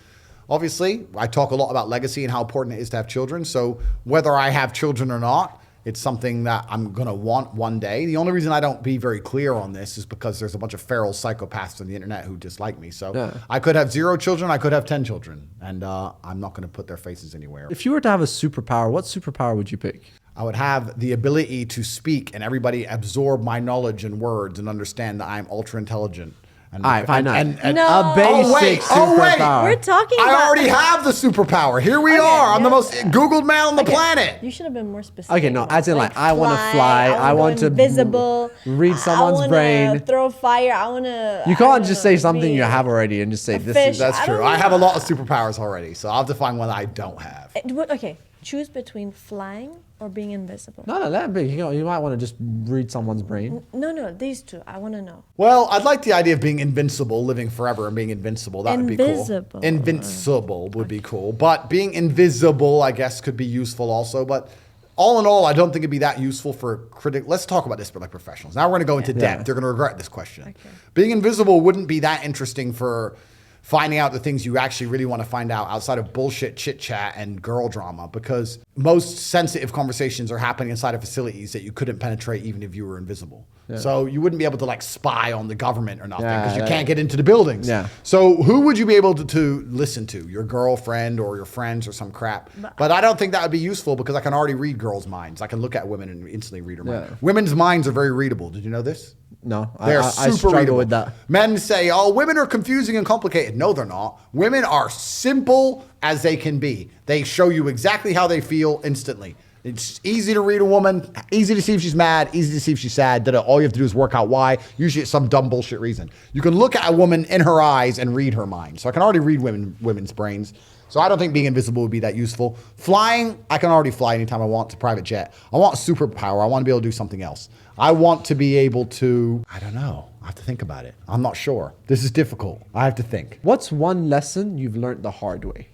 obviously, I talk a lot about legacy and how important it is to have children. So whether I have children or not, it's something that I'm going to want one day. The only reason I don't be very clear on this is because there's a bunch of feral psychopaths on the internet who dislike me. So Yeah. I could have 0 children. I could have 10 children. And I'm not going to put their faces anywhere. if you were to have a superpower, what superpower would you pick? I would have the ability to speak and everybody absorb my knowledge and words and understand that I'm ultra intelligent. And, All right, fine. and No. A basic superpower. We're talking I about. already have the superpower. Here we Okay, are. I'm the yeah. most Googled man on the planet. You should have been more specific. Okay, no, as in like, I want to fly, I I want to invisible. read someone's I wanna brain. Throw fire. I want to. You can't just say something you have already and just say this fish. is That's I true. don't I have a know. lot of superpowers already, so I'll have to find one that I don't have. Okay, choose between flying or being invisible. No, let it be. You might want to just read someone's brain. No, these two. I want to know. Well, I'd like the idea of being invincible, living forever and being invincible. That would be Invisible. cool. Invincible would be cool. But being invisible, I guess, could be useful also. But all in all, I don't think it'd be that useful for critic. Let's talk about this, but like professionals. Now we're going to go into depth. You're going to regret this question. Okay. Being invisible wouldn't be that interesting for finding out the things you actually really want to find out outside of bullshit chit chat and girl drama, because most sensitive conversations are happening inside of facilities that you couldn't penetrate even if you were invisible. So you wouldn't be able to like spy on the government or nothing because you can't get into the buildings. Yeah. So who would you be able to listen to? Your girlfriend or your friends or some crap? But I don't think that would be useful because I can already read girls' minds. I can look at women and instantly read her mind. Yeah. Women's minds are very readable. Did you know this? No, They're I super struggle readable. with that. Men say, oh, women are confusing and complicated. No, they're not. Women are simple as they can be. They show you exactly how they feel instantly. It's easy to read a woman, easy to see if she's mad, easy to see if she's sad. All you have to do is work out why. Usually it's some dumb bullshit reason. You can look at a woman in her eyes and read her mind. So I can already read women's brains. So I don't think being invisible would be that useful. Flying, I can already fly anytime I want to private jet. I want superpower. I want to be able to do something else. I want to be able to, I don't know. I have to think about it. I'm not sure. This is difficult. I have to think. What's one lesson you've learned the hard way?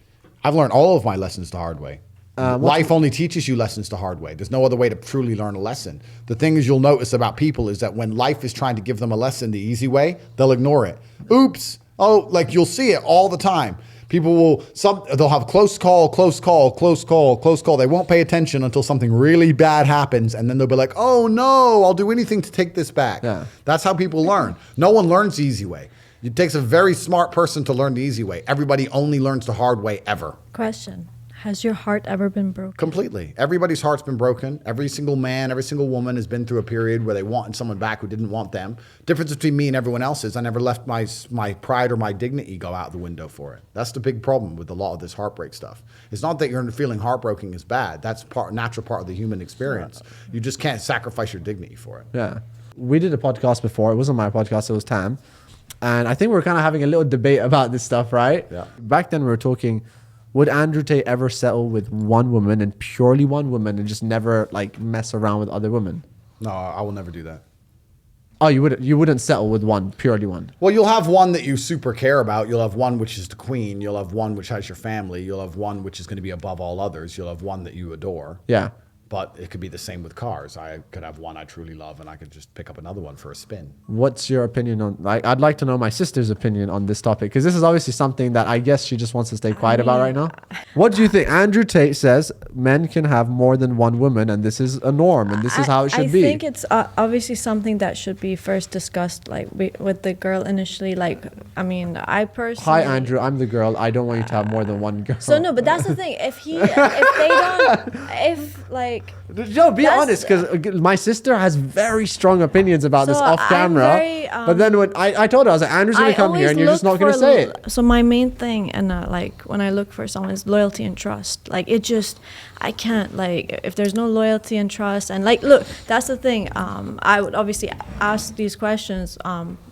I've learned all of my lessons the hard way. Life only teaches you lessons the hard way. There's no other way to truly learn a lesson. The things you'll notice about people is that when life is trying to give them a lesson the easy way, they'll ignore it. Oops. Oh, like you'll see it all the time. People they'll have close call. They won't pay attention until something really bad happens. And then they'll be like, oh no, I'll do anything to take this back. Yeah. That's how people learn. No one learns the easy way. It takes a very smart person to learn the easy way. Everybody only learns the hard way ever. Question: has your heart ever been broken? Completely. Everybody's heart's been broken. Every single man, every single woman has been through a period where they wanted someone back who didn't want them. Difference between me and everyone else is I never let my pride or my dignity go out the window for it. That's the big problem with a lot of this heartbreak stuff. It's not that you're feeling heartbroken is bad. That's natural part of the human experience. You just can't sacrifice your dignity for it. Yeah. We did a podcast before. It wasn't my podcast. It was Tam. And I think we were kind of having a little debate about this stuff, right? Yeah. Back then we were talking, would Andrew Tate ever settle with one woman and purely one woman and just never like mess around with other women? No, I will never do that. Oh, you wouldn't settle with one, purely one. Well, you'll have one that you super care about. You'll have one which is the queen. You'll have one which has your family. You'll have one which is going to be above all others. You'll have one that you adore. Yeah. But it could be the same with cars. I could have one I truly love, and I could just pick up another one for a spin. What's your opinion on, like, I'd like to know my sister's opinion on this topic, because this is obviously something that I guess she just wants to stay quiet about right now. What do you think? Andrew Tate says men can have more than one woman, and this is a norm, and this is how it should be. I think it's obviously something that should be first discussed, like with the girl initially. Like, I mean, I personally. Hi, Andrew. I'm the girl. I don't want you to have more than one girl. So no, but that's the thing. If they don't, if like. like. No, be That's- honest, because my sister has very strong opinions about this So off I'm camera. very, But then when I told her, I was like, Andrew's gonna I come here, always and you're just look not gonna for say it. So my main thing, and like when I look for someone, is loyalty and trust. Like it just, I can't like if there's no loyalty and trust, and like look, that's the thing. I would obviously ask these questions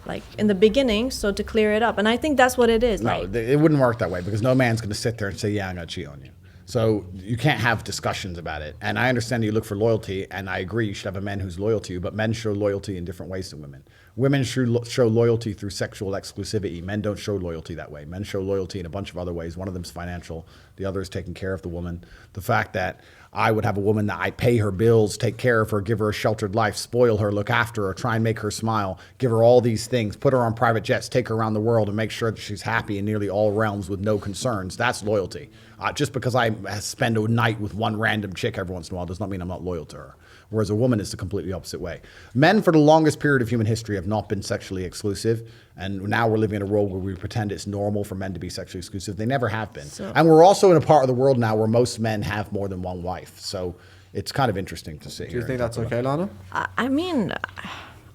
like in the beginning, so to clear it up, and I think that's what it is. No, like, it wouldn't work that way because no man's going to sit there and say, yeah, I'm going to cheat on you. So you can't have discussions about it. And I understand you look for loyalty, and I agree you should have a man who's loyal to you, but men show loyalty in different ways than women. Women show loyalty through sexual exclusivity. Men don't show loyalty that way. Men show loyalty in a bunch of other ways. One of them's financial. The other is taking care of the woman. The fact that I would have a woman that I pay her bills, take care of her, give her a sheltered life, spoil her, look after her, try and make her smile, give her all these things, put her on private jets, take her around the world and make sure that she's happy in nearly all realms with no concerns. That's loyalty. Just because I spend a night with one random chick every once in a while does not mean I'm not loyal to her. Whereas a woman is the completely opposite way. Men, for the longest period of human history, have not been sexually exclusive. And now we're living in a world where we pretend it's normal for men to be sexually exclusive. They never have been. And we're also in a part of the world now where most men have more than one wife. So it's kind of interesting to see. Do you think that's okay, Lana? I mean,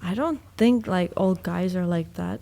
I don't think like all guys are like that.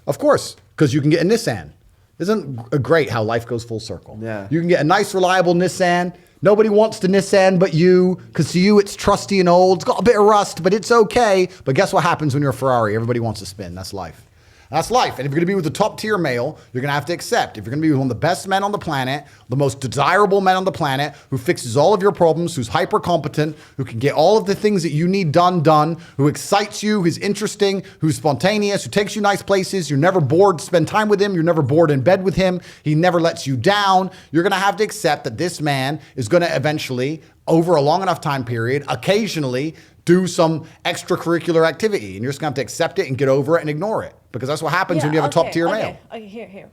Of course, because you can get a Nissan. Isn't it great how life goes full circle? Yeah. You can get a nice, reliable Nissan. Nobody wants the Nissan but you, because to you it's trusty and old. It's got a bit of rust, but it's okay. But guess what happens when you're a Ferrari? Everybody wants to spin. That's life. That's life. And if you're going to be with a top tier male, you're going to have to accept. If you're going to be with one of the best men on the planet, the most desirable men on the planet, who fixes all of your problems, who's hyper competent, who can get all of the things that you need done, who excites you, who's interesting, who's spontaneous, who takes you nice places, you're never bored to spend time with him, you're never bored in bed with him, he never lets you down, you're going to have to accept that this man is going to eventually, over a long enough time period, occasionally do some extracurricular activity. And you're just going to have to accept it and get over it and ignore it. Because that's what happens when you have a top tier male. Okay, here.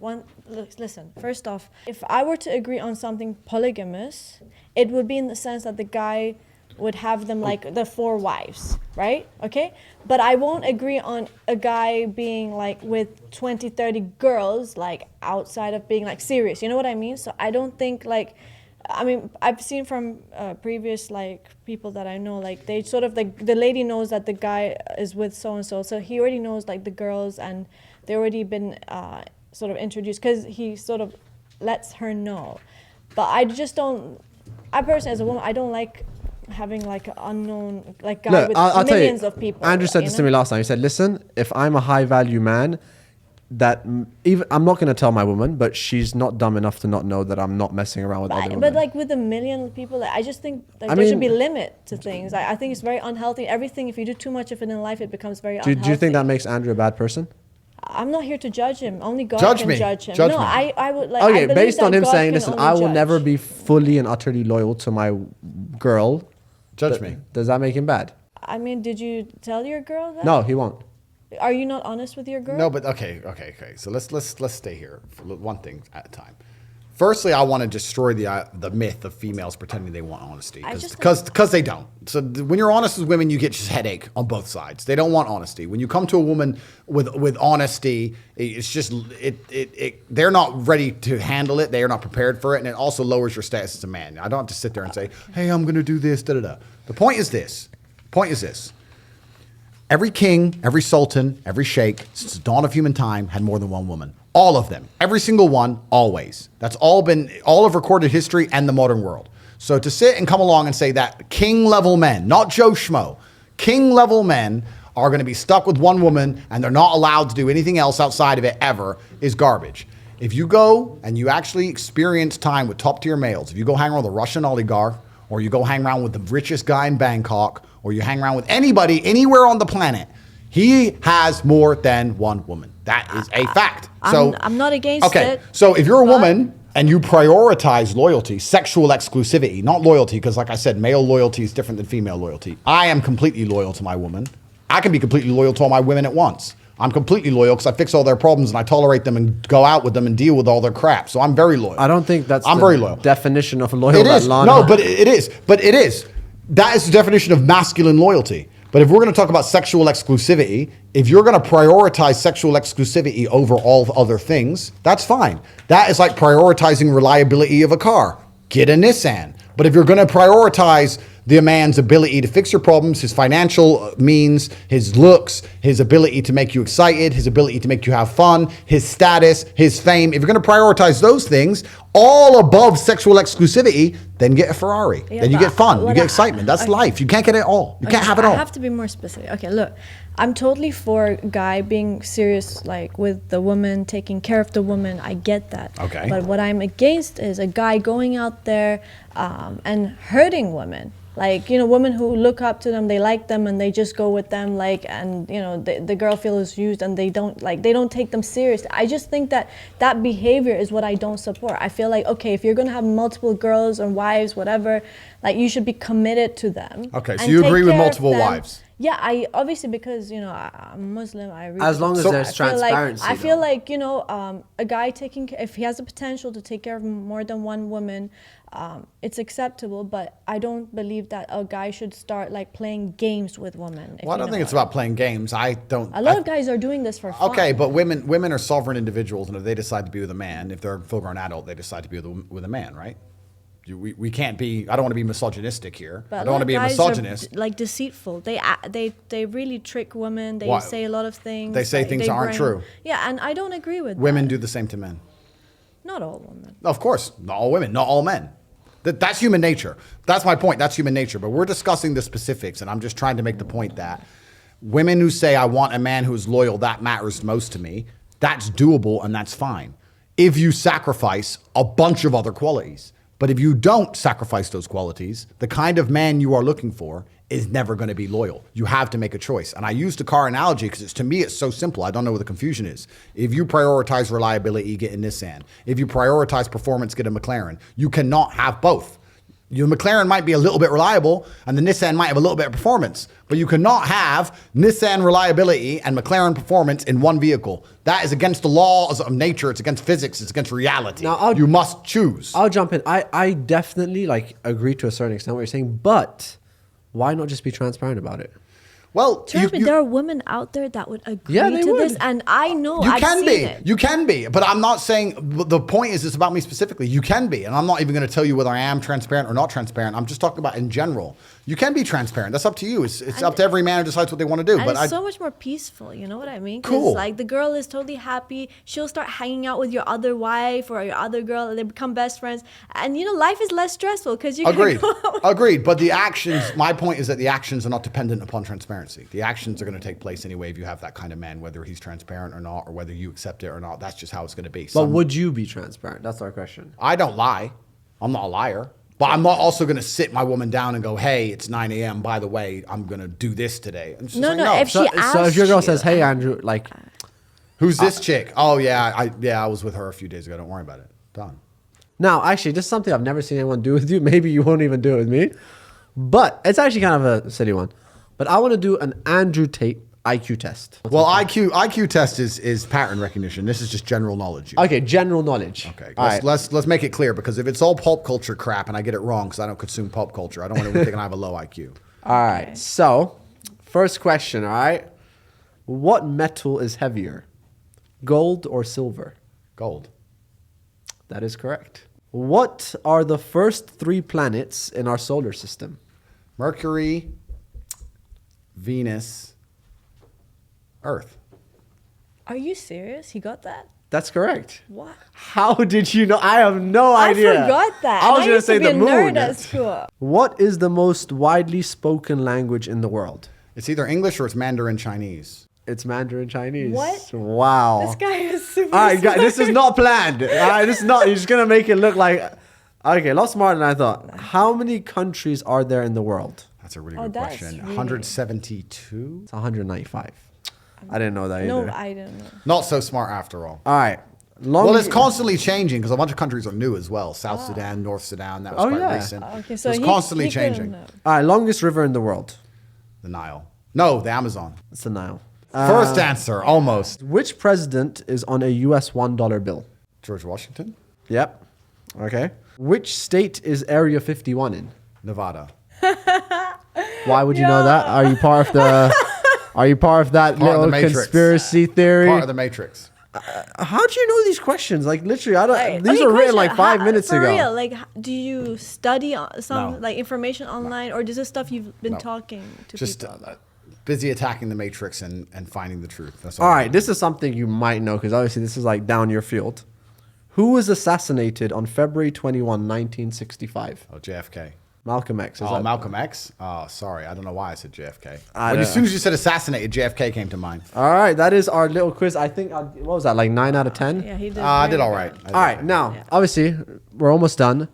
Listen, first off, if I were to agree on something polygamous, it would be in the sense that the guy would have them like the 4 wives, right? Okay? But I won't agree on a guy being like with 20, 30 girls, like outside of being like serious. You know what I mean? So I don't think like, I mean, I've seen from previous like people that I know, like they sort of like the lady knows that the guy is with so and so he already knows like the girls, and they already been sort of introduced because he sort of lets her know. But I just don't. I personally, as a woman, I don't like having like an unknown like guy with I'll millions tell you, of people. Andrew said this to me last time. He said, "Listen, if I'm a high value man." That even I'm not going to tell my woman, but she's not dumb enough to not know that I'm not messing around with other women. But like with a million people, like, I just think like, there should be a limit to things. I think it's very unhealthy. Everything, if you do too much of it in life, it becomes very unhealthy. Do you think that makes Andrew a bad person? I'm not here to judge him. Only God Judge can me. judge him. Judge no, me. I would like. Okay, I believe based on that him God saying, can listen, only I will judge. never be fully and utterly loyal to my girl. Judge me. Does that make him bad? I mean, did you tell your girl that? No, he won't. Are you not honest with your girl? No, but okay. So let's stay here for one thing at a time. Firstly, I want to destroy the myth of females pretending they want honesty, because they don't. So when you're honest with women, you get just headache on both sides. They don't want honesty. When you come to a woman with honesty, it's just they're not ready to handle it. They are not prepared for it, and it also lowers your status as a man. I don't have to sit there and say, "Hey, I'm going to do this." Da da da. The point is this. Every king, every sultan, every sheikh, since the dawn of human time, had more than one woman. All of them. Every single one, always. That's all of recorded history and the modern world. So to sit and come along and say that king-level men, not Joe Schmo, king-level men are going to be stuck with one woman and they're not allowed to do anything else outside of it ever is garbage. If you go and you actually experience time with top-tier males, if you go hang around with a Russian oligarch, or you go hang around with the richest guy in Bangkok, or you hang around with anybody anywhere on the planet, he has more than one woman. That is a fact. I'm not against it. So if you're a woman and you prioritize loyalty, sexual exclusivity, not loyalty, because like I said, male loyalty is different than female loyalty. I am completely loyal to my woman. I can be completely loyal to all my women at once. I'm completely loyal because I fix all their problems and I tolerate them and go out with them and deal with all their crap. So I'm very loyal. I don't think that's very loyal. Definition of loyal. It is. No, but it is. That is the definition of masculine loyalty. But if we're going to talk about sexual exclusivity, if you're going to prioritize sexual exclusivity over all other things, that's fine. That is like prioritizing reliability of a car. Get a Nissan. But if you're going to prioritize the man's ability to fix your problems, his financial means, his looks, his ability to make you excited, his ability to make you have fun, his status, his fame. If you're going to prioritize those things all above sexual exclusivity, then get a Ferrari. Yeah, then you but get fun. You what get excitement. That's life. You can't get it all. You can't have it all. I have to be more specific. Okay, look, I'm totally for a guy being serious, like with the woman, taking care of the woman. I get that. Okay. But what I'm against is a guy going out there and hurting women. Like, you know, women who look up to them, they like them, and they just go with them, like, and, you know, the girl feels used, and they don't take them serious. I just think that behavior is what I don't support. I feel like, okay, if you're going to have multiple girls or wives, whatever, like, you should be committed to them. Okay, so you agree with multiple wives? Yeah, I obviously, because, you know, I'm Muslim, I read. As long as there's transparency. I feel like, you know, a guy if he has the potential to take care of more than one woman, it's acceptable, but I don't believe that a guy should start like playing games with women. Well, I don't think it's about playing games. A lot of guys are doing this for fun. Okay, but women are sovereign individuals, and if they decide to be with a man, if they're a full-grown adult, they decide to be with a man, right? We can't be. I don't want to be misogynistic here. But I don't want to be a misogynist. Like deceitful. They really trick women. They Why? say a lot of things. They say things that aren't true. Yeah, and I don't agree with Women that. do the same to men. Not all women. Of course, not all women, not all men. That's human nature. That's my point. That's human nature. But we're discussing the specifics, and I'm just trying to make the point that women who say, I want a man who's loyal, that matters most to me, that's doable and that's fine. If you sacrifice a bunch of other qualities. But if you don't sacrifice those qualities, the kind of man you are looking for is never going to be loyal. You have to make a choice. And I used a car analogy because to me, it's so simple. I don't know what the confusion is. If you prioritize reliability, get a Nissan. If you prioritize performance, get a McLaren. You cannot have both. Your McLaren might be a little bit reliable and the Nissan might have a little bit of performance, but you cannot have Nissan reliability and McLaren performance in one vehicle. That is against the laws of nature. It's against physics. It's against reality. Now, you must choose. I'll jump in. I definitely like agree to a certain extent what you're saying, but why not just be transparent about it? Well, Trust me, there are women out there that would agree they to would. this, and I know you I've can seen be. it. You can be. But I'm not saying, the point is it's about me specifically. You can be. And I'm not even going to tell you whether I am transparent or not transparent. I'm just talking about in general. You can be transparent. That's up to you. It's up to every man who decides what they want to do. And But it's so much more peaceful, you know what I mean? 'Cause, Cool. like, the girl is totally happy. She'll start hanging out with your other wife or your other girl, and they become best friends. And, you know, life is less stressful because you can Agreed. go out. Agreed. But the actions, my point is that the actions are not dependent upon transparency. The actions are going to take place anyway if you have that kind of man, whether he's transparent or not, or whether you accept it or not. That's just how it's going to be. But would you be transparent? That's our question. I don't lie. I'm not a liar. But I'm not also going to sit my woman down and go, hey, it's 9 a.m. By the way, I'm going to do this today. And she's No, like, no, if So, she so if your girl asked you- says, "Hey, Andrew," like, who's this chick? Oh, yeah, I was with her a few days ago. Don't worry about it. Done. now, actually, this is something I've never seen anyone do with you. Maybe you won't even do it with me, but it's actually kind of a silly one. But I want to do an Andrew Tate IQ test. Well, IQ test is pattern recognition. This is just general knowledge. Okay, general knowledge. Okay, All right. let's make it clear, because if it's all pop culture crap and I get it wrong because I don't consume pop culture, I don't want anyone thinking I have a low IQ. All right. So, first question. All right. What metal is heavier, gold or silver? Gold. That is correct. What are the first 3 planets in our solar system? Mercury, Venus, Earth. Are you serious? He got that? That's correct. What? How did you know? I have no idea. I forgot that. I was And going to used say be the a moon. nerd at school. What is the most widely spoken language in the world? It's either English or it's Mandarin Chinese. It's Mandarin Chinese. What? Wow. This guy is super All right, guys, smart. this is not planned. All right, this is not. You're just gonna make it look like. Okay, a lot smarter than I thought. How many countries are there in the world? That's a really Oh, good that's question. really- 172? It's 195. I didn't know that No, either. I don't know. Not so smart after all. All right. Well, it's constantly changing because a bunch of countries are new as well. South Sudan, North Sudan, that was Oh, quite yeah. recent. Okay, so it's he- constantly he couldn't changing. know. All right, longest river in the world. The Nile. No, the Amazon. It's the Nile. First answer, almost. Which president is on a US $1 bill? George Washington? Yep. Okay. Which state is Area 51 in? Nevada. Why would you know that? Are you part of the? Are you part of that Part of the little Matrix. conspiracy theory? Part of the Matrix. How do you know these questions? Like literally, I don't. Like, These okay, were written question, like 5 minutes for ago. real, like, do you study some No. like information online, or is this stuff you've been No. talking to Just people? busy attacking the matrix and finding the truth. That's All right, this is something you might know because obviously this is like down your field. Who was assassinated on February 21, 1965? Oh, JFK. Malcolm X. Is Oh, that- Malcolm X? Oh, sorry. I don't know why I said JFK. I As don't- soon as you said assassinated, JFK came to mind. All right, that is our little quiz. I think, what was that, like 9 out of 10? Yeah, he did. I did very all good. right. All right, now, obviously, we're almost done.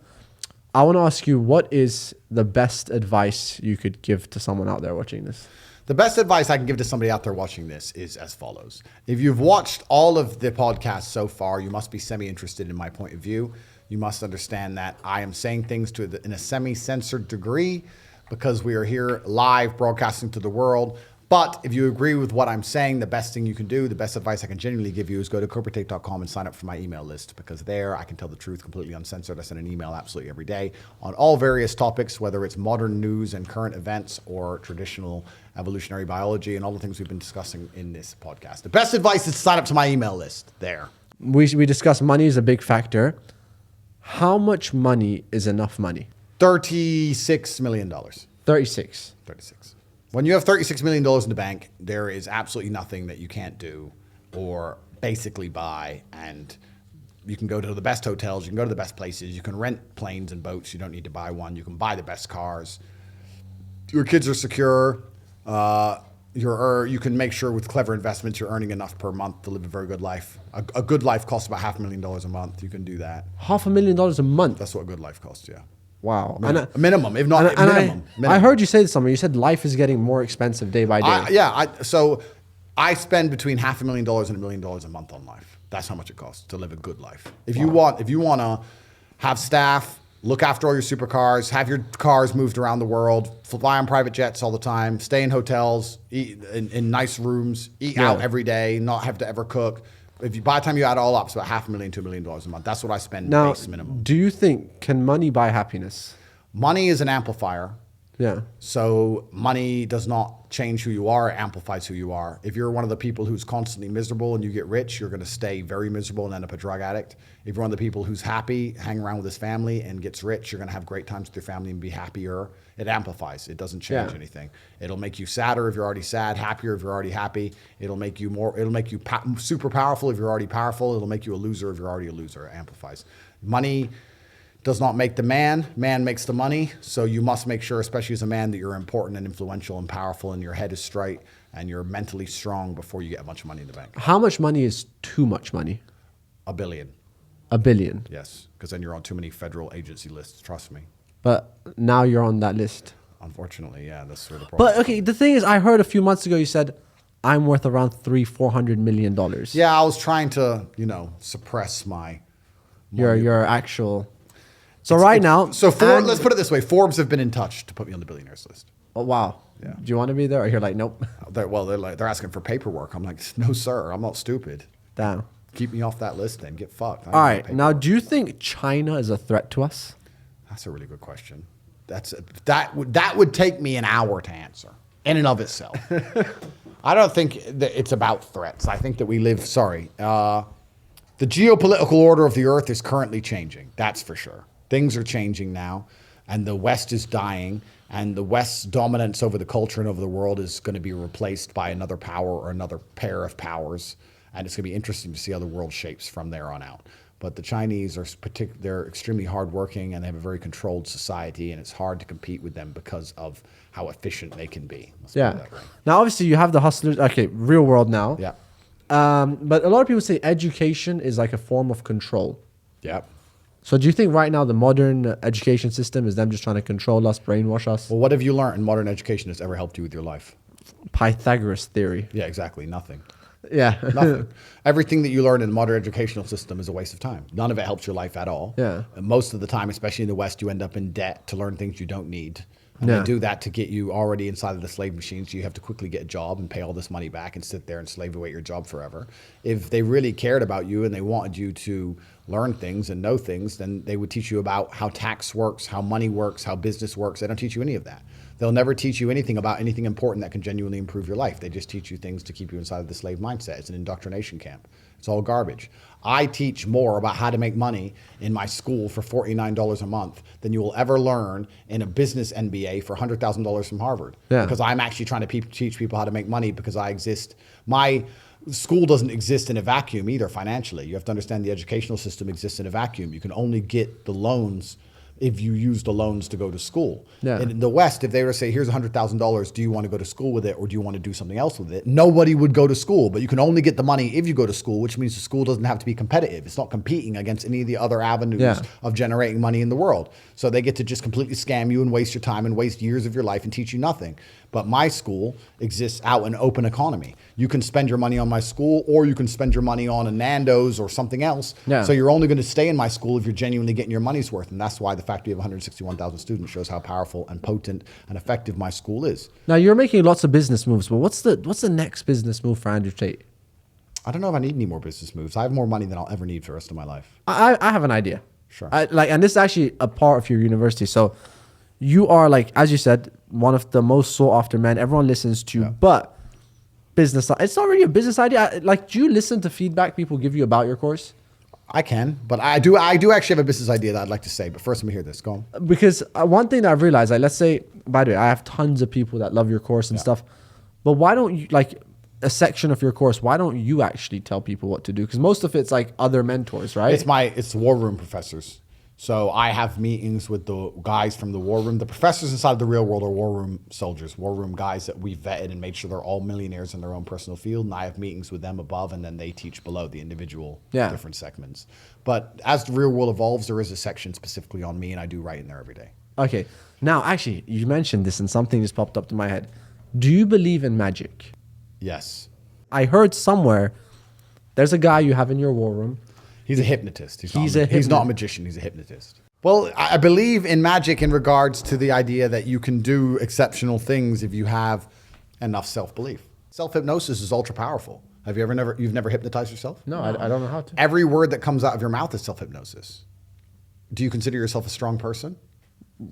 I want to ask you, what is the best advice you could give to someone out there watching this? The best advice I can give to somebody out there watching this is as follows. If you've watched all of the podcasts so far, you must be semi-interested in my point of view. You must understand that I am saying things in a semi-censored degree because we are here live broadcasting to the world. But if you agree with what I'm saying, the best thing you can do, the best advice I can genuinely give you is go to corporatate.com and sign up for my email list, because there I can tell the truth completely uncensored. I send an email absolutely every day on all various topics, whether it's modern news and current events or traditional evolutionary biology and all the things we've been discussing in this podcast. The best advice is to sign up to my email list there. We discussed money is a big factor. How much money is enough money? $36 million. 36. 36. When you have $36 million in the bank, there is absolutely nothing that you can't do or basically buy. And you can go to the best hotels, you can go to the best places, you can rent planes and boats, you don't need to buy one, you can buy the best cars. Your kids are secure. You can make sure with clever investments you're earning enough per month to live a very good life. A good life costs about $500,000 a month. You can do that. $500,000 a month. That's what a good life costs, yeah. Wow. A minimum, if not minimum. I heard you say something. You said life is getting more expensive day by day. So I spend between $500,000 and $1 million a month on life. That's how much it costs to live a good life. If you want to have staff, look after all your supercars, have your cars moved around the world, fly on private jets all the time, stay in hotels, eat in nice rooms, eat out every day, not have to ever cook. By the time you add it all up, it's about $500,000 to $1 million a month. That's what I spend Now, base minimum. do you think, can money buy happiness? Money is an amplifier. Yeah. So money does not change who you are, it amplifies who you are. If you're one of the people who's constantly miserable and you get rich, you're going to stay very miserable and end up a drug addict. If you're one of the people who's happy, hang around with his family and gets rich, you're going to have great times with your family and be happier. It amplifies. It doesn't change anything. It'll make you sadder if you're already sad, happier if you're already happy. It'll make you super powerful if you're already powerful. It'll make you a loser if you're already a loser. It amplifies. Money does not make the man makes the money. So you must make sure, especially as a man, that you're important and influential and powerful and your head is straight and you're mentally strong before you get a bunch of money in the bank. How much money is too much money? $1 billion. $1 billion. Yes, because then you're on too many federal agency lists, trust me. But now you're on that list. Unfortunately, yeah, that's sort of the problem. But okay, the thing is, I heard a few months ago you said, I'm worth around $400 million. Yeah, I was trying to, suppress my Your actual... So right now... let's put it this way. Forbes have been in touch to put me on the billionaires list. Oh, wow. Yeah. Do you want to be there? Or you're like, nope. They're asking for paperwork. I'm like, no, sir, I'm not stupid. Damn. Keep me off that list then. Get fucked. All right. Now, do you think China is a threat to us? That's a really good question. That would take me an hour to answer in and of itself. I don't think that it's about threats. I think that we live, the geopolitical order of the earth is currently changing. That's for sure. Things are changing now, and the West is dying, and the West's dominance over the culture and over the world is going to be replaced by another power or another pair of powers, and it's going to be interesting to see how the world shapes from there on out. But the Chinese they're extremely hardworking, and they have a very controlled society, and it's hard to compete with them because of how efficient they can be. Let's put it that way. Now, obviously, you have the hustlers. Okay, real world now. Yeah. But a lot of people say education is like a form of control. Yeah. So do you think right now the modern education system is them just trying to control us, brainwash us? Well, what have you learned in modern education that's ever helped you with your life? Pythagoras theory. Yeah, exactly. Nothing. Yeah. Nothing. Everything that you learn in the modern educational system is a waste of time. None of it helps your life at all. Yeah. And most of the time, especially in the West, you end up in debt to learn things you don't need. And Yeah. they do that to get you already inside of the slave machine, so you have to quickly get a job and pay all this money back and sit there and slave away your job forever. If they really cared about you and they wanted you to learn things and know things, then they would teach you about how tax works, how money works, how business works. They don't teach you any of that. They'll never teach you anything about anything important that can genuinely improve your life. They just teach you things to keep you inside of the slave mindset. It's an indoctrination camp. It's all garbage. I teach more about how to make money in my school for $49 a month than you will ever learn in a business MBA for $100,000 from Harvard. Yeah. Because I'm actually trying to teach people how to make money because I exist. My school doesn't exist in a vacuum either financially. You have to understand the educational system exists in a vacuum. You can only get the loans if you use the loans to go to school. Yeah. And in the West, if they were to say, here's $100,000, do you want to go to school with it or do you want to do something else with it? Nobody would go to school, but you can only get the money if you go to school, which means the school doesn't have to be competitive. It's not competing against any of the other avenues of generating money in the world. So they get to just completely scam you and waste your time and waste years of your life and teach you nothing. But my school exists out in an open economy. You can spend your money on my school or you can spend your money on a Nando's or something else. Yeah. So you're only going to stay in my school if you're genuinely getting your money's worth. And that's why the fact we have 161,000 students shows how powerful and potent and effective my school is. Now you're making lots of business moves, but what's the next business move for Andrew Tate? I don't know if I need any more business moves. I have more money than I'll ever need for the rest of my life. I have an idea. Sure. And this is actually a part of your university. So you are, like, as you said, one of the most sought after men. Everyone listens to, but business, it's not really a business idea. Like, do you listen to feedback people give you about your course? I can, but I do actually have a business idea that I'd like to say, but first let me hear this. Go on. Because one thing that I've realized, like, let's say, by the way, I have tons of people that love your course and stuff, but why don't you, like, a section of your course, why don't you actually tell people what to do? Because most of it's like other mentors, right? It's the war room professors. So I have meetings with the guys from the war room. The professors inside of the real world are war room soldiers, war room guys that we've vetted and made sure they're all millionaires in their own personal field. And I have meetings with them above, and then they teach below the individual different segments. But as the real world evolves, there is a section specifically on me, and I do write in there every day. Okay. Now, actually, you mentioned this, and something just popped up to my head. Do you believe in magic? Yes. I heard somewhere there's a guy you have in your war room. He's a hypnotist. He's not a magician. He's a hypnotist. Well, I believe in magic in regards to the idea that you can do exceptional things if you have enough self-belief. Self-hypnosis is ultra powerful. You've never hypnotized yourself? No, I don't know how to. Every word that comes out of your mouth is self-hypnosis. Do you consider yourself a strong person?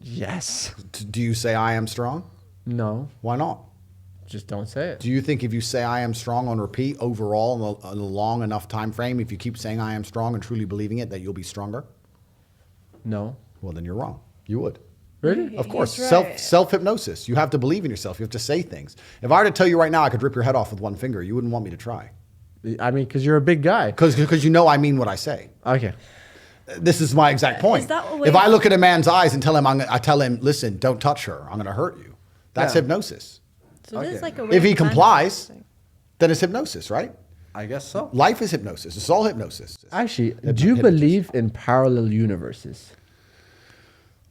Yes. Do you say I am strong? No. Why not? Just don't say it. Do you think if you say I am strong on repeat overall in a long enough time frame, if you keep saying I am strong and truly believing it, that you'll be stronger? No. Well, then you're wrong. You would. Really? Of course. He's right. Self-hypnosis. You have to believe in yourself. You have to say things. If I were to tell you right now I could rip your head off with one finger, you wouldn't want me to try. I mean, because you're a big guy. Because you know I mean what I say. Okay. This is my exact point. Is that a way If I look at a man's eyes and tell him, listen, don't touch her. I'm going to hurt you. That's hypnosis. So there's like a way If he of complies, manifesting. then it's hypnosis, right? I guess so. Life is hypnosis. It's all hypnosis. Actually, do you believe in parallel universes?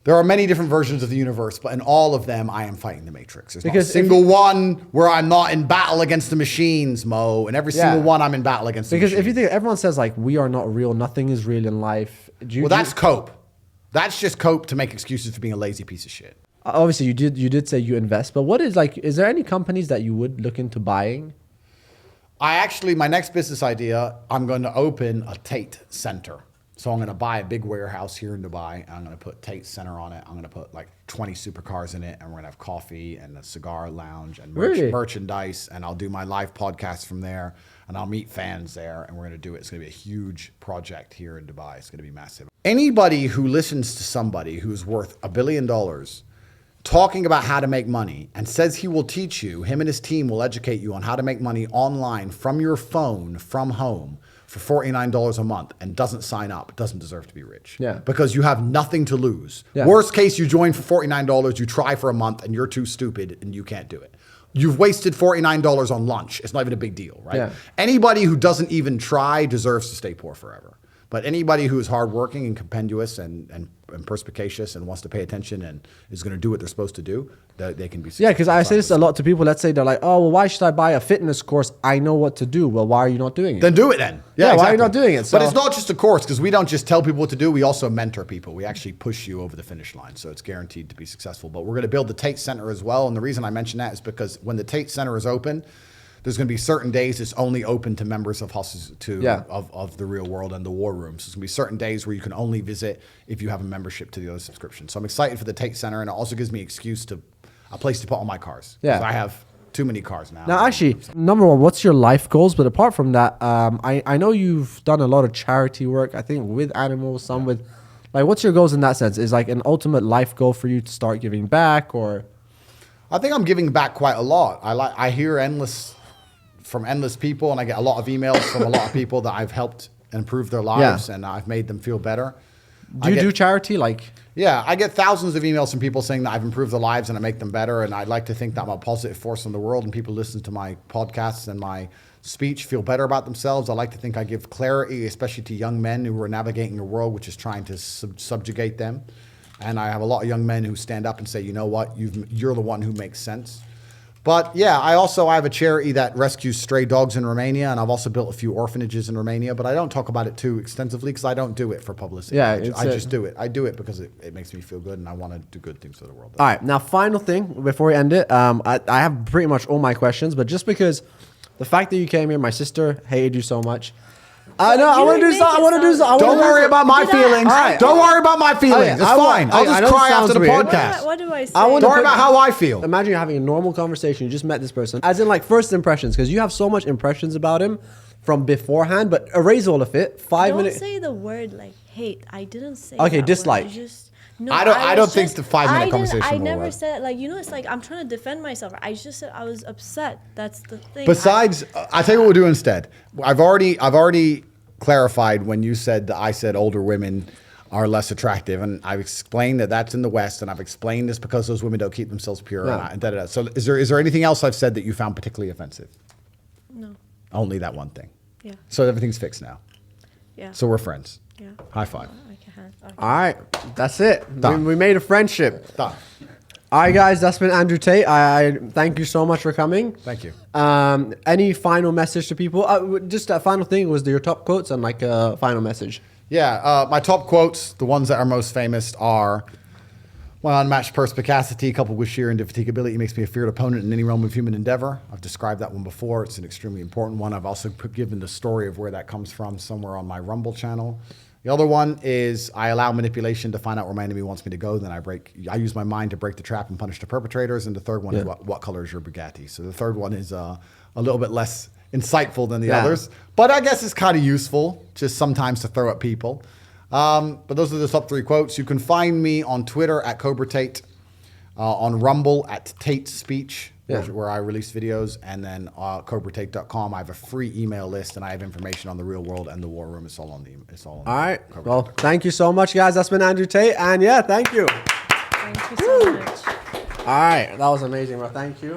There are many different versions of the universe, but in all of them, I am fighting the Matrix. There's not a Because single one where I'm not in battle against the machines, Mo. And every single one, I'm in battle against the Because machines. if you think, everyone says, like, we are not real, nothing is real in life. Well, that's cope. That's just cope to make excuses for being a lazy piece of shit. Obviously, you did say you invest, but what is, like, is there any companies that you would look into buying? My next business idea, I'm going to open a Tate Center. So I'm going to buy a big warehouse here in Dubai. And I'm going to put Tate Center on it. I'm going to put like 20 supercars in it. And we're going to have coffee and a cigar lounge and merchandise. And I'll do my live podcast from there. And I'll meet fans there. And we're going to do it. It's going to be a huge project here in Dubai. It's going to be massive. Anybody who listens to somebody who's worth $1 billion talking about how to make money and says he will teach you, him and his team will educate you on how to make money online from your phone, from home, for $49 a month and doesn't sign up, doesn't deserve to be rich. Yeah. Because you have nothing to lose. Yeah. Worst case, you join for $49, you try for a month and you're too stupid and you can't do it. You've wasted $49 on lunch. It's not even a big deal, right? Yeah. Anybody who doesn't even try deserves to stay poor forever. But anybody who is hardworking and compendious and perspicacious and wants to pay attention and is going to do what they're supposed to do, they can be successful. Yeah, because I say this a lot to people. Let's say they're like, oh, well, why should I buy a fitness course? I know what to do. Well, why are you not doing it? Then do it then. Yeah, why are you not doing it? But it's not just a course because we don't just tell people what to do. We also mentor people. We actually push you over the finish line. So it's guaranteed to be successful. But we're going to build the Tate Center as well. And the reason I mention that is because when the Tate Center is open, there's going to be certain days it's only open to members of of the real world and the war room. So there's going to be certain days where you can only visit if you have a membership to the other subscription. So I'm excited for the Tate Center, and it also gives me an excuse to a place to put all my cars. Yeah. 'Cause I have too many cars now. Now, actually, number one, what's your life goals? But apart from that, I know you've done a lot of charity work, I think, with animals, some with, like, what's your goals in that sense? Is like an ultimate life goal for you to start giving back, or? I think I'm giving back quite a lot. I hear from endless people, and I get a lot of emails from a lot of people that I've helped improve their lives, and I've made them feel better. Do you do charity? Like, yeah, I get thousands of emails from people saying that I've improved their lives and I make them better. And I'd like to think that I'm a positive force in the world, and people listen to my podcasts and my speech feel better about themselves. I like to think I give clarity, especially to young men who are navigating a world which is trying to subjugate them. And I have a lot of young men who stand up and say, you know what, you're the one who makes sense. But yeah, I have a charity that rescues stray dogs in Romania, and I've also built a few orphanages in Romania, but I don't talk about it too extensively because I don't do it for publicity. Yeah, I just do it. I do it because it makes me feel good, and I want to do good things for the world. all right, now final thing before we end it. I have pretty much all my questions, but just because the fact that you came here, my sister hated you so much. I know. I want to do something. Don't worry about my feelings. Don't worry about my feelings. It's fine. I'll just cry after the podcast. What do I say? Don't worry about how I feel. Imagine you're having a normal conversation. You just met this person. As in, like, first impressions, because you have so much impressions about him from beforehand, but erase all of it. 5 minutes. Don't say the word like hate. I didn't say Okay, that dislike. word. No, I don't think the 5-minute conversation I will never work. said, like, you know, it's like I'm trying to defend myself. I just said I was upset. That's the thing. Besides, I'll tell you what we'll do instead. I've already clarified when you said that I said older women are less attractive, and I've explained that that's in the West, and I've explained this because those women don't keep themselves pure. Yeah. And da-da-da. So is there anything else I've said that you found particularly offensive? No. Only that one thing. Yeah. So everything's fixed now. Yeah. So we're friends. Yeah. High five. Okay. All right, that's it. Done. We made a friendship. Done. All right, guys, that's been Andrew Tate. I thank you so much for coming. Thank you. Any final message to people? Just a final thing was your top quotes and like a final message. Yeah, my top quotes, the ones that are most famous are, my unmatched perspicacity coupled with sheer indefatigability makes me a feared opponent in any realm of human endeavor. I've described that one before. It's an extremely important one. I've also given the story of where that comes from somewhere on my Rumble channel. The other one is I allow manipulation to find out where my enemy wants me to go. Then I use my mind to break the trap and punish the perpetrators. And the third one is what color is your Bugatti? So the third one is a little bit less insightful than the others. But I guess it's kind of useful just sometimes to throw at people. But those are the top 3 quotes. You can find me on Twitter at Cobra Tate, on Rumble at Tate Speech, where I release videos, and then CobraTate.com. I have a free email list, and I have information on the real world and the war room. It's all on the. All right. Cobra Well, thank you so much, guys. That's been Andrew Tate, and yeah, thank you. Thank you so much. All right, that was amazing, bro. Thank you.